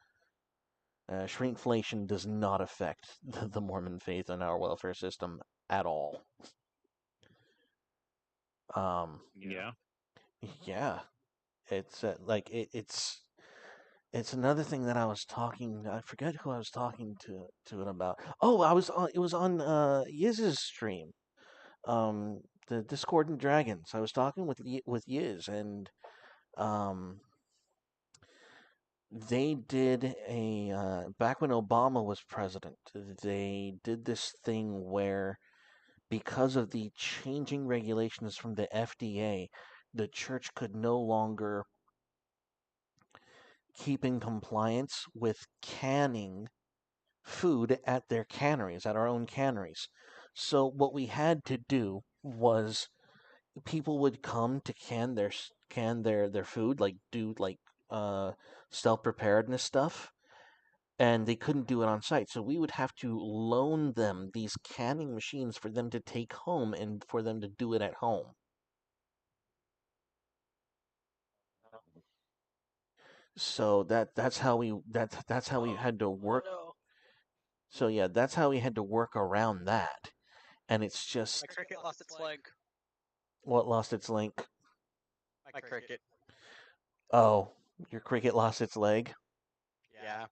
S1: Shrinkflation does not affect the Mormon faith and our welfare system at all.
S5: Yeah.
S1: Yeah, it's it's another thing that I was talking. I forget who I was talking to it about. Oh, I was on. It was on Yiz's stream. The Discordant Dragons. I was talking with Yiz, and um, they did a back when Obama was president. They did this thing where, because of the changing regulations from the FDA, the church could no longer keep in compliance with canning food at their canneries, at our own canneries. So what we had to do was people would come to can their food, like do like uh self preparedness stuff, and they couldn't do it on site. So we would have to loan them these canning machines for them to take home and for them to do it at home. So that's how we had to work. So yeah, that's how we had to work around that. And it's just
S3: My cricket lost its leg.
S1: what lost its link.
S3: My cricket.
S1: Oh, your cricket lost its leg?
S3: Yeah.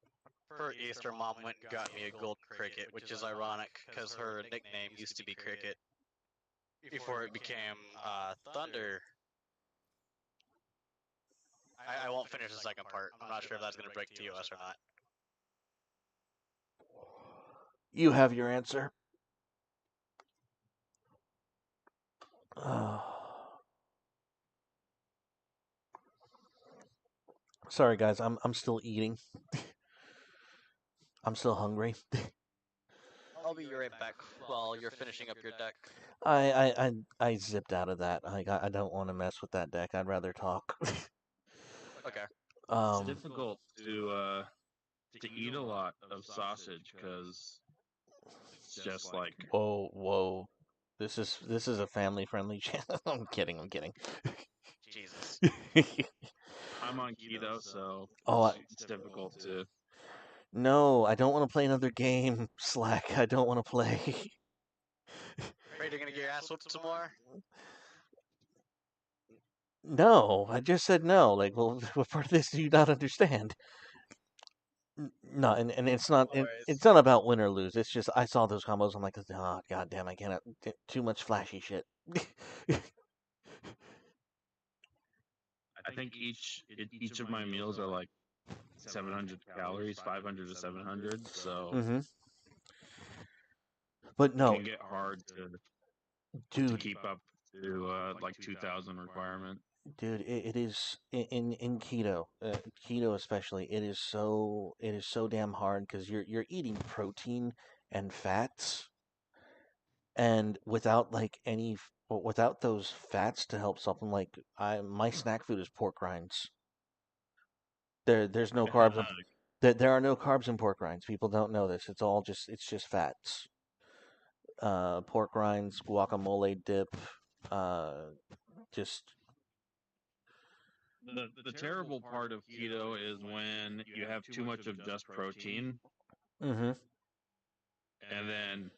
S3: For Easter, Mom went and got me a gold cricket, which is ironic because her nickname used to be Cricket before it became Thunder. I won't finish the second part. I'm not sure if that's going to break to us or not.
S1: You have your answer. Sorry guys, I'm still eating. I'm still hungry.
S3: I'll be right back while you're finishing up your deck.
S1: I zipped out of that. I don't want to mess with that deck. I'd rather talk.
S3: Okay.
S5: It's
S1: Um,
S5: difficult to eat a lot of sausage because it's just like
S1: whoa, whoa. This is a family friendly channel. I'm kidding. I'm kidding.
S3: Jesus.
S5: I'm on keto, so
S1: Oh,
S5: it's difficult to.
S1: no, I don't want to play another game, Slack. I don't want to play.
S3: Afraid you're gonna get your ass whooped some more?
S1: No, I just said no. Like, well, what part of this do you not understand? No, and it's not it's not about win or lose. It's just I saw those combos. I'm like, oh god damn, I cannot. Too much flashy shit.
S5: I think each of my meals are like 700 calories, 500 to 700. So
S1: hmm But
S5: it
S1: no,
S5: can get hard to
S1: dude,
S5: keep up to like 2,000 requirement.
S1: dude, it is in keto, keto especially. It is so damn hard because you're eating protein and fats, and without like without those fats to help supplement. Like my snack food is pork rinds. There's no carbs. There are no carbs in pork rinds. People don't know this. It's just fats. Pork rinds, guacamole dip, uh, just
S5: The terrible part of keto is when you have too much of just protein,
S1: mm-hmm.
S5: and then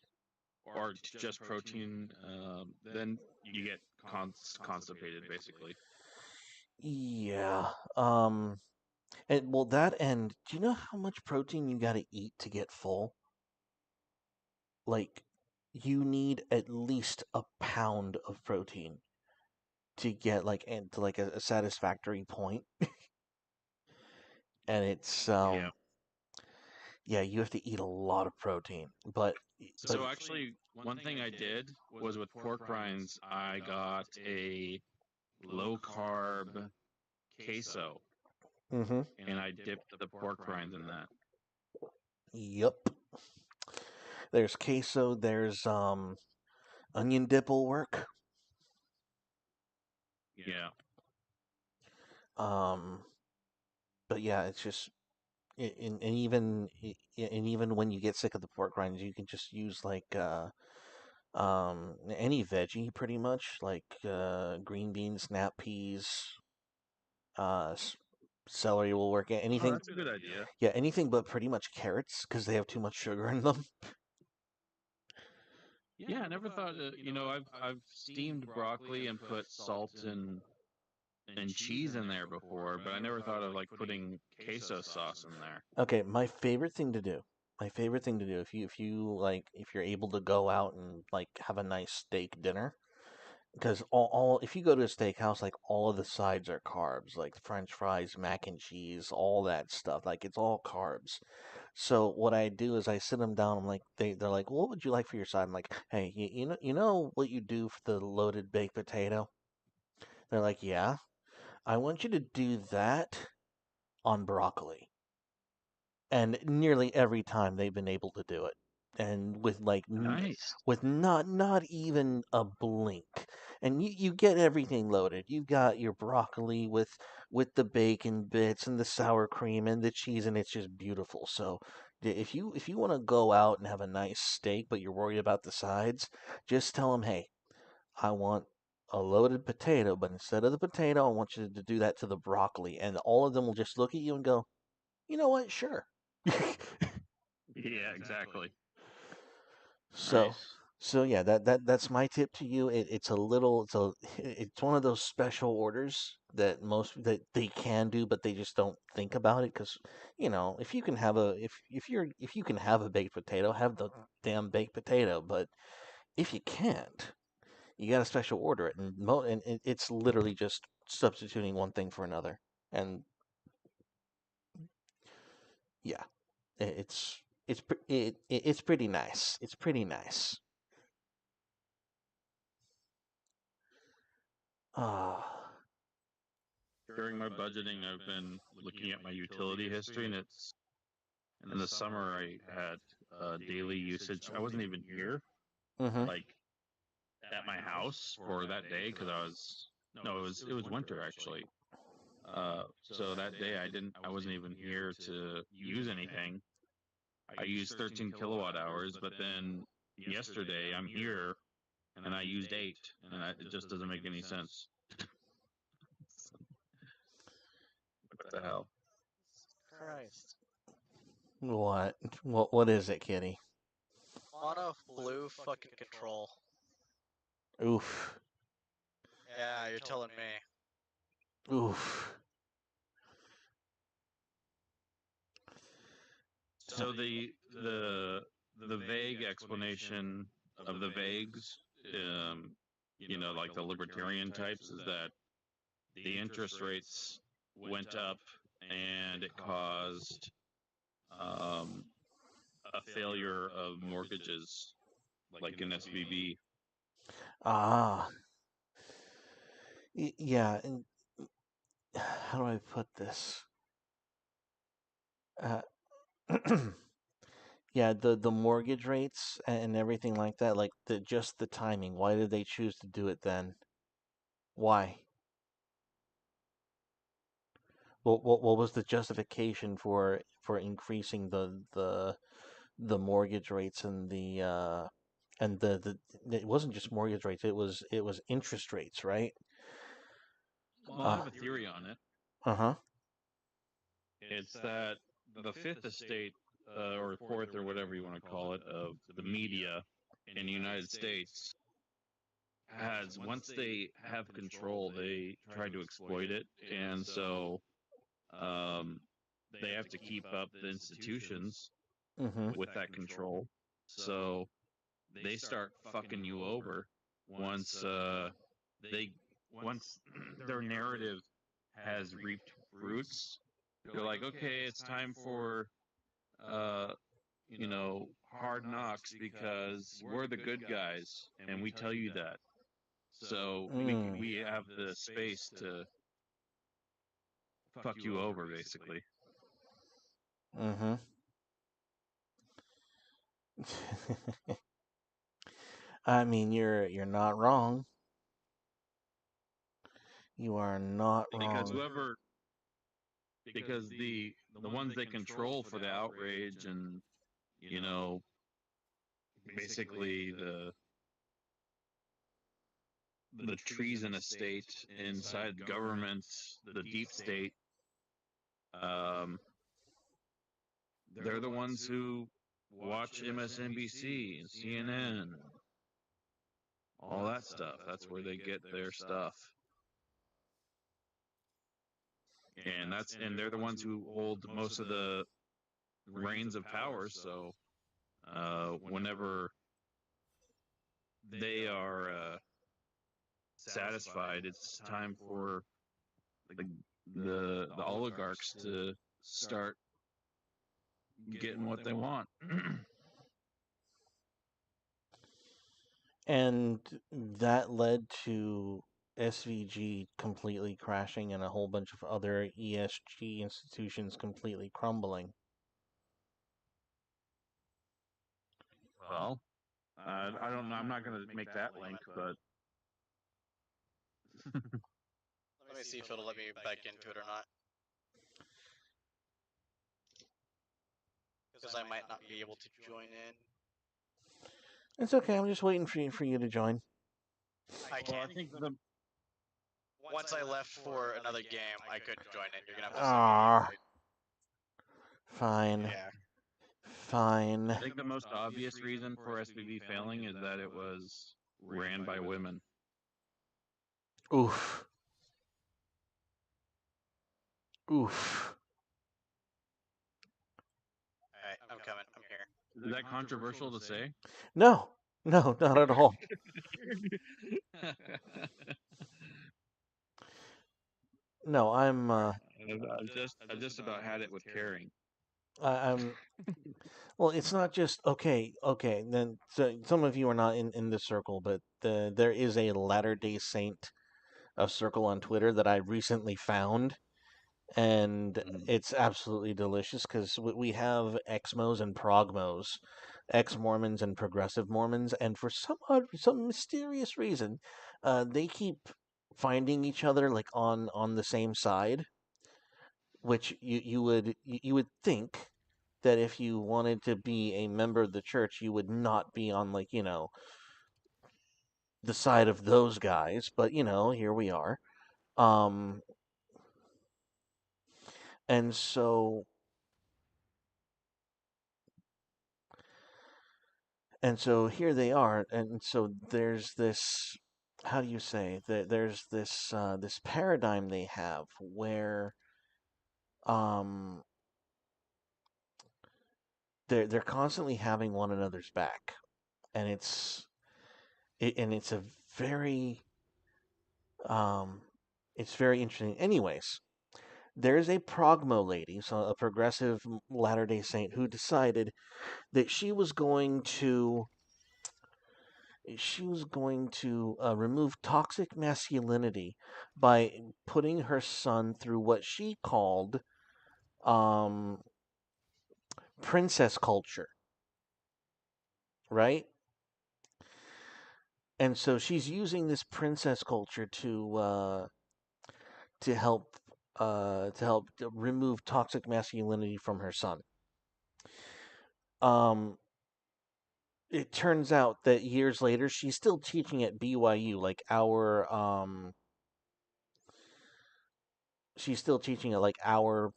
S5: or just protein, then you get constipated basically.
S1: Yeah. And well, that and do you know how much protein you got to eat to get full? Like, you need at least a pound of protein to get like into like a satisfactory point, and it's
S5: Yeah.
S1: yeah, you have to eat a lot of protein, but
S5: So actually, one thing I did was with pork rinds, I got a low carb queso,
S1: mm-hmm.
S5: and I dipped the pork rinds in that.
S1: Yep. There's queso. There's onion dip will work.
S5: Yeah.
S1: Um, but yeah, it's just and even when you get sick of the pork rinds, you can just use like any veggie pretty much, like green beans, snap peas, uh s- celery will work.
S5: Oh,
S1: Anything,
S5: that's a good idea.
S1: yeah, anything but pretty much carrots because they have too much sugar in them.
S5: Yeah, I never thought. I've steamed broccoli and put salt and cheese in there before, but I never thought of like putting queso sauce in there.
S1: Okay, my favorite thing to do. My favorite thing to do if you like if you're able to go out and like have a nice steak dinner, because all if you go to a steakhouse, like all of the sides are carbs, like French fries, mac and cheese, all that stuff. Like it's all carbs. So what I do is I sit them down. I'm like they're like, well, what would you like for your side? I'm like, hey, you know what you do for the loaded baked potato? They're like, yeah. I want you to do that on broccoli. And nearly every time they've been able to do it, and with like
S5: Nice.
S1: with not even a blink. And you get everything loaded. You've got your broccoli with the bacon bits and the sour cream and the cheese, and it's just beautiful. So if you want to go out and have a nice steak but you're worried about the sides, just tell them, hey, I want a loaded potato, but instead of the potato, I want you to do that to the broccoli, and all of them will just look at you and go, you know what, sure.
S5: Yeah, exactly.
S1: So,
S5: Nice.
S1: so yeah, that's my tip to you. It's a little, it's one of those special orders that most that they can do, but they just don't think about it because, if you can have if you can have a baked potato, have the damn baked potato. But if you can't, you got to special order it, and it's literally just substituting one thing for another. And yeah, it's pretty nice. It's pretty nice. Ah.
S5: During my budgeting, I've been looking at my utility history, and it's in the summer I had daily usage. I wasn't even here,
S1: Mm-hmm.
S5: like at my house for that day because I was no, it was winter actually. So that day I wasn't even here to use anything. I used 13 kilowatt hours, but then yesterday I'm here and I used 8, and it just doesn't make any sense. What the hell?
S3: Christ.
S1: What? What is it, Kitty?
S3: Mono blue fucking control.
S1: Oof.
S3: Yeah, you're telling me.
S1: Oof.
S5: So the vague explanation of the vagues, like the libertarian types, is that the interest rates went up and it caused a failure of mortgages, like in SVB.
S1: Ah. Yeah. And how do I put this? Uh, yeah, the mortgage rates and everything like that, like just the timing. Why did they choose to do it then? Why? What was the justification for increasing the mortgage rates and the it wasn't just mortgage rates, it was interest rates, right?
S5: Well, I have a theory on it.
S1: Uh-huh.
S5: It's that the fifth estate, or fourth, or whatever you want to call it, of the media in the United States has, once they have control, they try to exploit it, and so they have to keep up the institutions
S1: Mm-hmm.
S5: with that control. So they start fucking you over once they once their narrative has reaped fruits. They're like, okay, it's time for uh, hard knocks because we're the good guys, and we tell you that. So we have the space to fuck you over, basically.
S1: Mm-hmm. I mean, you're not wrong. You are not
S5: Because
S1: wrong.
S5: because the ones they control for the outrage and you know basically the treasonous state inside governments, the deep state, um, they're the ones who watch MSNBC and CNN, all that stuff. That's where they get their stuff. And they're the ones who hold most of the reins of power. So whenever they are satisfied, it's time for the, the oligarchs to start getting what they want.
S1: And that led to SVG completely crashing and a whole bunch of other ESG institutions completely crumbling.
S5: Well, I don't know. I'm not going to make that link, but
S3: Let me see if it'll let me back into it or not. Because I might not be able to join in.
S1: It's okay. I'm just waiting for you to join.
S3: I
S5: well, I
S3: can't.
S5: think
S3: Once I left for another game, I couldn't join in. You're gonna have to send me
S1: Ah,
S3: the invite.
S1: fine,
S3: Yeah.
S1: fine.
S5: I think the most obvious reason for SBB failing is that it was ran by women.
S1: Oof. Oof.
S3: Alright, I'm coming. I'm here.
S5: Is that controversial to say?
S1: No, no, not at all. No,
S5: I've just about had it with caring.
S1: I'm. Well, it's not just okay. Okay, then so some of you are not in this circle, but there is a Latter-day Saint circle on Twitter that I recently found, and it's absolutely delicious because we have Exmos and Progmos, ex-Mormons and progressive Mormons, and for some mysterious reason, they keep finding each other like on the same side. which you would think that if you wanted to be a member of the church, you would not be on, like, the side of those guys, but here we are. Um, and so here they are, and so there's this. How do you say that? There's this paradigm they have where um they're constantly having one another's back, and it's a very um it's very interesting. Anyways, there's a progmo lady, so a progressive Latter Day Saint, who decided that she was going to remove toxic masculinity by putting her son through what she called um, princess culture, right? And so she's using this princess culture to help to remove toxic masculinity from her son. Um, it turns out that years later she's still teaching at BYU, like she's still teaching at, like, our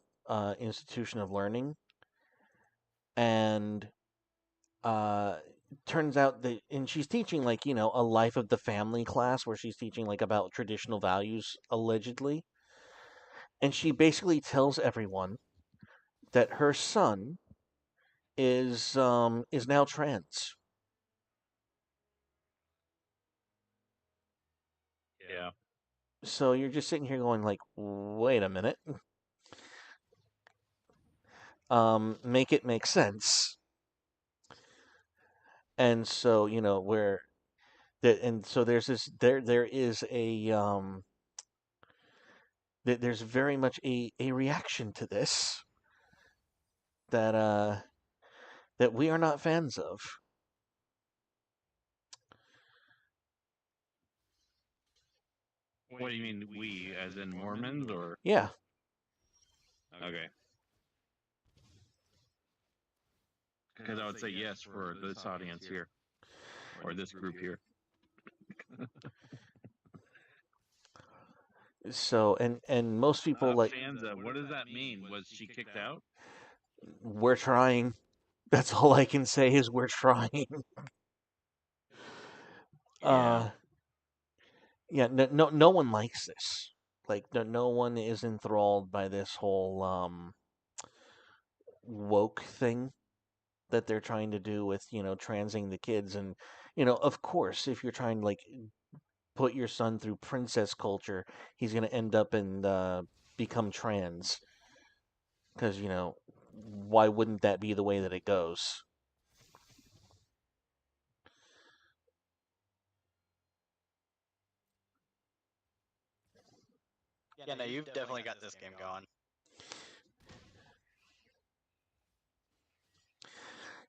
S1: institution of learning, and uh turns out that, and she's teaching, like, a life of the family class where she's teaching, like, about traditional values, allegedly, and she basically tells everyone that her son is now trans.
S5: Yeah.
S1: So you're just sitting here going, like, wait a minute. Make it make sense. And so, where that, and so there's this there is a there's very much a reaction to this that that we are not fans of.
S5: What do you mean we, as in Mormons, or
S1: Yeah.
S5: okay? Because I would say yes for this audience here, or this group here.
S1: So, and most people, like,
S5: Fans of, what does that mean? Was she kicked out?
S1: we're trying. That's all I can say is we're trying.
S5: Yeah.
S1: Yeah, no one likes this. Like, no one is enthralled by this whole woke thing that they're trying to do with, transing the kids. And, of course, if you're trying to, like, put your son through princess culture, he's going to end up and become trans. Because, why wouldn't that be the way that it goes?
S3: Yeah, no, you've definitely got this game going.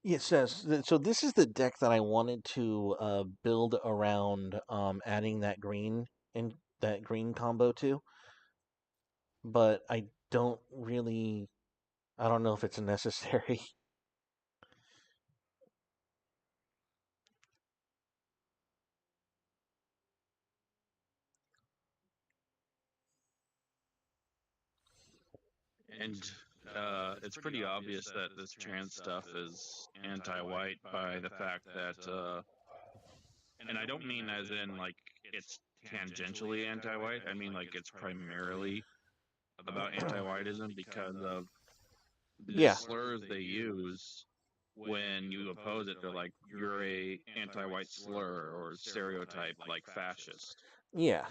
S1: Yeah, it says so. This is the deck that I wanted to build around adding that green combo to, but I don't know if it's necessary.
S5: And it's pretty obvious that this trans stuff is anti-white by the fact that, and I don't mean as in like it's tangentially anti-white. I mean like it's primarily about anti-whiteism because of the
S1: Yeah,
S5: slurs they use when you oppose it. They're like, you're a anti-white slur or stereotype, like fascist.
S1: yeah,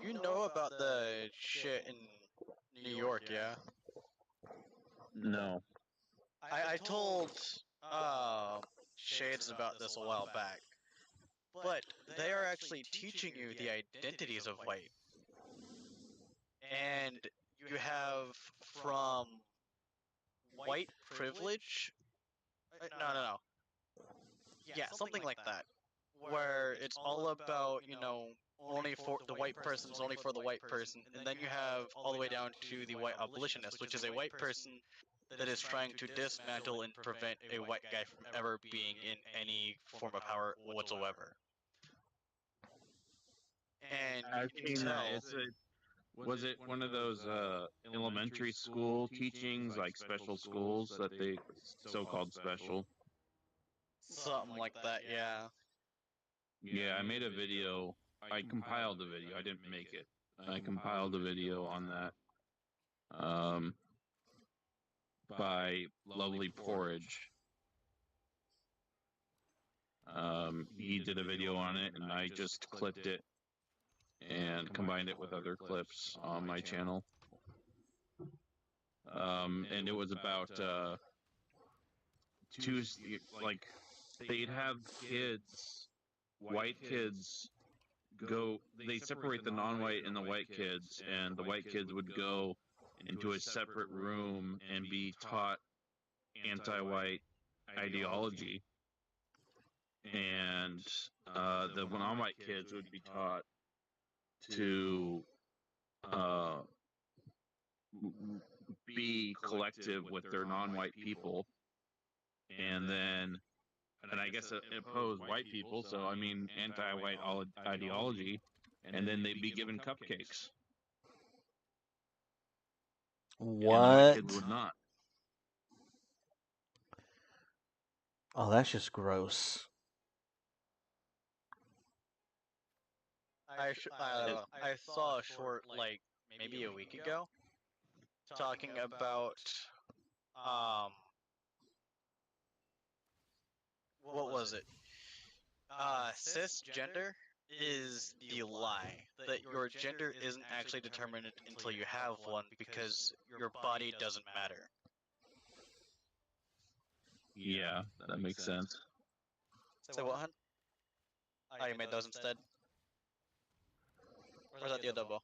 S3: You know about the shit in New York, yeah?
S5: No.
S3: I told Shades about this a while back, but they are actually teaching you the identities of white. And you have from white privilege. No. Yeah, something like that. where it's all about, you know, only for the white person's only for the white person, and then you have all the way down to the white abolitionist, which is a white person that is trying to dismantle and prevent a white guy from ever being in any form of power whatsoever. And
S5: I've
S3: you can
S5: seen that.
S3: tell.
S5: Was it one of those elementary school teachings, like special schools that they so-called special?
S3: Something like that, yeah.
S5: Yeah, I made a video. I compiled the video. I didn't make it. I compiled a video on that. By Lovely Porridge. He did a video on it, and I just clipped it and combined it with other clips on my channel. And it was about two, like, they'd have kids, white kids, they separate the non-white and the white kids, and the white kids would go into a separate room and be taught anti-white ideology, and the non-white kids would be taught to be collective with their non-white people, and I guess oppose white people, so I mean anti-white ideology, and then they'd be given cupcakes. And the white kids would not.
S1: Oh, that's just gross.
S3: I saw a short, like, maybe a week ago, talking about, what was it? Cisgender is the lie. That your gender isn't actually determined until you have one, because your body doesn't matter.
S5: Yeah, that makes sense.
S3: So what, hun? Oh, you made those instead? Or is that the adobo?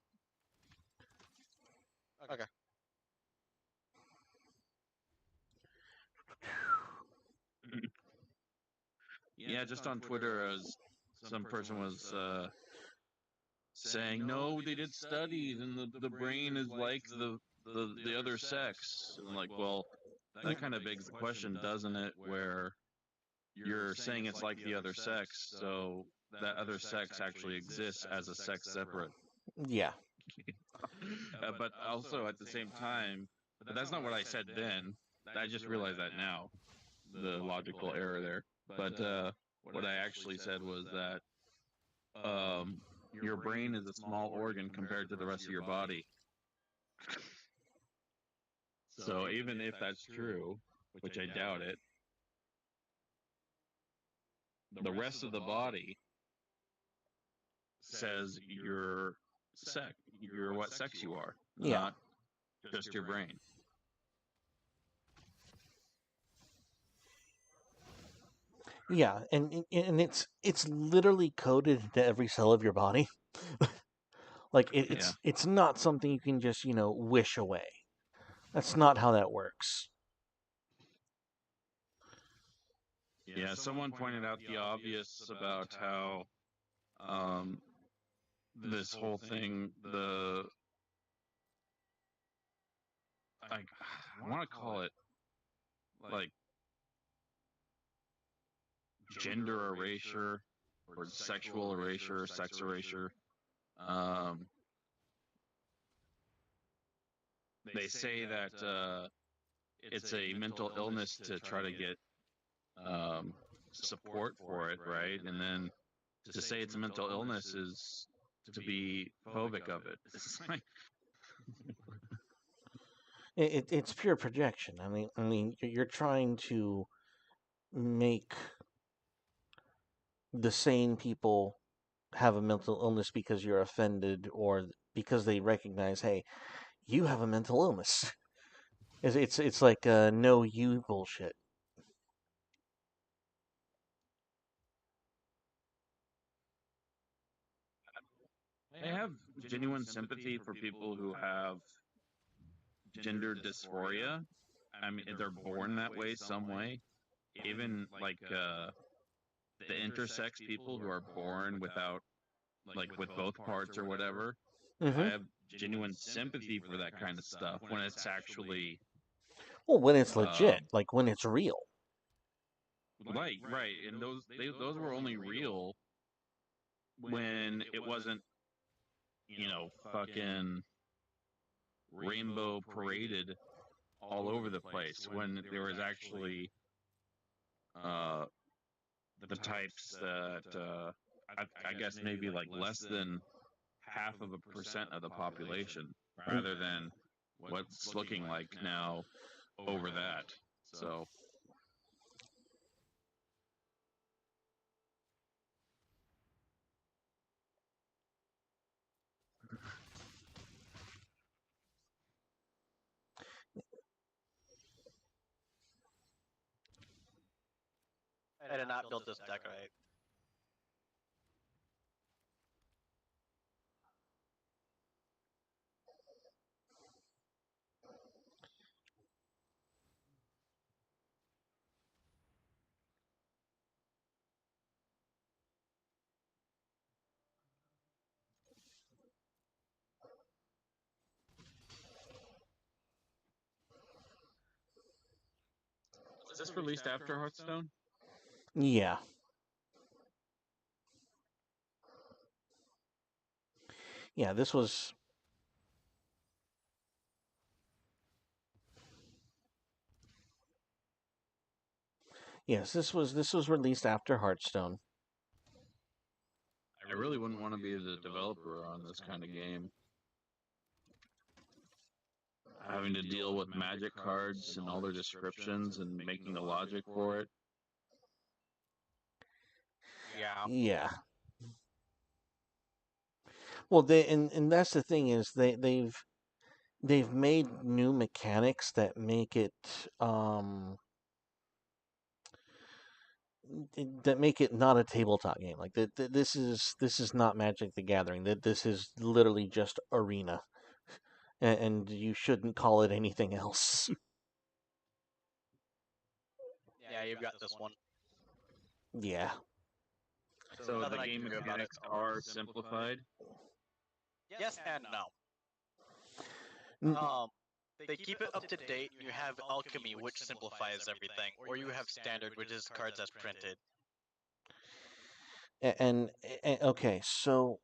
S3: Okay.
S5: Yeah, just on Twitter, some person was saying, no, they did studies, and the brain is like the other sex. And like, well, that kind of begs the question, doesn't it? Where you're saying it's like the other sex, so that other sex actually exists as a sex separate.
S1: Yeah.
S5: But also at the same time, but that's not what I said then. I just realized that now, the logical error there. But what I actually said was that your brain is a small organ compared to the rest of your body. So even if that's true, which I doubt it, the rest of the body says you're what sex you are,
S1: Yeah.
S5: not just your brain.
S1: Yeah, and it's literally coded into every cell of your body. Like it's not something you can just, wish away. That's not how that works.
S5: Yeah, someone pointed out the obvious about how this whole thing, I want to call it like gender erasure or sexual erasure, sex erasure. They say that it's a mental illness to try to get support for it, right? And then to say it's a mental illness is to be phobic of it. It's like,
S1: It's pure projection. I mean, you're trying to make the sane people have a mental illness because you're offended or because they recognize, hey, you have a mental illness. It's like no you bullshit.
S5: I have genuine sympathy for people who have gender dysphoria. I mean, they're born that way some way. Even like the intersex people who are born without, like, with both parts or whatever.
S1: Mm-hmm.
S5: I have genuine sympathy for that kind of stuff when it's actually
S1: Well, when it's legit,
S5: um,
S1: like when it's real.
S5: right, and those were only real when it wasn't, fucking rainbow paraded all over the place, when there was actually uh the types that I guess maybe like less than half of a percent of the population, rather than what's looking like now over that. So
S3: I did not build this deck right.
S5: is this released after Hearthstone?
S1: Yeah. Yeah, this was. Yes, this was released after Hearthstone.
S5: I really wouldn't want to be the developer on this kind of game. Having to deal with magic cards and all their descriptions and making the logic for it.
S3: Yeah.
S1: Yeah. Well, and that's the thing is they've made new mechanics that make it not a tabletop game. Like this is not Magic the Gathering. That this is literally just Arena, and you shouldn't call it anything else.
S3: Yeah, you've got this one.
S1: Yeah.
S5: So
S3: Nothing
S5: the
S3: I
S5: game
S3: can do about it.
S5: mechanics are simplified.
S3: Yes and no.
S1: N-
S3: They keep it up to date. You have alchemy, which simplifies everything, or you have standard, which is cards as printed.
S1: Okay, so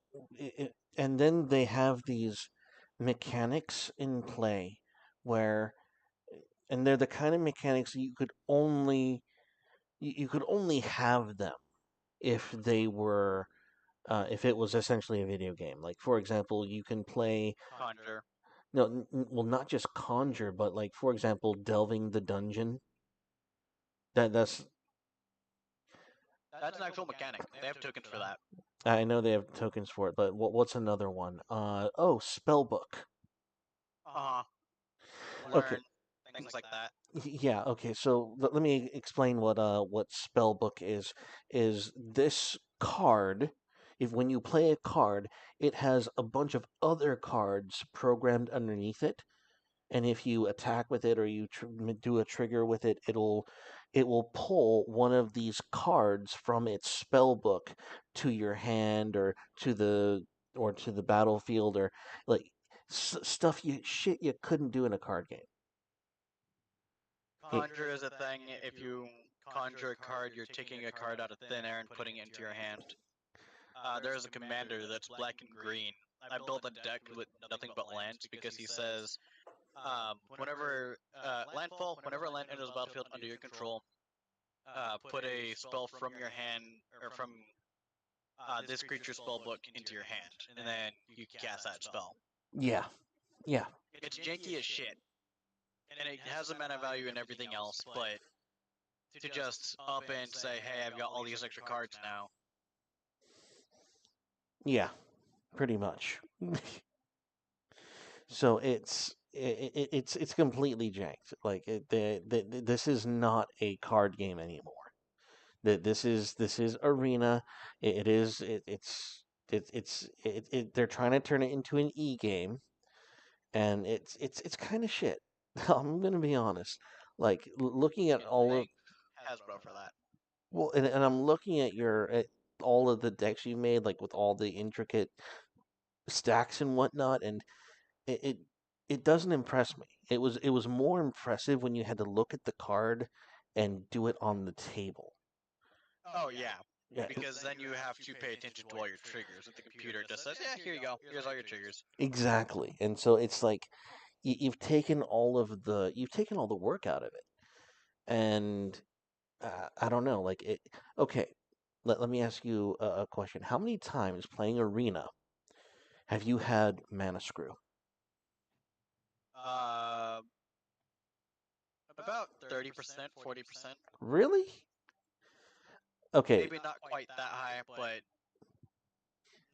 S1: and then they have these mechanics in play where, and they're the kind of mechanics that you could only have them if they were if it was essentially a video game. Like for example, you can play
S3: Conjure.
S1: no, well, not just conjure, but like for example, delving the dungeon. That's
S3: That's an actual mechanic. They have tokens for that.
S1: I know they have tokens for it, but what's another one? Oh, spellbook.
S3: Uh-huh.
S1: Okay,
S3: Learn things like that.
S1: yeah, okay. So let me explain what spellbook is. Is this card? If when you play a card, it has a bunch of other cards programmed underneath it, and if you attack with it or you do a trigger with it, it will pull one of these cards from its spell book to your hand or to the battlefield or like stuff shit you couldn't do in a card game.
S3: Conjure is a thing. If you conjure a card, you're taking a card out of thin air and putting it into your hand. There is a commander that's black and green. I built a deck with nothing but lands because he says, whenever whenever a land enters the battlefield under your control, put a spell from your hand or from this creature's spell book into your hand, and then you cast that spell.
S1: Yeah, yeah,
S3: It's janky as shit, and it has a mana value and everything else, but to just up and say, hey, I've got all these extra cards now.
S1: yeah, pretty much. So it's completely janked. Like this is not a card game anymore. That this is arena. It is they're trying to turn it into an e-game, and it's kind of shit. I'm gonna be honest. Like looking at
S3: You can
S1: all of
S3: thank Hasbro for that.
S1: Well, and I'm looking at at all of the decks you made, like with all the intricate stacks and whatnot, and it, it it doesn't impress me. It was more impressive when you had to look at the card and do it on the table.
S3: Oh yeah,
S1: Yeah,
S3: because then you have to pay attention to all your triggers, and the computer just says, "Yeah, here you go. Here's all your triggers."
S1: exactly. And so it's like you've taken all the work out of it, and I don't know, like it. Okay, let me ask you a question. How many times playing Arena have you had mana screw?
S3: Uh, about 30%, 40%.
S1: Really? Okay.
S3: Maybe not quite that high, but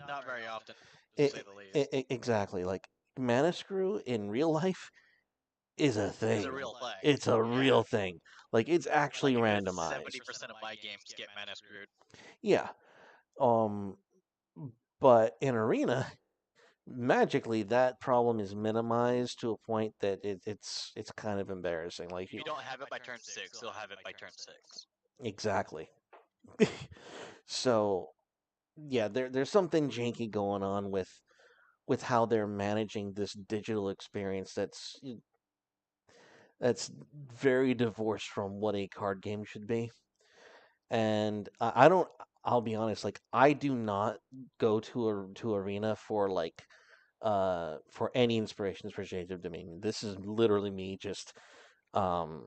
S3: not very often, to say the least.
S1: Exactly. Like mana screw in real life is a
S3: It's
S1: thing.
S3: a real thing.
S1: It's a
S3: Yeah.
S1: real thing. Like it's actually
S3: Like a good
S1: randomized.
S3: 70% of my games get mana screwed.
S1: Yeah. Um but in Arena, magically that problem is minimized to a point that it's kind of embarrassing. Like
S3: If you don't have it by turn 6, you'll have it by turn 6.
S1: exactly. So yeah, there's something janky going on with how they're managing this digital experience that's very divorced from what a card game should be. And I don't. I'll be honest. Like I do not go to Arena for any inspirations for Shades of Dominion. This is literally me just um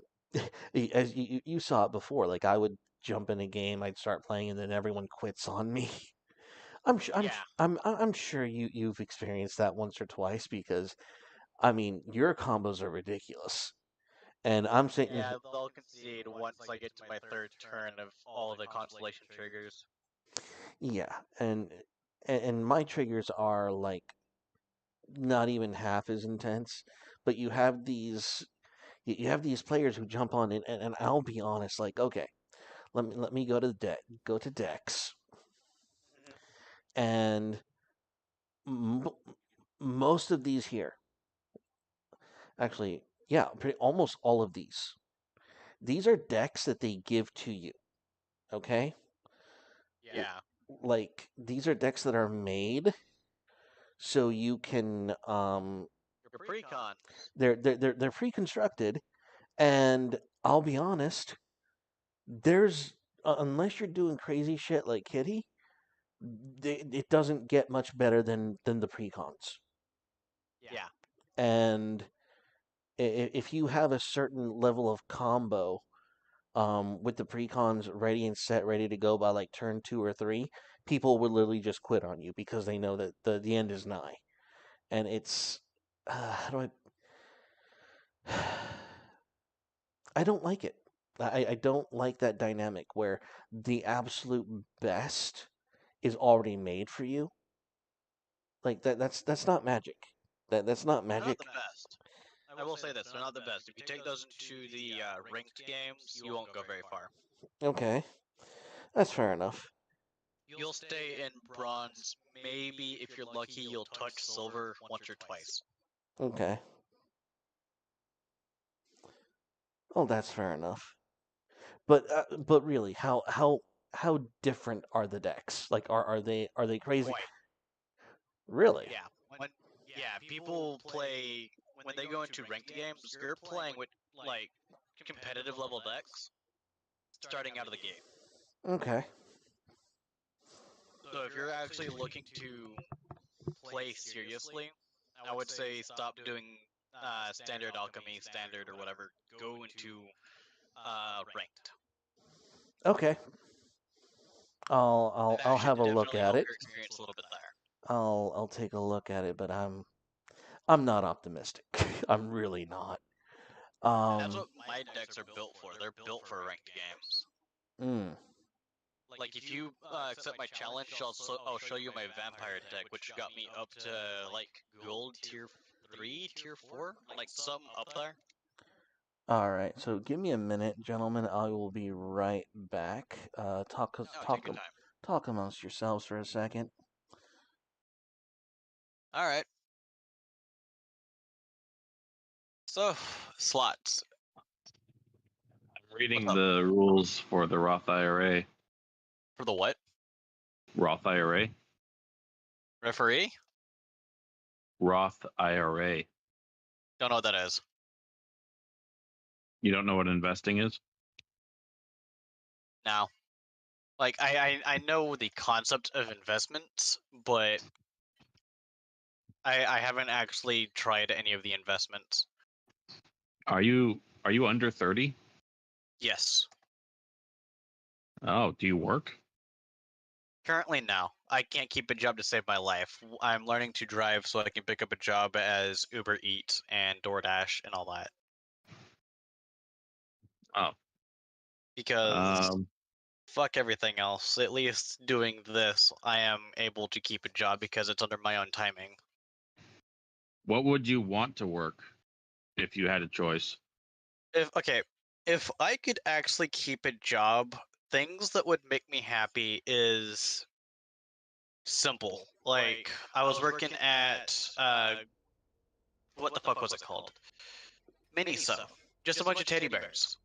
S1: as you saw it before. Like I would jump in a game, I'd start playing, and then everyone quits on me.
S3: Yeah.
S1: I'm sure you've experienced that once or twice because I mean your combos are ridiculous. And I'm sitting,
S3: Yeah, they'll concede once I get to my third turn of all the constellation triggers.
S1: yeah, and my triggers are like not even half as intense, but you have these players who jump on it, and I'll be honest, like okay, let me go to decks,
S3: Mhm.
S1: and m- most of these here, actually, yeah, almost all of these are decks that they give to you, okay?
S3: Yeah.
S1: Like these are decks that are made so you can
S3: Your precons.
S1: they're pre-constructed, and I'll be honest, there's unless you're doing crazy shit like Kitty, it doesn't get much better than the precons.
S3: Yeah.
S1: And if you have a certain level of combo with the precons ready and set, ready to go by like turn 2 or 3, people would literally just quit on you because they know that the end is nigh. And it's how do I I don't like it. I don't like that dynamic where the absolute best is already made for you. Like that's not magic. That's not
S3: They're not
S1: magic.
S3: the best. I will say this, they're not the best. If you take those into the ranked games, you won't go very far.
S1: Okay, that's fair enough.
S3: You'll stay in bronze, maybe if you're lucky, you'll touch silver once or twice.
S1: Okay. Oh, that's fair enough. But really, how different are the decks? Like are they crazy?
S3: Quite.
S1: Really?
S3: Yeah. People play when they go into ranked games, you're playing with like competitive level decks starting out of the gate.
S1: Okay.
S3: So if you're actually looking to play seriously, I would say stop doing standard alchemy, standard or whatever. Go into ranked.
S1: Okay. I'll
S3: That should
S1: have a look
S3: definitely
S1: at
S3: help
S1: it.
S3: your experience a little bit there.
S1: I'll take a look at it, but I'm not optimistic. I'm really not.
S3: That's
S1: Um.
S3: what my decks are built for. They're built for ranked games.
S1: Mm,
S3: Like if you accept my challenge, I'll show you my vampire deck, which got me up to like gold tier 3, tier 4, like some up there.
S1: all right. So give me a minute, gentlemen. I will be right back.
S3: No, take your time.
S1: Talk amongst yourselves for a second.
S2: All right. So slots.
S5: Reading
S2: What's up?
S5: the rules for the Roth IRA.
S2: For the what?
S5: Roth IRA?
S2: Referee?
S5: Roth IRA.
S2: Don't know what that is.
S5: You don't know what investing is?
S2: Now, like I know the concept of investments, but I haven't actually tried any of the investments.
S5: Are you under 30?
S2: Yes.
S5: Oh, do you work?
S2: Currently, no. I can't keep a job to save my life. I'm learning to drive so I can pick up a job as Uber Eats and DoorDash and all that.
S5: Oh.
S2: Because fuck everything else. At least doing this, I am able to keep a job because it's under my own timing.
S5: What would you want to work if you had a choice?
S2: If I could actually keep a job, things that would make me happy is simple. Like I was working at what the fuck was it called? Miniso. Just a bunch of teddy bears.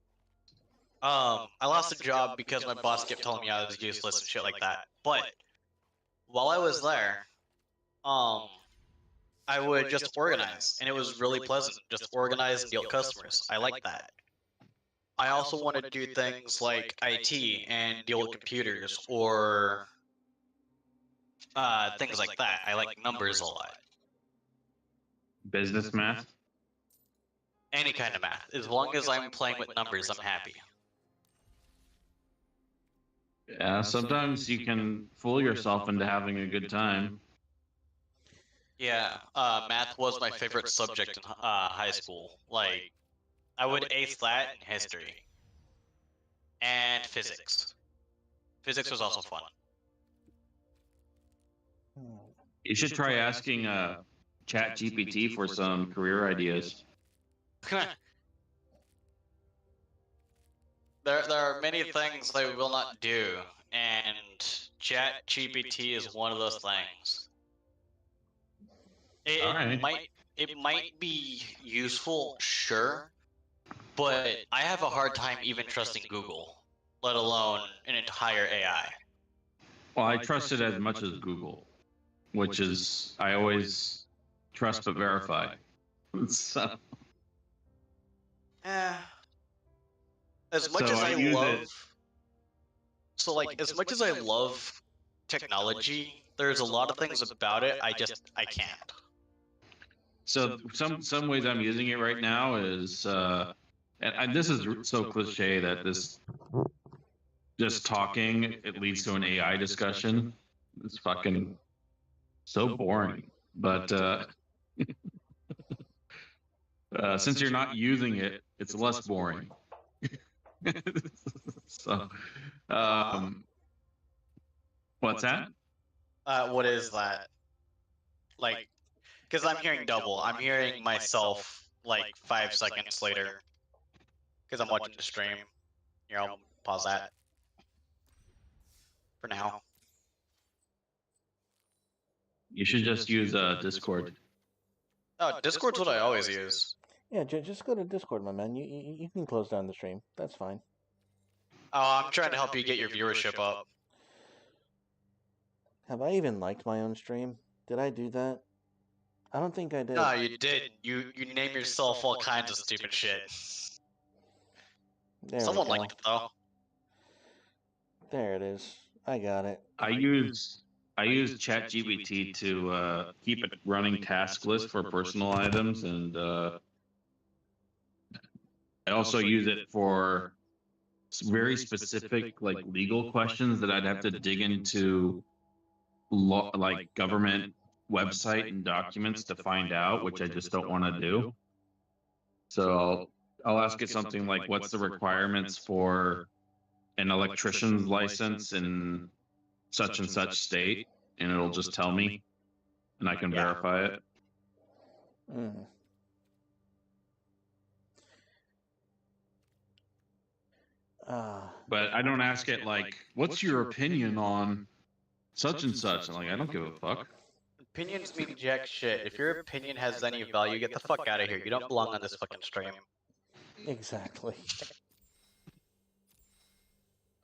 S2: I lost the job because my boss kept telling me I was useless and shit like that. But while I was there, I would just organize, and it was really pleasant. Just organize and deal with customers. I like that. I also want to do things like IT and deal with computers or things like that. I like numbers a lot.
S5: Business math?
S2: Any kind of math. As long as I'm playing with numbers, I'm happy.
S5: Yeah, sometimes you can fool yourself into having a good time.
S2: Yeah, math was my favorite subject in high school. Like, I would ace that in history. And physics. Physics was also fun.
S5: You should try asking Chat GPT for some career ideas.
S2: There are many things they will not do, and Chat GPT is one of those things. It
S5: Alright.
S2: might be useful, sure, but I have a hard time even trusting Google, let alone an entire AI.
S5: Well, I trust it as much as Google, which is I always trust but verify. So,
S2: As much
S5: So
S2: as
S5: I
S2: I
S5: use
S2: love,
S5: it-
S2: so like as much as I love technology, there's a lot of things about it I can't.
S5: so some ways I'm using it right now is, and this is so cliche that this just talking it leads to an AI discussion. It's fucking so boring. But since you're not using it, it's less boring. So, what's that?
S2: What is that? Like, because I'm hearing double. I'm hearing myself like 5 seconds later because I'm watching the stream. Here, I'll pause that for now.
S5: You should just use Discord.
S2: Oh, Discord's what I always use.
S1: Yeah, just go to Discord, my man. You can close down the stream. That's fine.
S2: Oh, I'm trying to help you get your viewership up.
S1: Have I even liked my own stream? Did I do that? I don't think I did.
S2: No, you did. You name yourself all kinds of stupid shit.
S1: There
S2: Someone
S1: we go.
S2: liked it though.
S1: There it is. I got it.
S5: I use ChatGPT to keep a running task list for personal items, and I also use it for very specific, like legal questions that I'd have to dig into, like government website and documents to find out, which I just don't want to do. So I'll ask it something like, "What's the requirements for an electrician's license in such and such state?" And it'll just tell me, and I can verify it.
S1: Mm.
S5: But I don't ask it like, "What's your opinion on such and such?" I'm like, I don't give a fuck.
S2: Opinions mean jack shit. If your opinion has any value, get the fuck out of here. You don't belong on this fucking stream.
S1: Exactly.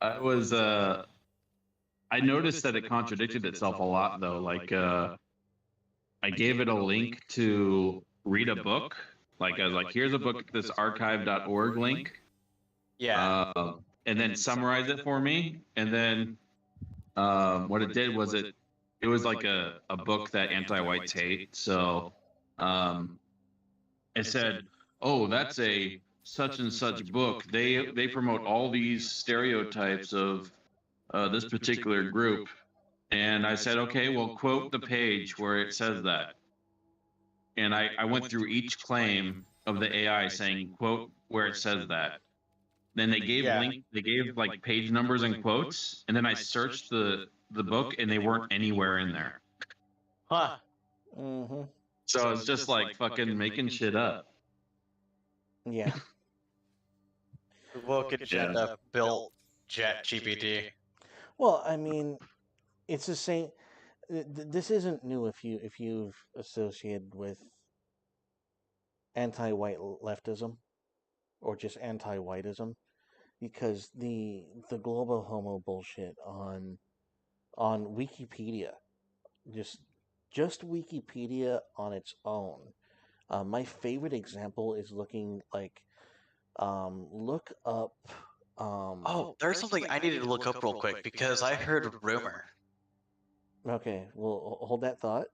S5: I was I noticed that it contradicted itself a lot though. Like I gave it a link to read a book. Like I was like, here's a book, this archive.org link.
S3: Yeah.
S5: And then summarize it for me. And then what it did was it was like a book that anti-whites hate. So it said, "Oh, that's a such and such book. They promote all these stereotypes of this particular group." And I said, "Okay, well, quote the page where it says that." And I went through each claim of the AI saying, "Quote where it says that." Then they gave they gave like page numbers and quotes, and then I searched the book, and they weren't anywhere in there.
S3: Huh.
S1: Mm-hmm.
S5: So it's just like fucking making shit up.
S1: Yeah.
S3: Google could
S5: Yeah.
S3: have built Jet GPT.
S1: Well, I mean, it's the same. This isn't new if you've associated with anti-white leftism or just anti-whiteism, because the global homo bullshit on Wikipedia, just Wikipedia on its own. My favorite example is looking like look up.
S3: Oh, there's something I needed to look up real quick because I heard rumor.
S1: Okay, well, hold that thought.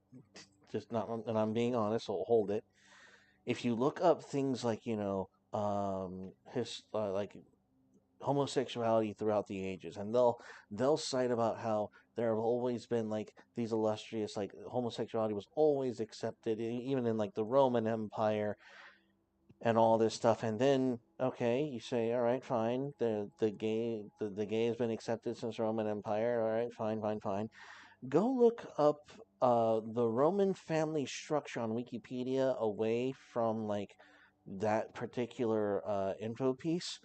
S1: Just not, and I'm being honest, so hold it. If you look up things like like homosexuality throughout the ages, and they'll cite about how there have always been like these illustrious, like homosexuality was always accepted even in like the Roman Empire and all this stuff. And then okay, you say, all right, fine, the gay has been accepted since the Roman Empire. All right, fine. Go look up the Roman family structure on Wikipedia away from like that particular info piece,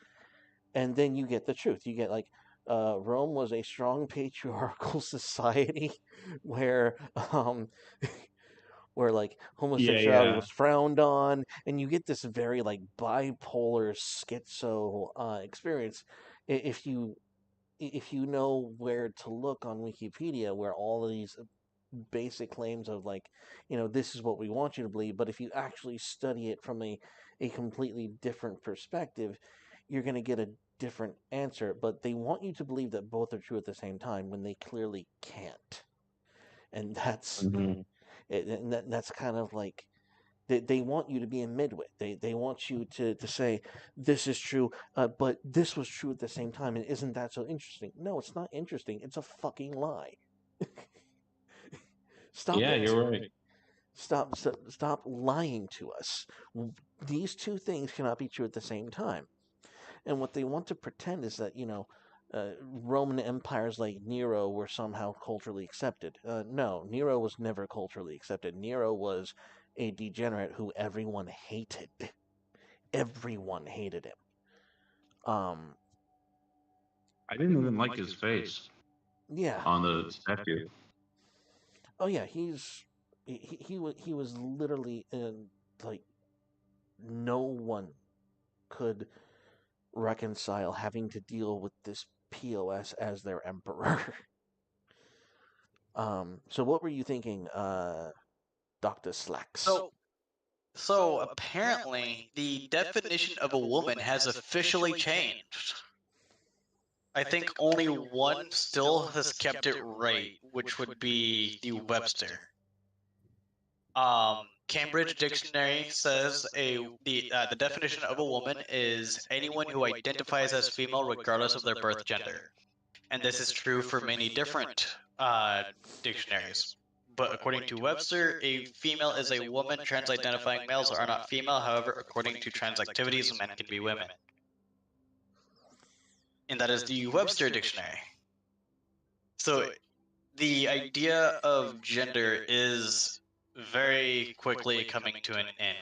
S1: and then you get the truth. You get like Rome was a strong patriarchal society where where like homosexuality
S5: Yeah.
S1: was frowned on, and you get this very like bipolar schizo experience if you know where to look on Wikipedia, where all of these basic claims of like, this is what we want you to believe, but if you actually study it from a completely different perspective, you're going to get a different answer. But they want you to believe that both are true at the same time when they clearly can't. And that's kind of like they want you to be in midwit. They want you to say this is true, but this was true at the same time, and isn't that so interesting? No, it's not interesting. It's a fucking lie. Stop
S5: Yeah,
S1: it.
S5: you're right.
S1: Stop lying to us. These two things cannot be true at the same time. And what they want to pretend is that Roman empires like Nero were somehow culturally accepted. No, Nero was never culturally accepted. Nero was a degenerate who everyone hated. Everyone hated him.
S5: I didn't even like his face
S1: Yeah.
S5: on the statue.
S1: Oh yeah, he was literally like no one could reconcile having to deal with this POS as their emperor. So what were you thinking, Dr. Slacks?
S3: So apparently, the definition of a woman has officially changed. I think only one still has kept it right, which would be the Webster. Cambridge Dictionary says the definition of a woman is anyone who identifies as female regardless of their birth gender, and this is true for many different dictionaries. But according to Webster, a female is a woman. Trans-identifying males are not female. However, according to trans activities, men can be women. And that is the Webster Dictionary. So the idea of gender is very quickly coming to an end.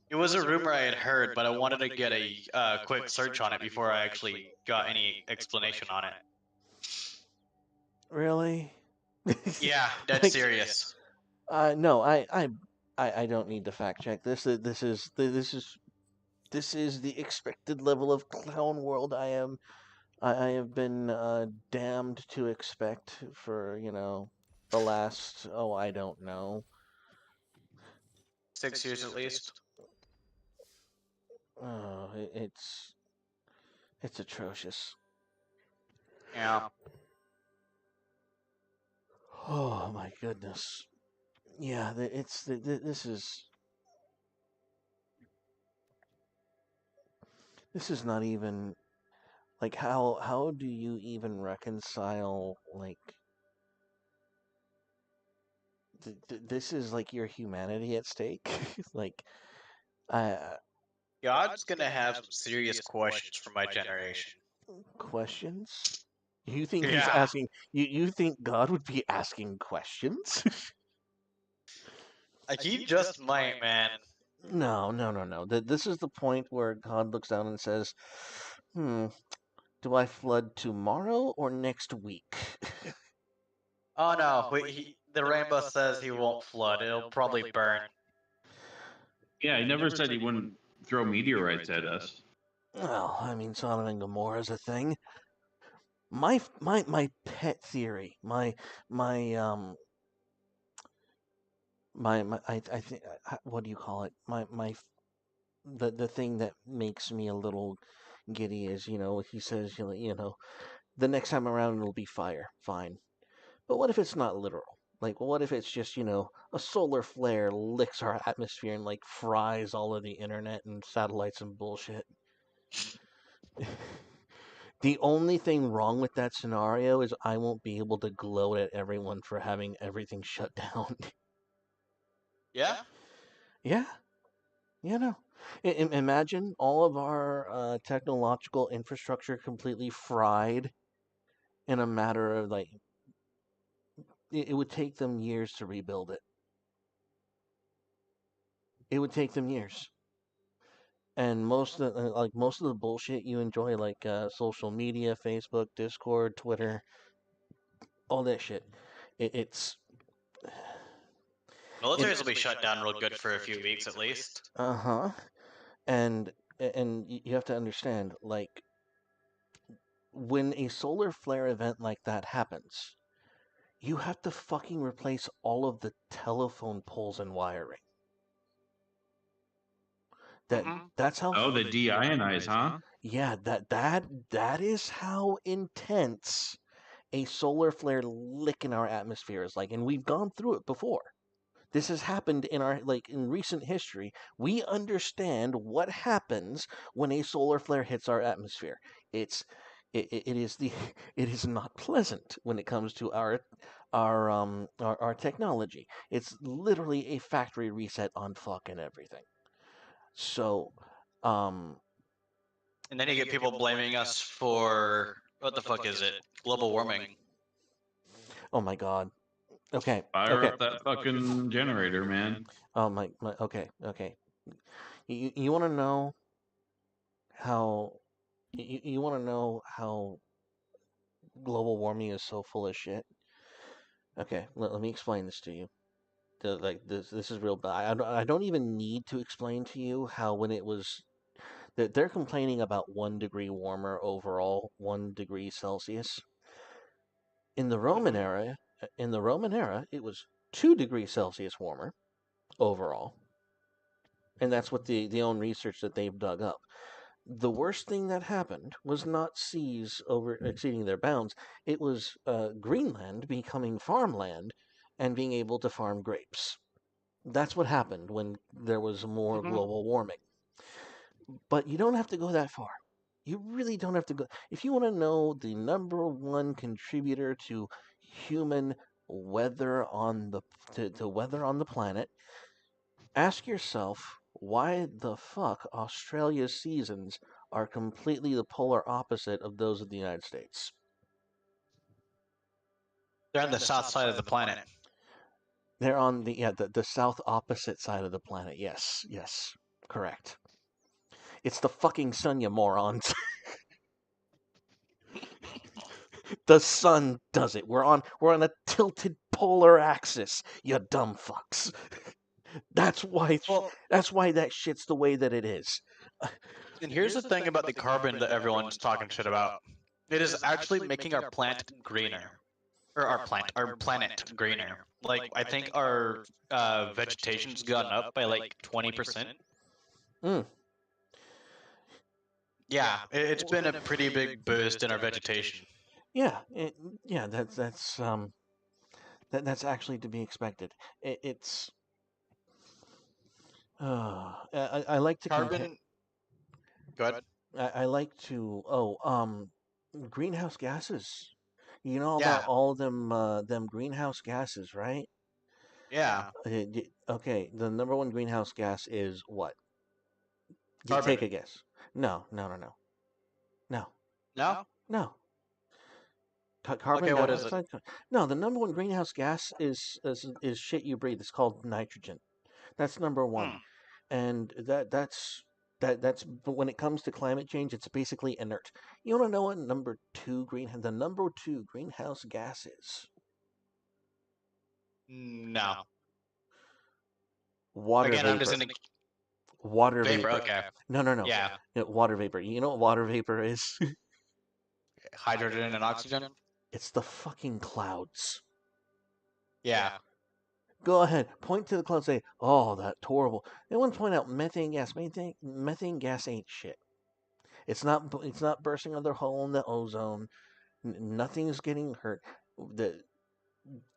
S3: It was a rumor I had heard, but I wanted to get a quick search on it before I actually got any explanation on it.
S1: Really?
S3: Yeah, dead
S1: Like,
S3: serious.
S1: No, I don't need to fact check this. This is This is the expected level of clown world I have been damned to expect for, the last, I don't know.
S3: 6 years at least.
S1: Oh, it's atrocious.
S3: Yeah.
S1: Oh my goodness. Yeah, this is not even like how do you even reconcile like this is like your humanity at stake? Like I
S3: God's gonna have some serious questions for my generation.
S1: questions? You think he's
S3: Yeah.
S1: asking you think God would be asking questions?
S3: He just might, man.
S1: No, no, no, no. This is the point where God looks down and says, "Hmm, do I flood tomorrow or next week?"
S3: Oh no, the rainbow says he won't flood. It'll probably burn.
S5: Yeah, he never said he wouldn't throw meteorites at us.
S1: Well, I mean, Sodom and Gomorrah is a thing. My pet theory, my my I think what do you call it? The thing that makes me a little giddy is, he says, the next time around it'll be fire. Fine. But what if it's not literal? Like, what if it's just, a solar flare licks our atmosphere and, like, fries all of the internet and satellites and bullshit? The only thing wrong with that scenario is I won't be able to gloat at everyone for having everything shut down.
S3: Yeah?
S1: Yeah. No. Imagine all of our technological infrastructure completely fried in a matter of, like, it would take them years to rebuild it. It would take them years. And most of the bullshit you enjoy, like social media, Facebook, Discord, Twitter, all that shit, it's
S3: Militaries will be shut down real good for a few weeks at least.
S1: uh-huh. And you have to understand, like, when a solar flare event like that happens, you have to fucking replace all of the telephone poles and wiring. That's how.
S5: Oh, they deionize, huh?
S1: Yeah, that is how intense a solar flare lick in our atmosphere is like, and we've gone through it before. This has happened in recent history. We understand what happens when a solar flare hits our atmosphere. It's it is the it is not pleasant when it comes to our technology. It's literally a factory reset on fucking everything. So, um,
S3: And then you get people blaming us for what the fuck is it? Global warming.
S1: oh my god. Okay.
S5: Fire
S1: Okay.
S5: up that fucking generator, man.
S1: Oh my. Okay. Okay. You want to know how you want to know how global warming is so full of shit? Okay, let me explain this to you. Like this is real bad. I don't even need to explain to you how when it was that they're complaining about 1 degree warmer overall, 1 degree Celsius. In the Roman era, it was 2 degrees Celsius warmer overall, and that's what the own research that they've dug up. The worst thing that happened was not seas over exceeding their bounds. It was Greenland becoming farmland and being able to farm grapes. That's what happened when there was more global warming. But you don't have to go that far. You really don't have to go. If you want to know the number one contributor to human weather on to weather on the planet, ask yourself why the fuck Australia's seasons are completely the polar opposite of those of the United States.
S3: They're on the south side of the planet.
S1: They're on the south opposite side of the planet. Yes, yes, correct. It's the fucking sun, you morons. The sun does it. We're on a tilted polar axis. You dumb fucks. That's why
S3: Well,
S1: that's why that shit's the way that it is.
S2: And here's the thing about the carbon that everyone's talking shit about. It is actually making our plant greener. Or our planet greener. Like, I think our vegetation's gone up by like 20%.
S1: Mm.
S2: Yeah, it's been a pretty big boost in our vegetation.
S1: Yeah, yeah, that's actually to be expected. It's I like to
S2: Carbon. Go ahead.
S1: I like to greenhouse gases. You know
S2: Yeah.
S1: about all them greenhouse gases, right?
S2: Yeah.
S1: Okay, the number one greenhouse gas is what?
S2: Carbon.
S1: Take a guess. No, no, no, no, no,
S2: No?
S1: no. Carbon
S2: Okay, what is it?
S1: dioxide. No, the number one greenhouse gas is shit you breathe. It's called nitrogen. That's number one, and that's but when it comes to climate change, it's basically inert. You want to know what the number two greenhouse gas is?
S2: No.
S1: Water
S2: Again,
S1: vapor.
S2: I'm just gonna
S1: Water
S2: vapor.
S1: vapor.
S2: Okay.
S1: No, no, no.
S2: Yeah.
S1: Water vapor. You know what water vapor is?
S2: Hydrogen and oxygen.
S1: It's the fucking clouds.
S2: Yeah.
S1: Go ahead, point to the clouds. Say, "Oh, that's horrible." Everyone point out methane gas. Methane gas ain't shit. It's not. It's not bursting of their hole in the ozone. Nothing is getting hurt.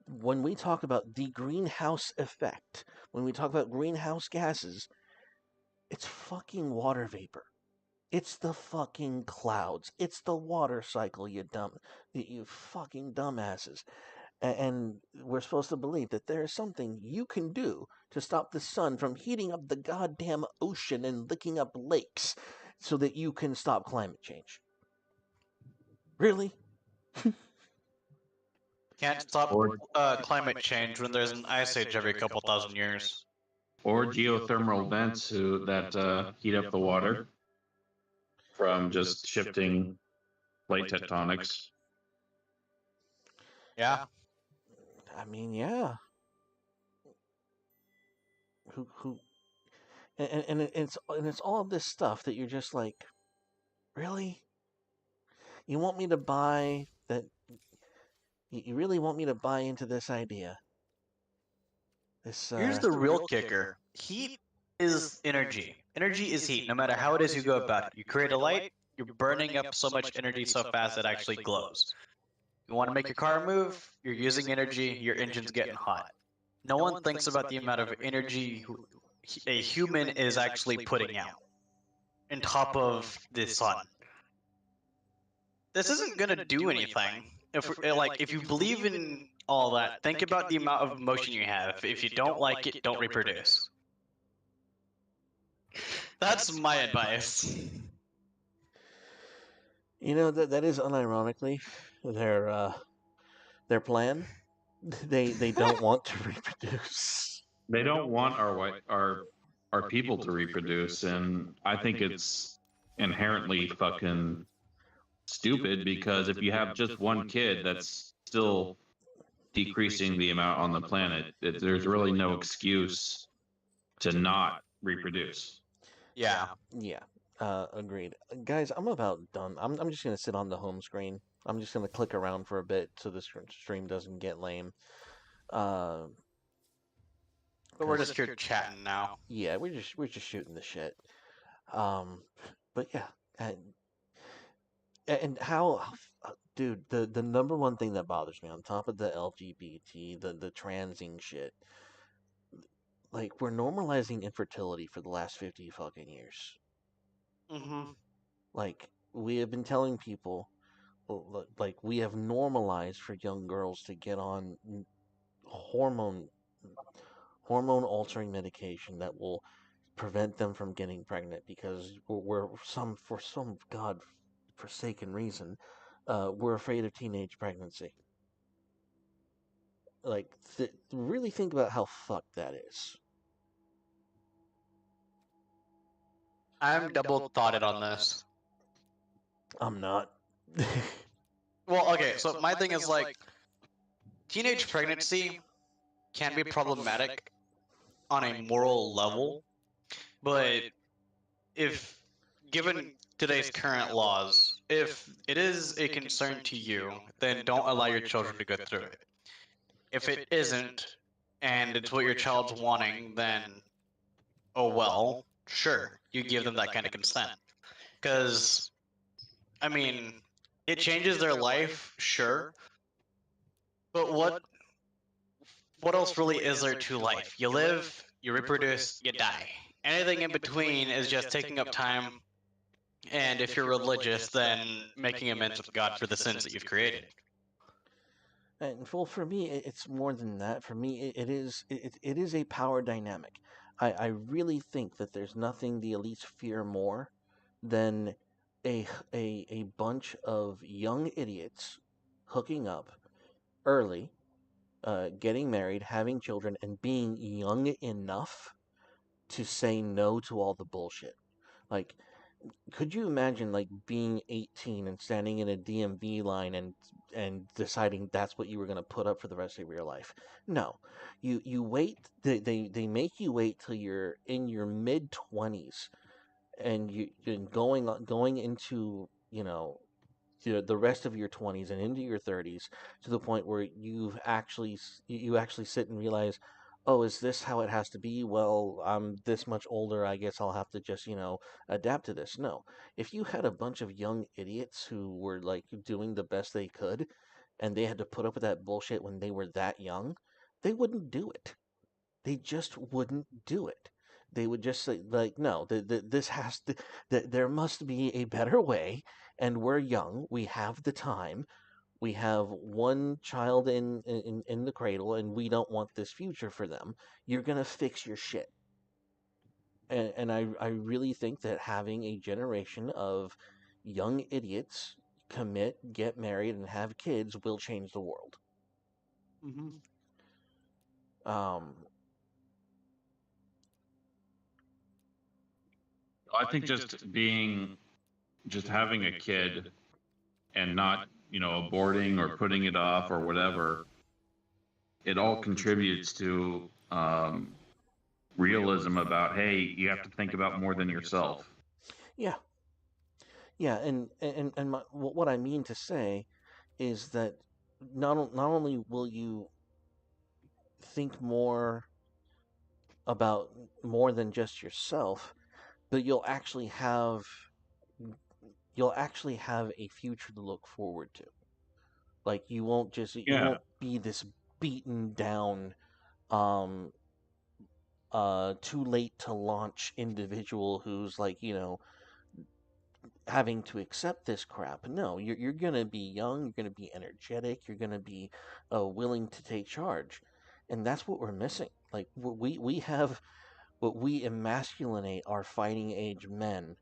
S1: When we talk about the greenhouse effect, when we talk about greenhouse gases, it's fucking water vapor. It's the fucking clouds. It's the water cycle, you fucking dumbasses. And we're supposed to believe that there is something you can do to stop the sun from heating up the goddamn ocean and licking up lakes so that you can stop climate change. Really?
S2: Can't stop climate change when there's an ice age every couple thousand years.
S5: Or geothermal vents that heat up the water from just shifting plate tectonics.
S2: Yeah.
S1: I mean, yeah. Who and it's all of this stuff that you're just like, really? You want me to buy that? You really want me to buy into this idea?
S2: Here's the real kicker. Heat is energy. Energy is heat, no matter how it is you go about it. You create a light, you're burning up so much energy so fast it actually glows. You want to make your car move, you're using energy, your engine's getting hot. No one thinks about the amount of energy a human is actually putting out on top of the sun. This isn't going to do anything. If you believe in all that, think about the amount of motion you have. If you don't like it, don't reproduce. That's my advice.
S1: You know that is unironically their plan. They don't want to reproduce.
S5: They don't want our people to reproduce, and I think it's inherently fucking stupid because if you have just one kid, that's still decreasing the amount on the planet. There's really no excuse to not reproduce.
S2: Yeah.
S1: Yeah, agreed. Guys, I'm about done. I'm just gonna sit on the home screen. I'm just gonna click around for a bit so the stream doesn't get lame.
S2: But we're just here chatting now.
S1: Yeah, we're just shooting the shit. But yeah, and how, dude, the number one thing that bothers me on top of the LGBT, the transing shit, like we're normalizing infertility for the last 50 fucking years.
S2: Mm-hmm.
S1: Like we have been telling people, like we have normalized for young girls to get on hormone altering medication that will prevent them from getting pregnant because for some god forsaken reason we're afraid of teenage pregnancy. Like really think about how fucked that is.
S2: I'm double thoughted on this.
S1: I'm not.
S2: Well, okay, so my thing is like, teenage pregnancy can be problematic on a moral level, but if given today's current laws, if it is a concern to you, then don't allow your children to go through it. If it isn't, and it's what your child's wanting, then, oh well, sure, you give them that kind of consent. Because, I mean, it changes their life, sure, but what else really is there to life? You live, you reproduce, you die. Anything in between is just taking up time, and if you're religious, then making amends with God for the sins that you've created.
S1: And well, for me, it's more than that. For me, it is a power dynamic. I really think that there's nothing the elites fear more than a bunch of young idiots hooking up early, getting married, having children, and being young enough to say no to all the bullshit. Like, could you imagine like being 18 and standing in a DMV line and deciding that's what you were going to put up for the rest of your life? No, you wait. They make you wait till you're in your mid 20s and you're going into the rest of your 20s and into your 30s, to the point where you actually sit and realize, oh, is this how it has to be? Well, I'm this much older, I guess I'll have to just adapt to this. No, if you had a bunch of young idiots who were like doing the best they could, and they had to put up with that bullshit when they were that young, they wouldn't do it. They just wouldn't do it. They would just say, like, no, this has to, there must be a better way, and we're young, we have the time, we have one child in the cradle, and we don't want this future for them. You're going to fix your shit. And I really think that having a generation of young idiots commit, get married, and have kids will change the world. Um,
S5: I think just having a kid and not, aborting or putting it off or whatever, it all contributes to realism about, hey, you have to think about more than yourself.
S1: yeah, yeah, and what I mean to say is that not only will you think about more than just yourself, but you'll actually have a future to look forward to. Like, you won't be this beaten down, um too late to launch individual who's like, having to accept this crap. No, you're gonna be young, you're gonna be energetic, you're gonna be willing to take charge, and that's what we're missing. Like, we have what we emasculinate our fighting age men,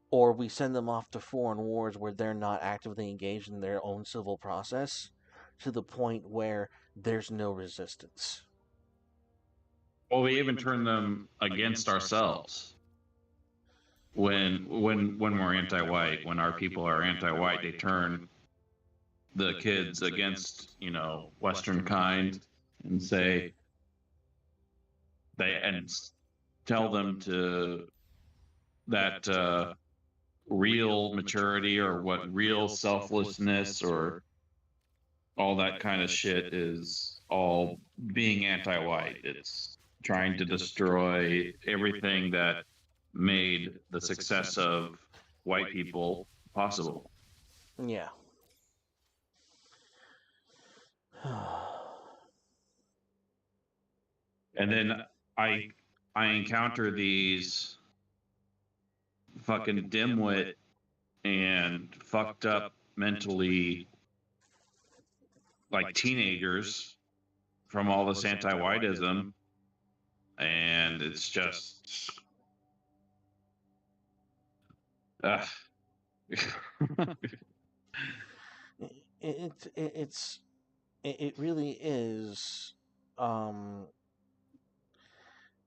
S1: or we send them off to foreign wars where they're not actively engaged in their own civil process, to the point where there's no resistance.
S5: Well, we even turn them against ourselves. When we're anti-white, when our people are anti-white, they turn the kids against, Western kind, and say and tell them to that real maturity or what real selflessness or all that kind of shit is all being anti-white. It's trying to destroy everything that made the success of white people possible.
S1: Yeah.
S5: And then I encounter these fucking dimwit and fucked up mentally, like, teenagers from all this anti-whiteism, and it's just
S1: it really is.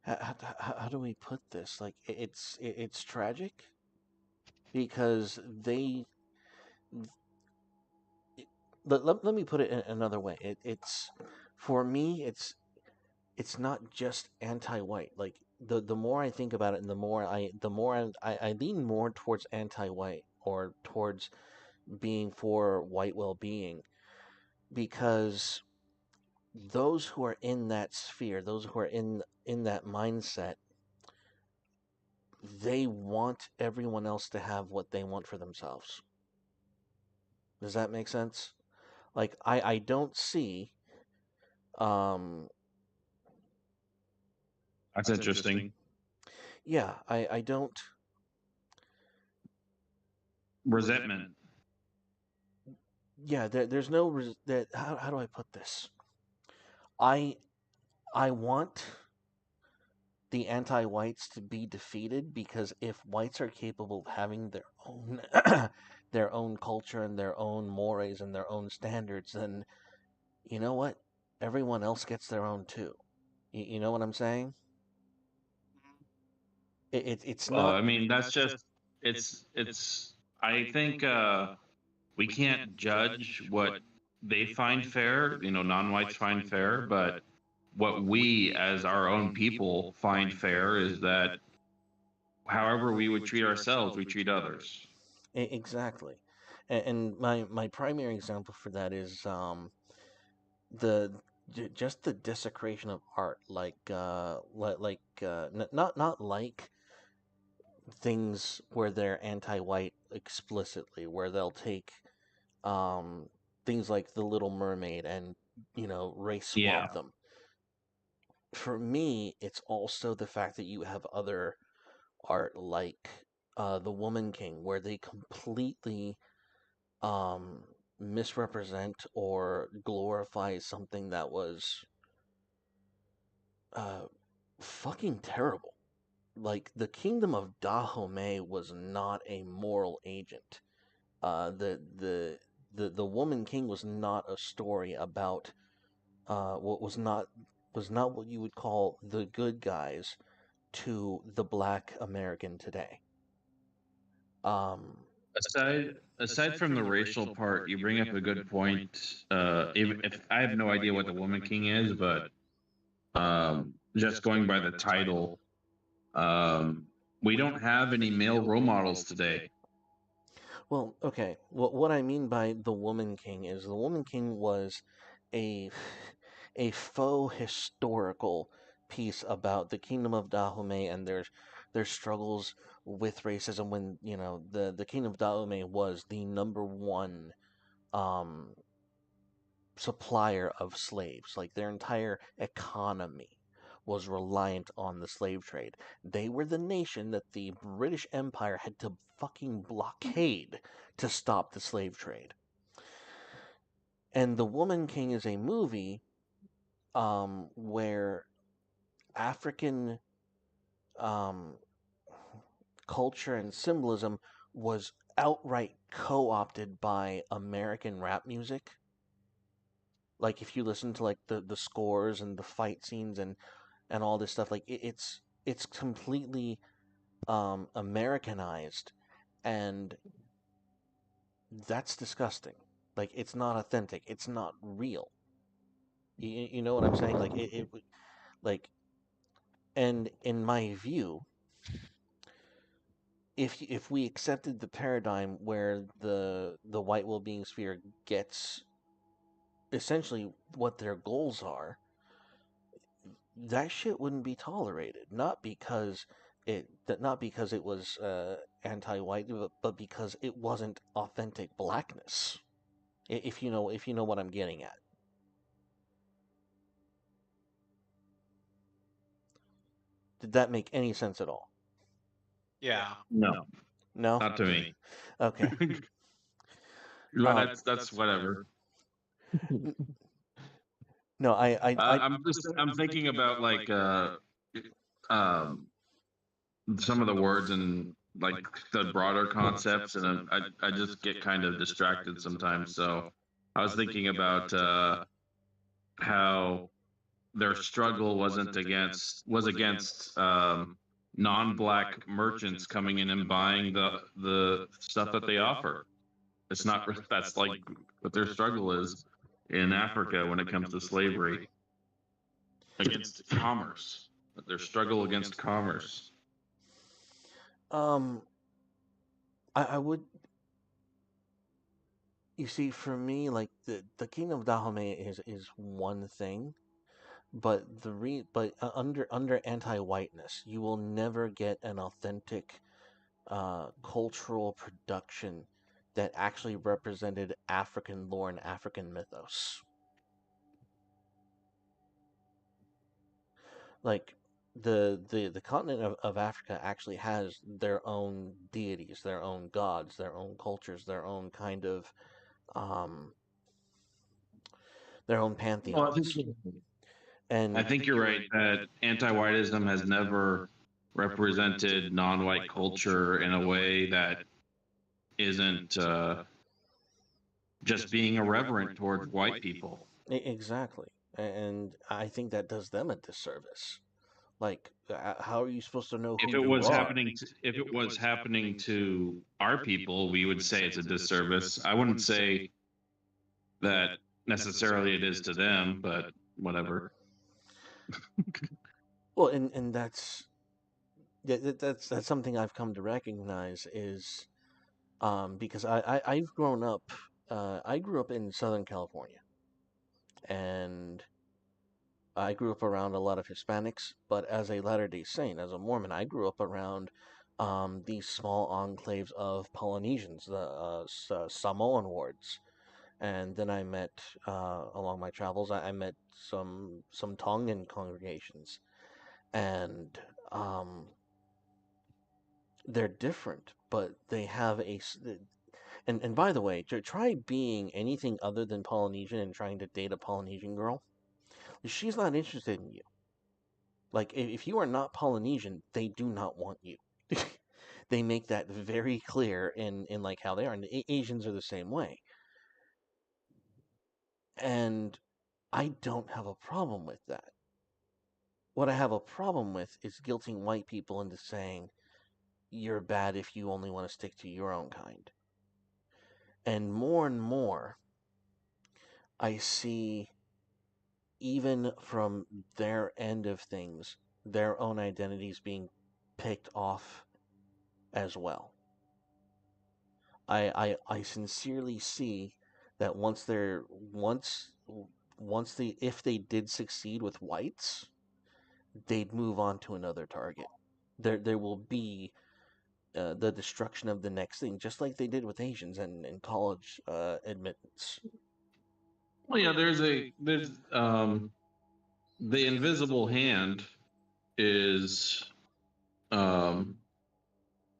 S1: How do we put this? Like, it's tragic, because let me put it in another way. It's, for me, it's not just anti-white. Like, the more I think about it, and the more I lean more towards anti-white or towards being for white well-being, because those who are in that sphere, those who are in that mindset, they want everyone else to have what they want for themselves. Does that make sense? Like I don't see um
S5: That's interesting.
S1: yeah, I don't.
S5: Resentment.
S1: Yeah, there's no that. How do I put this? I I want the anti-whites to be defeated, because if whites are capable of having their own their own culture and their own mores and their own standards, then you know what? Everyone else gets their own too. You know what I'm saying? It's
S5: Well,
S1: not.
S5: I mean, that's just it's. I think we can't judge what they find fair. You know, non-whites find fair, but what we as our own people find fair is that however we would treat ourselves, we treat others.
S1: Exactly. And my primary example for that is the just the desecration of art, not like things where they're anti-white explicitly, where they'll take um things like the Little Mermaid and race swap
S5: Yeah.
S1: them. For me, it's also the fact that you have other art like the Woman King, where they completely um, misrepresent or glorify something that was uh, fucking terrible. Like the Kingdom of Dahomey was not a moral agent. The Woman King was not a story about what was not what you would call the good guys to the Black American today. Um,
S5: Aside from the racial part, you bring up a good point. If I have no idea what the Woman King is, but just going by the title, um, we don't have any male role models today.
S1: Well, okay. What I mean by the Woman King is the Woman King was a a faux historical piece about the Kingdom of Dahomey and their struggles with racism, when the Kingdom of Dahomey was the number one um, supplier of slaves. Like their entire economy was reliant on the slave trade. They were the nation that the British Empire had to fucking blockade to stop the slave trade. And The Woman King is a movie where African um, culture and symbolism was outright co-opted by American rap music. Like if you listen to like the scores and the fight scenes and all this stuff, like it's completely Americanized, and that's disgusting. Like it's not authentic. It's not real. You know what I'm saying? Like like, and in my view, if we accepted the paradigm where the white well-being sphere gets essentially what their goals are, that shit wouldn't be tolerated. Not because it was anti-white, but because it wasn't authentic blackness. If you know what I'm getting at. Did that make any sense at all?
S3: Yeah.
S5: No,
S1: No.
S5: not to me.
S1: Okay.
S5: But that's whatever.
S1: No,
S5: I'm thinking about like um some of the words and like the broader concepts, and I just get kind of distracted sometimes. So I was thinking about how their struggle was against non-black merchants coming in and buying the stuff that they offer. It's not that's like what their struggle is in Africa when it comes to slavery against commerce. their struggle against commerce.
S1: I would. You see, for me, like the Kingdom of Dahomey is one thing, but under anti-whiteness, you will never get an authentic cultural production that actually represented African lore and African mythos. Like the continent of Africa actually has their own deities, their own gods, their own cultures, their own kind of um, their own
S5: Well,
S1: pantheons.
S5: I
S1: And
S5: think you're right that anti-whiteism has never represented non-white culture in a way that isn't just being irreverent towards white people.
S1: exactly, and I think that does them a disservice. Like, how are you supposed to know
S5: If
S1: who
S5: it
S1: you
S5: was
S1: are?
S5: happening, if it was happening to our people, we would say it's a disservice. I wouldn't say that necessarily it is to them, but whatever.
S1: Well, and that's something I've come to recognize is because I've grown up I grew up in Southern California, and I grew up around a lot of Hispanics, but as a Latter-day Saint, as a Mormon, I grew up around these small enclaves of Polynesians, the Samoan wards, and then I met along my travels, I met some Tongan congregations, and um, they're different, but they have and by the way, to try being anything other than Polynesian and trying to date a Polynesian girl, she's not interested in you. Like, if you are not Polynesian, they do not want you. They make that very clear in like how they are, and Asians are the same way. And I don't have a problem with that. What I have a problem with is guilting white people into saying you're bad if you only want to stick to your own kind. And more, I see, even from their end of things, their own identities being picked off as well. I sincerely see that once they if they did succeed with whites, they'd move on to another target. There will be the destruction of the next thing, just like they did with Asians and college admittance.
S5: Well, yeah, there's the invisible hand is um,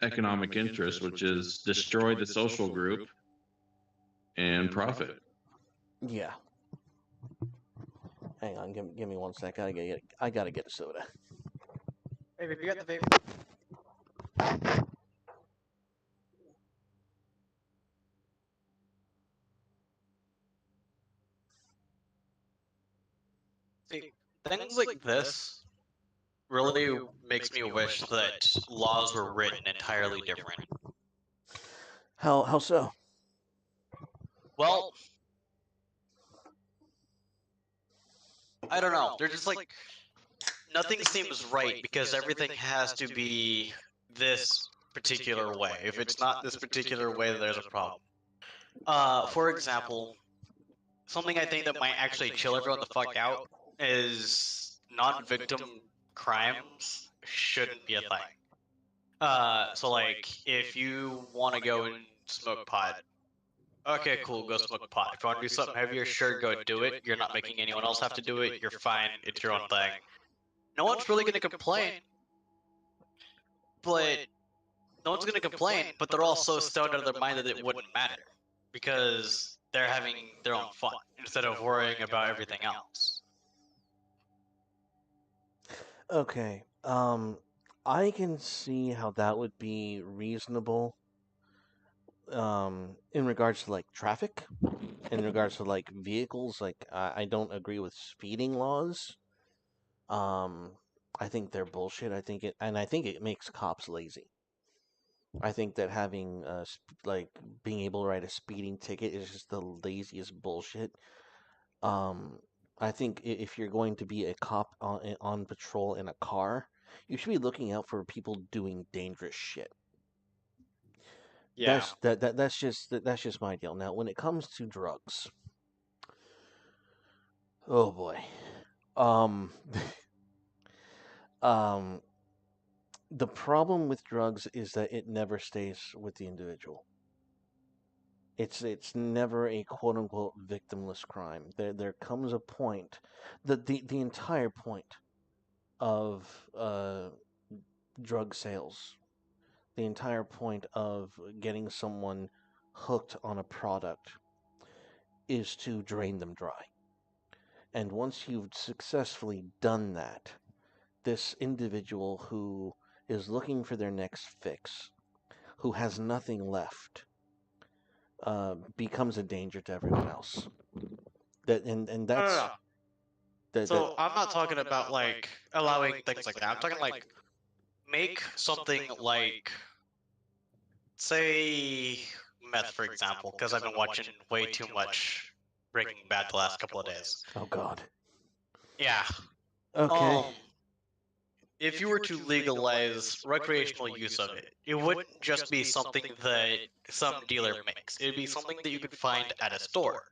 S5: economic interest, which is destroy the social group and profit.
S1: Yeah. Hang on, give me 1 sec. I gotta get a soda.
S3: Hey, if you got the vape. See, things like this really makes me wish that laws were written entirely different.
S1: How so?
S3: Well, I don't know. They're just like nothing seems right because everything has to be this particular way. If it's not this particular way, there's a problem. For example, something I think that might actually chill everyone the fuck out is non-victim crimes shouldn't be a thing. So like, if you want to go and smoke pot, okay, cool, go smoke pot. If you want to do something heavier, sure, go do it. You're not making anyone else have to do it. You're fine. It's your own thing. No one's really going to complain, but no one's going to complain, but they're all so stoned out of their mind that it wouldn't matter because they're having their own fun instead of worrying about everything else.
S1: Okay. I can see how that would be reasonable. In regards to like traffic, in regards to like vehicles, like I don't agree with speeding laws. Um, I think they're bullshit. I think it makes cops lazy. I think that having like being able to write a speeding ticket is just the laziest bullshit. Um, I think if you're going to be a cop on patrol in a car, you should be looking out for people doing dangerous shit.
S3: Yeah.
S1: That's just my deal. Now, when it comes to drugs, oh boy, um, um, the problem with drugs is that it never stays with the individual. It's never a quote unquote victimless crime. There comes a point that the entire point of drug sales, the entire point of getting someone hooked on a product is to drain them dry. And once you've successfully done that, this individual who is looking for their next fix, who has nothing left, becomes a danger to everyone else. And
S3: No, no,
S1: that's
S3: no. So I'm not talking about like allowing things like that. I'm talking like make something like, say, meth, for example, because I've been watching way too much Breaking Bad the last couple of days.
S1: oh god.
S3: Yeah.
S1: Okay.
S3: If you were to legalize recreational use of it, it wouldn't just be something that some dealer makes. It'd be something that you could find at a store.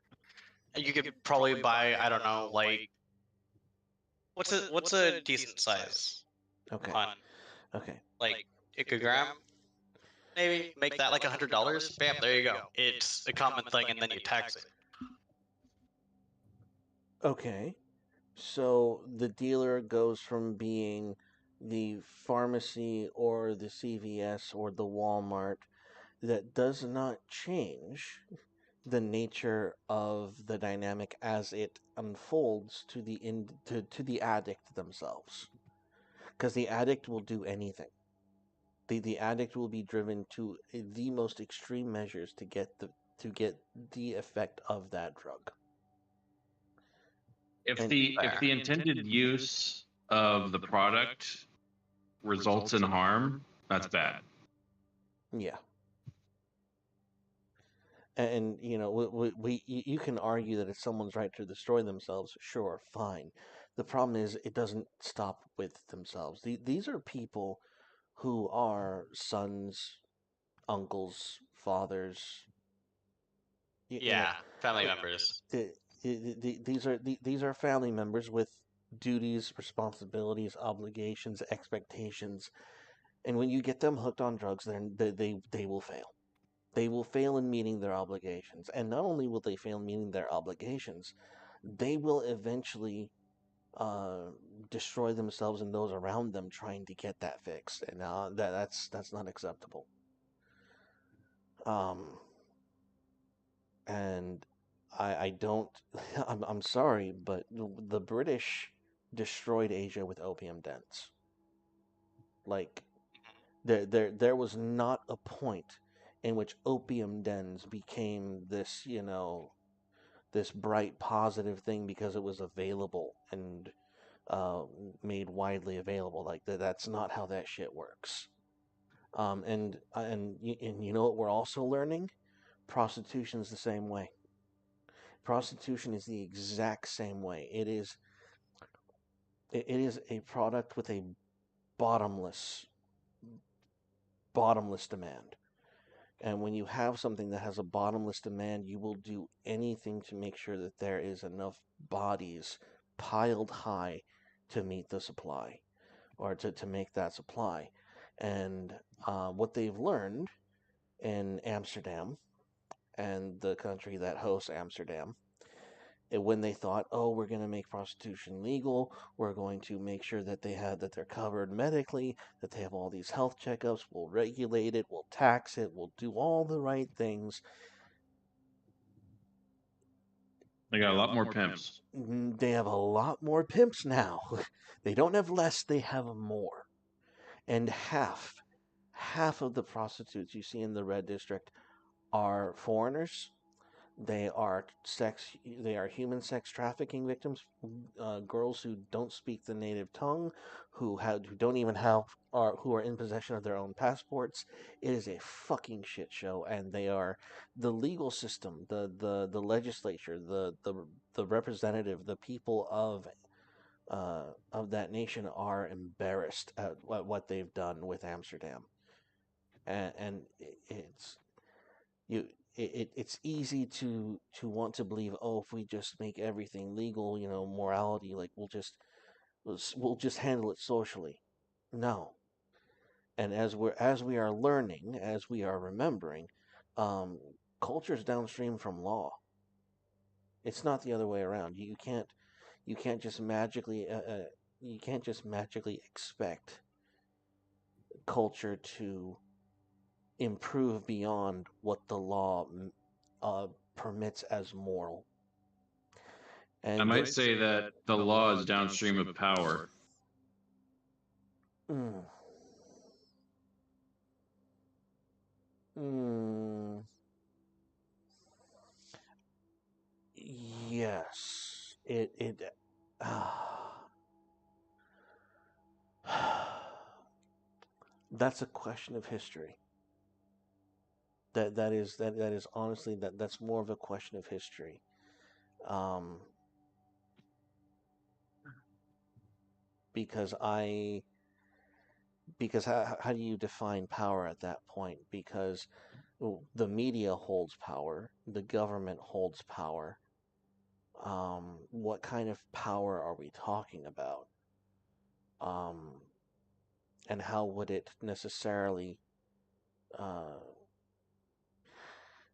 S3: And you could probably buy, I don't know, like what's a decent size
S1: Okay.
S3: on
S1: Okay.
S3: like icogram? Maybe make that like $100. Bam, there you go. It's a common thing, and then you tax it.
S1: Okay. So the dealer goes from being the pharmacy or the CVS or the Walmart. That does not change the nature of the dynamic as it unfolds to to the addict themselves. Because the addict will do anything. The addict will be driven to the most extreme measures to get the effect of that drug.
S5: If
S1: And-
S5: the intended use of the product results in harm, that's bad.
S1: Yeah. And you know, you can argue that it's someone's right to destroy themselves. Sure, fine. The problem is it doesn't stop with themselves. These are people who are sons, uncles, fathers.
S3: Yeah, family members.
S1: These are family members with duties, responsibilities, obligations, expectations, and when you get them hooked on drugs, then they will fail. They will fail in meeting their obligations, and not only will they fail in meeting their obligations, they will eventually uh, destroy themselves and those around them trying to get that fixed, and that's not acceptable. Um, and I don't. I'm sorry, but the British destroyed Asia with opium dens. Like there was not a point in which opium dens became this, you know, this bright positive thing because it was available and uh, made widely available. Like that's not how that shit works. And you know what we're also learning? Prostitution's the same way. Prostitution is the exact same way. It is a product with a bottomless bottomless demand. And when you have something that has a bottomless demand, you will do anything to make sure that there is enough bodies piled high to meet the supply or to make that supply. And what they've learned in Amsterdam and the country that hosts Amsterdam, when they thought, oh, we're going to make prostitution legal, we're going to make sure that that they're covered medically, that they have all these health checkups, we'll regulate it, we'll tax it, we'll do all the right things.
S5: They got a lot more pimps.
S1: They have a lot more pimps now. They don't have less, they have more. And half of the prostitutes you see in the Red District are foreigners. They are human sex trafficking victims, girls who don't speak the native tongue, who don't even have who are in possession of their own passports. It is a fucking shit show, and they are the legal system, the legislature, the representative, the people of that nation are embarrassed at what they've done with Amsterdam, and it's you it's easy to want to believe, oh, if we just make everything legal, morality, like we'll just handle it socially. No. And as we are learning, as we are remembering, um culture's downstream from law. It's not the other way around. You can't just magically you can't just magically expect culture to improve beyond what the law uh, permits as moral.
S5: I
S1: And
S5: might say that the law is downstream of power.
S1: mm, mm, yes, that's a question of history. That is honestly that's more of a question of history. Um, because I because how do you define power at that point? Because the media holds power, the government holds power. What kind of power are we talking about? Um, and how would it necessarily? Uh,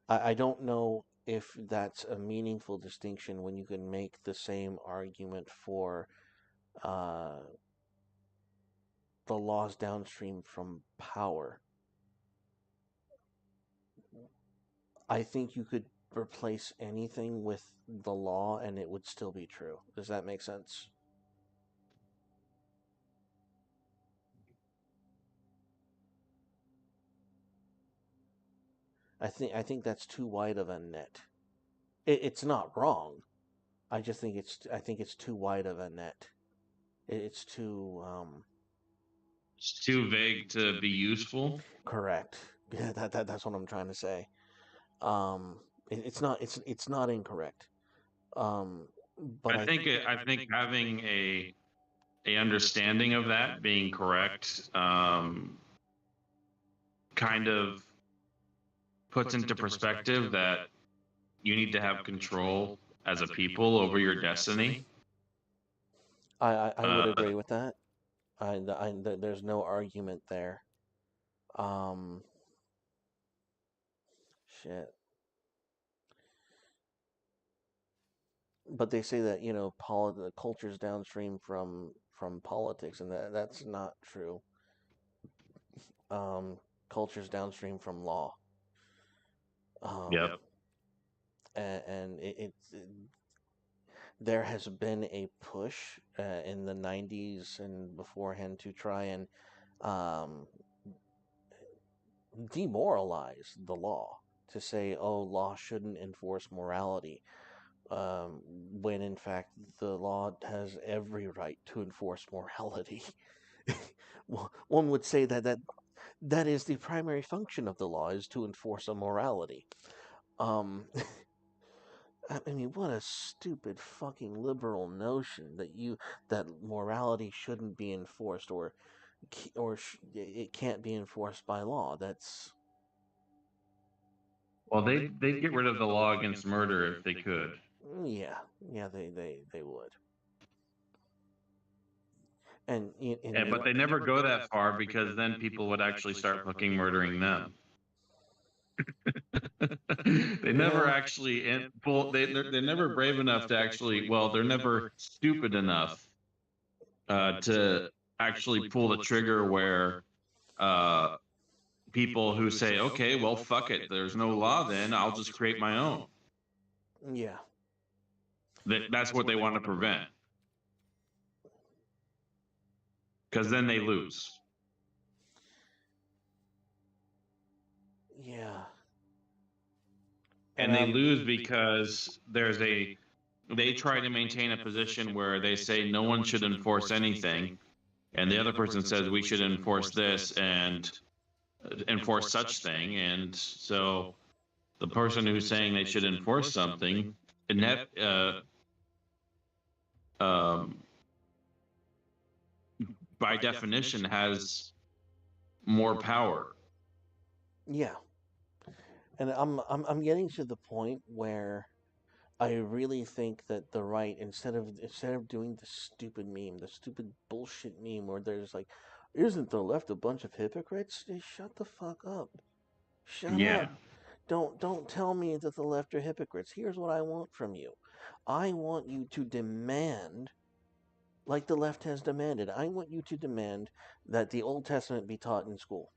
S1: I don't know if that's a meaningful distinction when you can make the same argument for uh, the laws downstream from power. I think you could replace anything with the law and it would still be true. Does that make sense? I think that's too wide of a net. It's not wrong. I think it's too wide of a net. It's too
S5: It's too vague to be useful.
S1: correct. Yeah, that's what I'm trying to say. Um, it's not incorrect. Um, but
S5: I think having a understanding of that being correct kind of puts into perspective that you need to have control as a people over your destiny.
S1: I would agree with that. There's no argument there. Um, shit. But they say that the culture's downstream from politics, and that's not true. Um, culture's downstream from law.
S5: Yep.
S1: Um, and there has been a push in the 90s and beforehand to try and um, demoralize the law, to say, oh, law shouldn't enforce morality, um, when in fact the law has every right to enforce morality. One would say that is the primary function of the law, is to enforce a morality. Um, I mean, what a stupid fucking liberal notion that morality shouldn't be enforced, or it can't be enforced by law. That's
S5: Well, they'd get rid of the law against murder if they could.
S1: yeah, they would. And
S5: But they never go that far because then people would actually start fucking murdering them. They never
S1: Yeah.
S5: actually pull. They're never brave enough to actually. Well, they're never stupid enough to actually pull the trigger where uh, people who say, "Okay, well, fuck it. There's no law. Then I'll just create my own."
S1: Yeah.
S5: That's what they want to prevent, because then they lose.
S1: Yeah.
S5: And and they lose because they try to maintain a position where they say no one should enforce anything, and the other person says we should enforce this and enforce such thing, and so the person who's saying they should enforce something, um, by definition, has more power.
S1: Yeah, and I'm getting to the point where I really think that the right, instead of doing the stupid meme, the stupid bullshit meme where there's like, isn't the left a bunch of hypocrites? Just shut the fuck up. Shut
S5: Yeah.
S1: up. Don't tell me that the left are hypocrites. Here's what I want from you. I want you to demand, like the left has demanded, I want you to demand that the Old Testament be taught in school.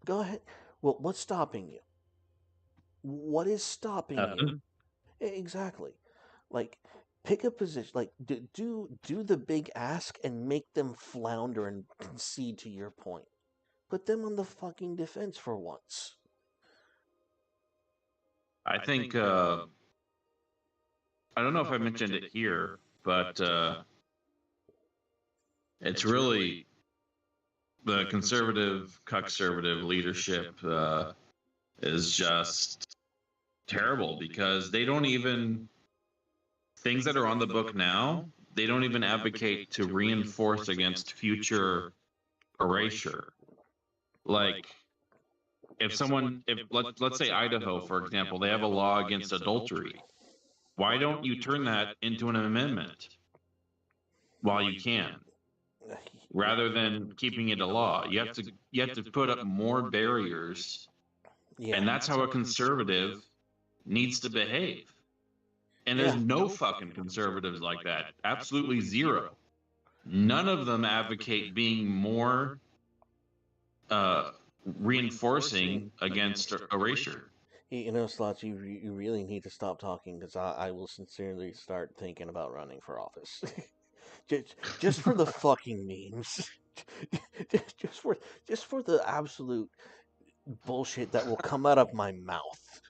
S1: Go ahead. Well, what's stopping you? What is stopping you? Exactly. Like, pick a position. Like, do the big ask and make them flounder and concede to your point. Put them on the fucking defense for once.
S5: I think I don't know if I mentioned it here, but it's really the conservative leadership is just terrible because they don't even things that are on the book now. They don't even advocate to reinforce against future erasure. Like if let's say Idaho, for example, they have a law against adultery. Why don't you turn that into an amendment while you can, rather than keeping it a law? You have to put up more barriers,
S1: Yeah.
S5: and that's how a conservative needs to behave. And there's no fucking conservatives like that. Absolutely zero. None of them advocate being more uh, reinforcing against erasure.
S1: You know, Slots, you really need to stop talking because I will sincerely start thinking about running for office. just for the fucking memes. just for just for the absolute bullshit that will come out of my mouth.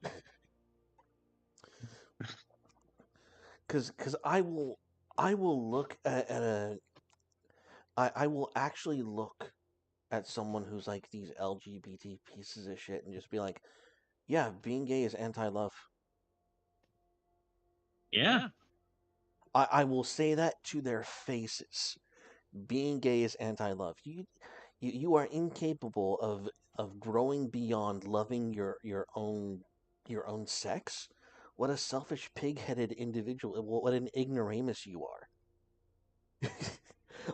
S1: Because I will look at a I will actually look at someone who's like these LGBT pieces of shit and just be like, yeah, being gay is anti-love.
S5: Yeah.
S1: I will say that to their faces. Being gay is anti-love. You are incapable of growing beyond loving your own sex. What a selfish, pig-headed individual! What an ignoramus you are.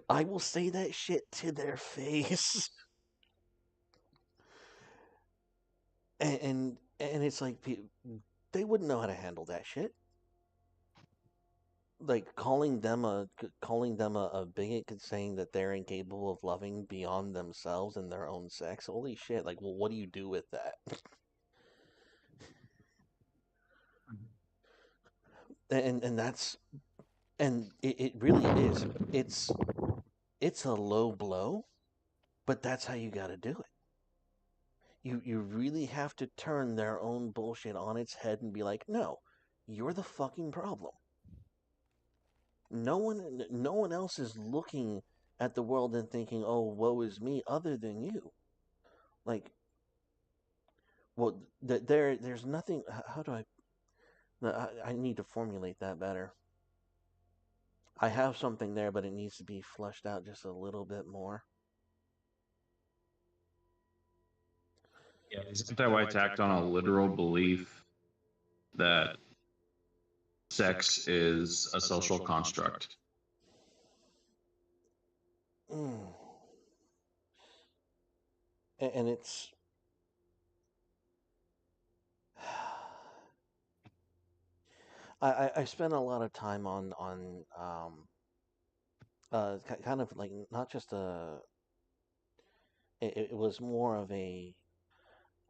S1: I will say that shit to their face, and it's like they wouldn't know how to handle that shit. Like calling them a bigot, saying that they're incapable of loving beyond themselves and their own sex. Holy shit! Like, well, what do you do with that? And that's and it really is. It's a low blow, but that's how you got to do it. You really have to turn their own bullshit on its head and be like, no, you're the fucking problem. No one else is looking at the world and thinking, oh, woe is me, other than you. Like, well, there's nothing. How do I need to formulate that better. I have something there, but it needs to be fleshed out just a little bit more.
S5: Yeah, isn't that why it's act on a literal belief that sex is a social construct?
S1: Mm. And it's I spent a lot of time on kind of like not just it was more of a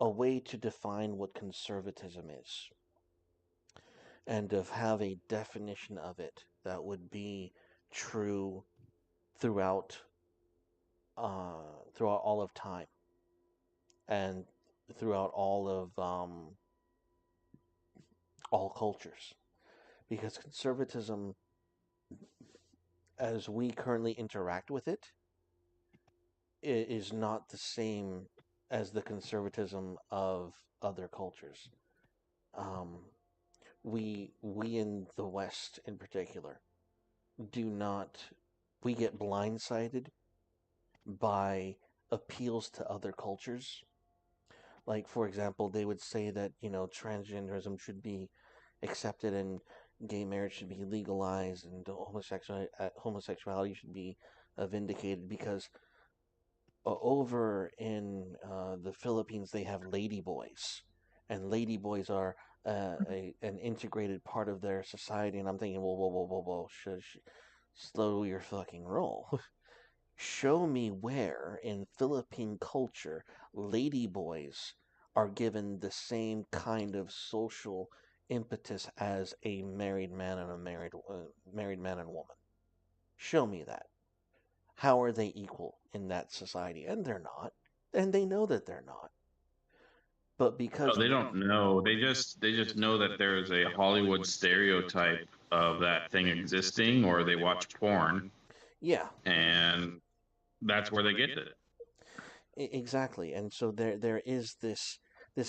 S1: way to define what conservatism is and of have a definition of it that would be true throughout throughout all of time and throughout all of all cultures, because conservatism, as we currently interact with it, is not the same as the conservatism of other cultures. Um, we in the West, in particular, do not. We get blindsided by appeals to other cultures. Like, for example, they would say that, transgenderism should be accepted and gay marriage should be legalized and homosexuality should be vindicated because over in the Philippines they have ladyboys, and ladyboys are an integrated part of their society. And I'm thinking, whoa, whoa, whoa, whoa, whoa, slow your fucking roll. Show me where in Philippine culture ladyboys are given the same kind of social impetus as a married man and a married man and woman. Show me that. How are they equal in that society? And they're not. And they know that they're not. But because
S5: Oh, they don't know. They just know that there's a Hollywood stereotype of that thing existing, or they watch porn,
S1: yeah,
S5: and that's where they get it.
S1: exactly. And so there is this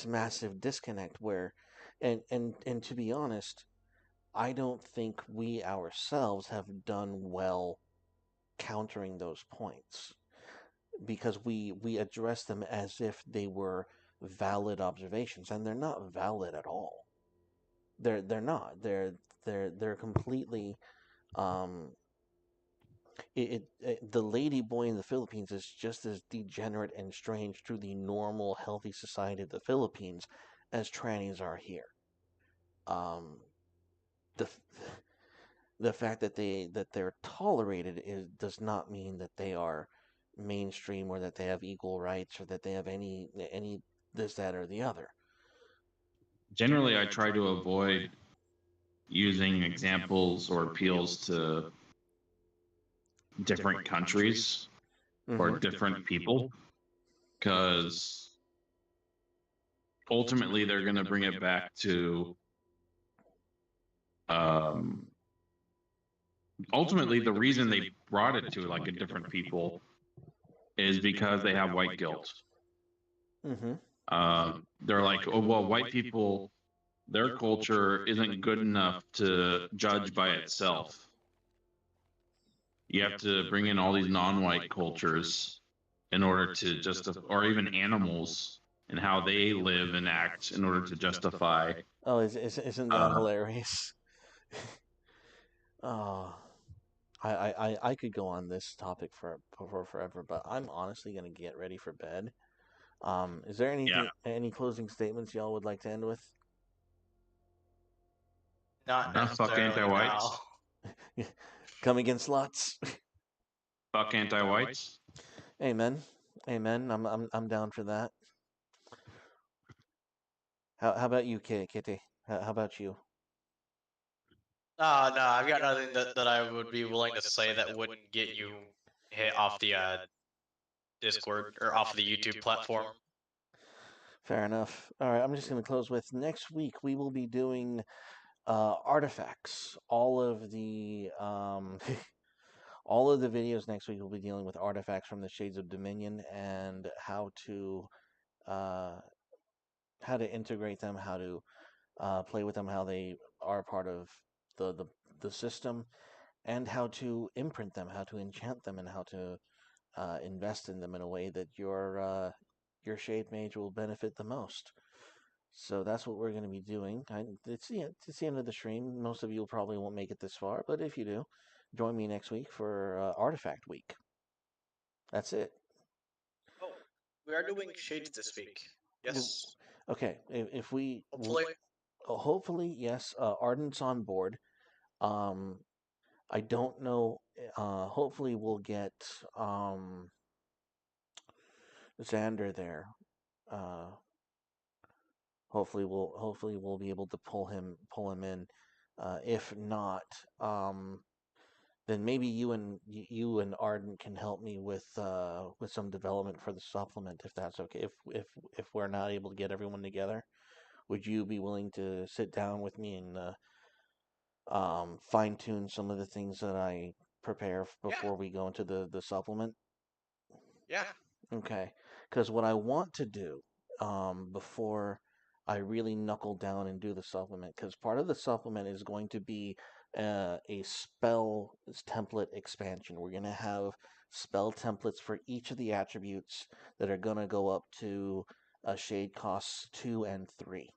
S1: massive disconnect where, and to be honest, I don't think we ourselves have done well countering those points, because we address them as if they were valid observations, and they're not valid at all. They're not. They're completely um the lady boy in the Philippines is just as degenerate and strange to the normal healthy society of the Philippines as trannies are here. Um the the fact that they're tolerated does not mean that they are mainstream, or that they have equal rights, or that they have any this, that, or the other.
S5: Generally, I try to avoid using examples or appeals to different countries or
S1: Mm-hmm.
S5: different people, because ultimately they're going to bring it back to um, ultimately the reason they brought it to like a different people is because they have white guilt.
S1: Mm-hmm.
S5: They're like, oh well, white people, their culture isn't good enough to judge by itself. You have to bring in all these non-white cultures in order to justify, or even animals and how they live and act in order to justify.
S1: Oh, isn't that hilarious? Oh, I could go on this topic for forever, but I'm honestly gonna get ready for bed. Is there
S5: Yeah,
S1: any closing statements y'all would like to end with?
S3: Not
S5: fuck
S3: necessarily
S5: anti-whites.
S3: now.
S1: Come against lots.
S5: Fuck anti-whites.
S1: Amen. Amen. I'm down for that. How about you, Kitty? How about you?
S3: No, I've got nothing that I would be willing to say that wouldn't get you hit off the Discord or off of the YouTube platform.
S1: Fair enough. All right, I'm just going to close with next week we will be doing artifacts. All of the all of the videos next week will be dealing with artifacts from the Shades of Dominion, and uh, how to integrate them, how to play with them, how they are part of the, the the system, and how to imprint them, how to enchant them, and how to invest in them in a way that your shade mage will benefit the most. So that's what we're going to be doing. It's the end of the stream. Most of you probably won't make it this far, but if you do, join me next week for Artifact Week. That's it.
S3: Oh, we are doing shades this week. Yes.
S1: Okay, if we
S3: Hopefully.
S1: hopefully yes, Ardent's on board. Um, I don't know. Hopefully we'll get Xander there. Uh, hopefully we'll be able to pull him in. If not, then maybe you and Arden can help me with some development for the supplement, if that's okay. If we're not able to get everyone together, would you be willing to sit down with me and fine tune some of the things that I prepare before we go into the supplement?
S3: Yeah.
S1: Okay, because what I want to do before I really knuckle down and do the supplement, because part of the supplement is going to be a spell template expansion. We're going to have spell templates for each of the attributes that are going to go up to shade costs 2 and 3.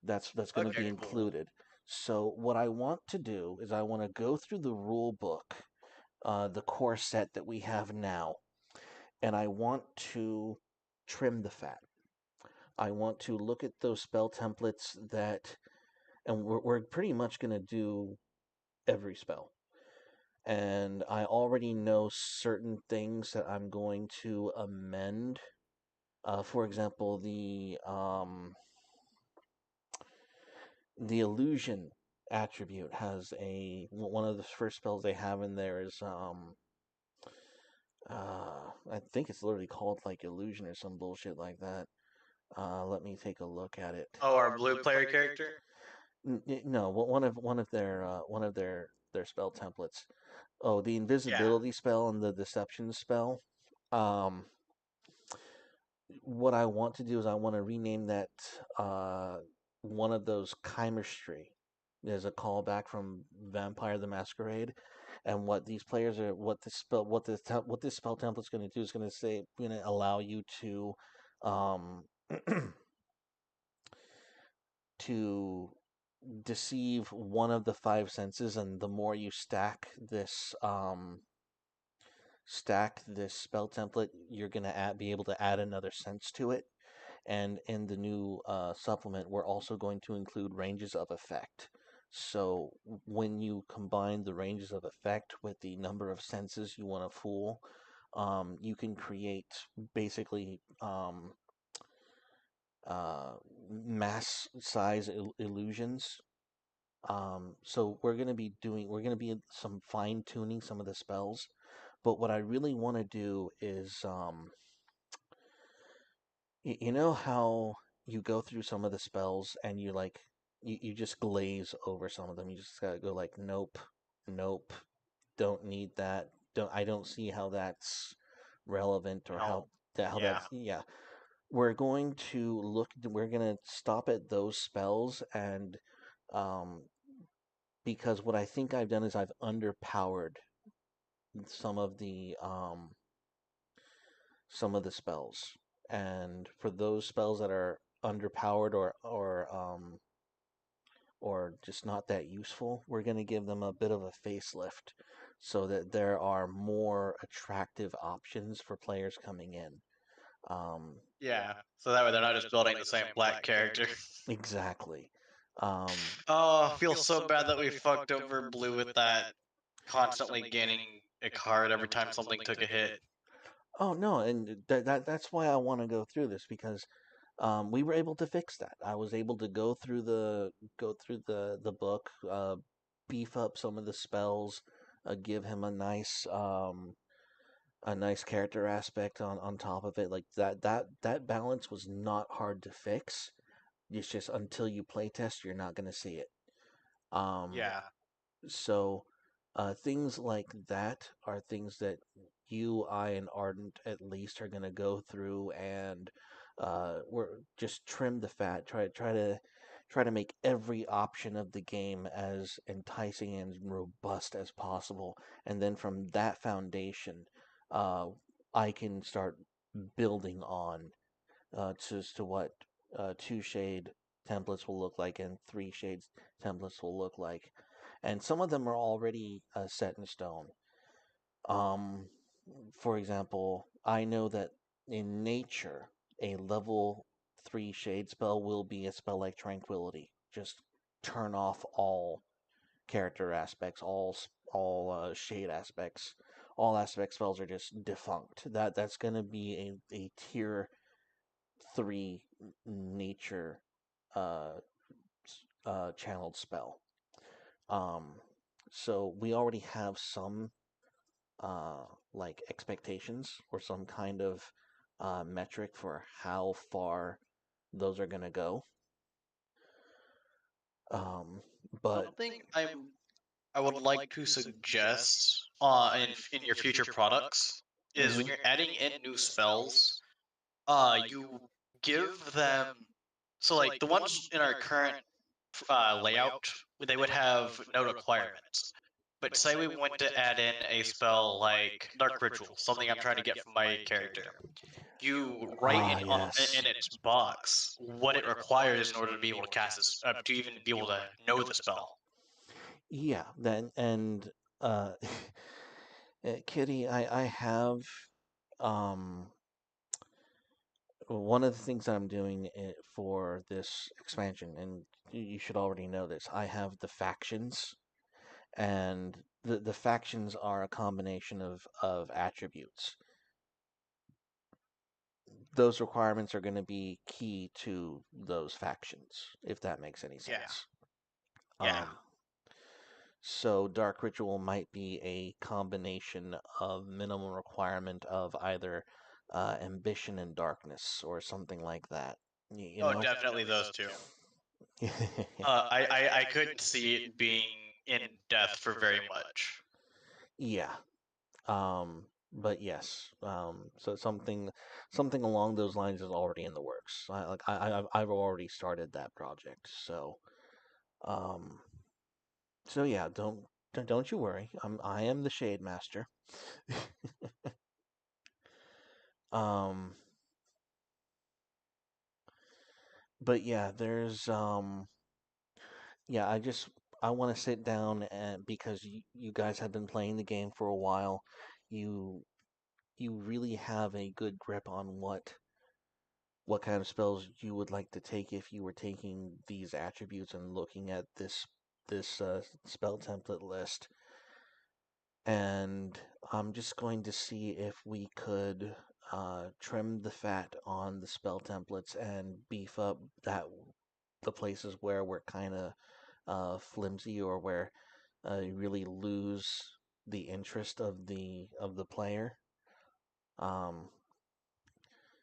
S1: That's going to
S3: Okay,
S1: be
S3: cool.
S1: included. So what I want to do is I want to go through the rule book, the core set that we have now, and I want to trim the fat. I want to look at those spell templates that, and we're pretty much going to do every spell. And I already know certain things that I'm going to amend. For example, the illusion attribute has one of the first spells they have in there is I think it's literally called like illusion or some bullshit like that. Let me take a look at it.
S3: Oh, our blue player character?
S1: No, one of their spell templates. Oh, the invisibility spell and the deception spell. Um, what I want to do is I want to rename that one of those chemistry. There's a callback from Vampire the Masquerade, and what these players are, what this spell template's going to do is going to allow you to, um, to deceive one of the five senses, and the more you stack this spell template, you're gonna be able to add another sense to it. And in the new supplement, we're also going to include ranges of effect. So when you combine the ranges of effect with the number of senses you want to fool, you can create basically uh, mass size illusions. So we're going to be some fine tuning some of the spells. But what I really want to do is, you know how you go through some of the spells and you just glaze over some of them. You just gotta go like, nope, nope, don't need that. I don't see how that's relevant or how that's, yeah. We're gonna stop at those spells and, um, because what I think I've done is I've underpowered some of the spells. And for those spells that are underpowered or just not that useful, we're going to give them a bit of a facelift so that there are more attractive options for players coming in.
S3: Yeah. So that way they're not just building the same black character.
S1: Exactly.
S3: Oh, I feel so bad that we fucked over blue with that constantly gaining a card every time something took a hit.
S1: Oh no, and that's why I want to go through this because we were able to fix that. I was able to go through the book, beef up some of the spells, give him a nice character aspect on top of it. Like that balance was not hard to fix. It's just until you playtest, you're not going to see it.
S3: Yeah.
S1: So, things like that are things that you, I, and Ardent at least are going to go through and we're just trim the fat. Try to make every option of the game as enticing and robust as possible, and then from that foundation, uh, I can start building on to what two shade templates will look like and three shades templates will look like, and some of them are already set in stone. Um, for example, I know that in nature, a level 3 shade spell will be a spell like Tranquility. Just turn off all character aspects, all shade aspects. All aspect spells are just defunct. That's going to be a tier 3 nature uh, channeled spell. Um, so we already have some like expectations or some kind of metric for how far those are going to go. But
S3: Something I would like to suggest in your future products is when
S1: Mhm.
S3: you're adding in new spells, you give them so like the ones in our current layout, they would have no requirements. But say we want to add in a spell like Dark Ritual, something I'm trying to get from my character. You write
S1: yes.
S3: in its box what it requires in order to be able to cast this, to even be able to know the spell.
S1: Yeah, then and uh Kitty, I have um one of the things that I'm doing for this expansion, and you should already know this, I have the factions, and the factions are a combination of attributes. Those requirements are going to be key to those factions, if that makes any
S3: Yeah.
S1: sense.
S3: Yeah.
S1: So Dark Ritual might be a combination of minimum requirement of either ambition and darkness or something like that. You
S3: Oh,
S1: know?
S3: definitely those two. I couldn't see it being in death for very much.
S1: Yeah. But yes. So something along those lines is already in the works. I've already started that project. Um, so yeah, don't you worry. I am the Shade Master. Um, but yeah, there's yeah, I want to sit down and because you guys have been playing the game for a while, you you really have a good grip on what kind of spells you would like to take if you were taking these attributes and looking at this spell template list. And I'm just going to see if we could trim the fat on the spell templates and beef up the places where we're kind of flimsy or where you really lose the interest of the player. Um,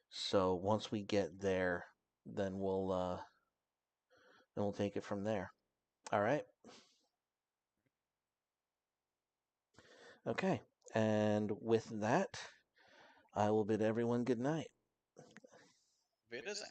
S1: so once we get there, then we'll take it from there. All right. Okay. And with that, I will bid everyone good night.
S3: It is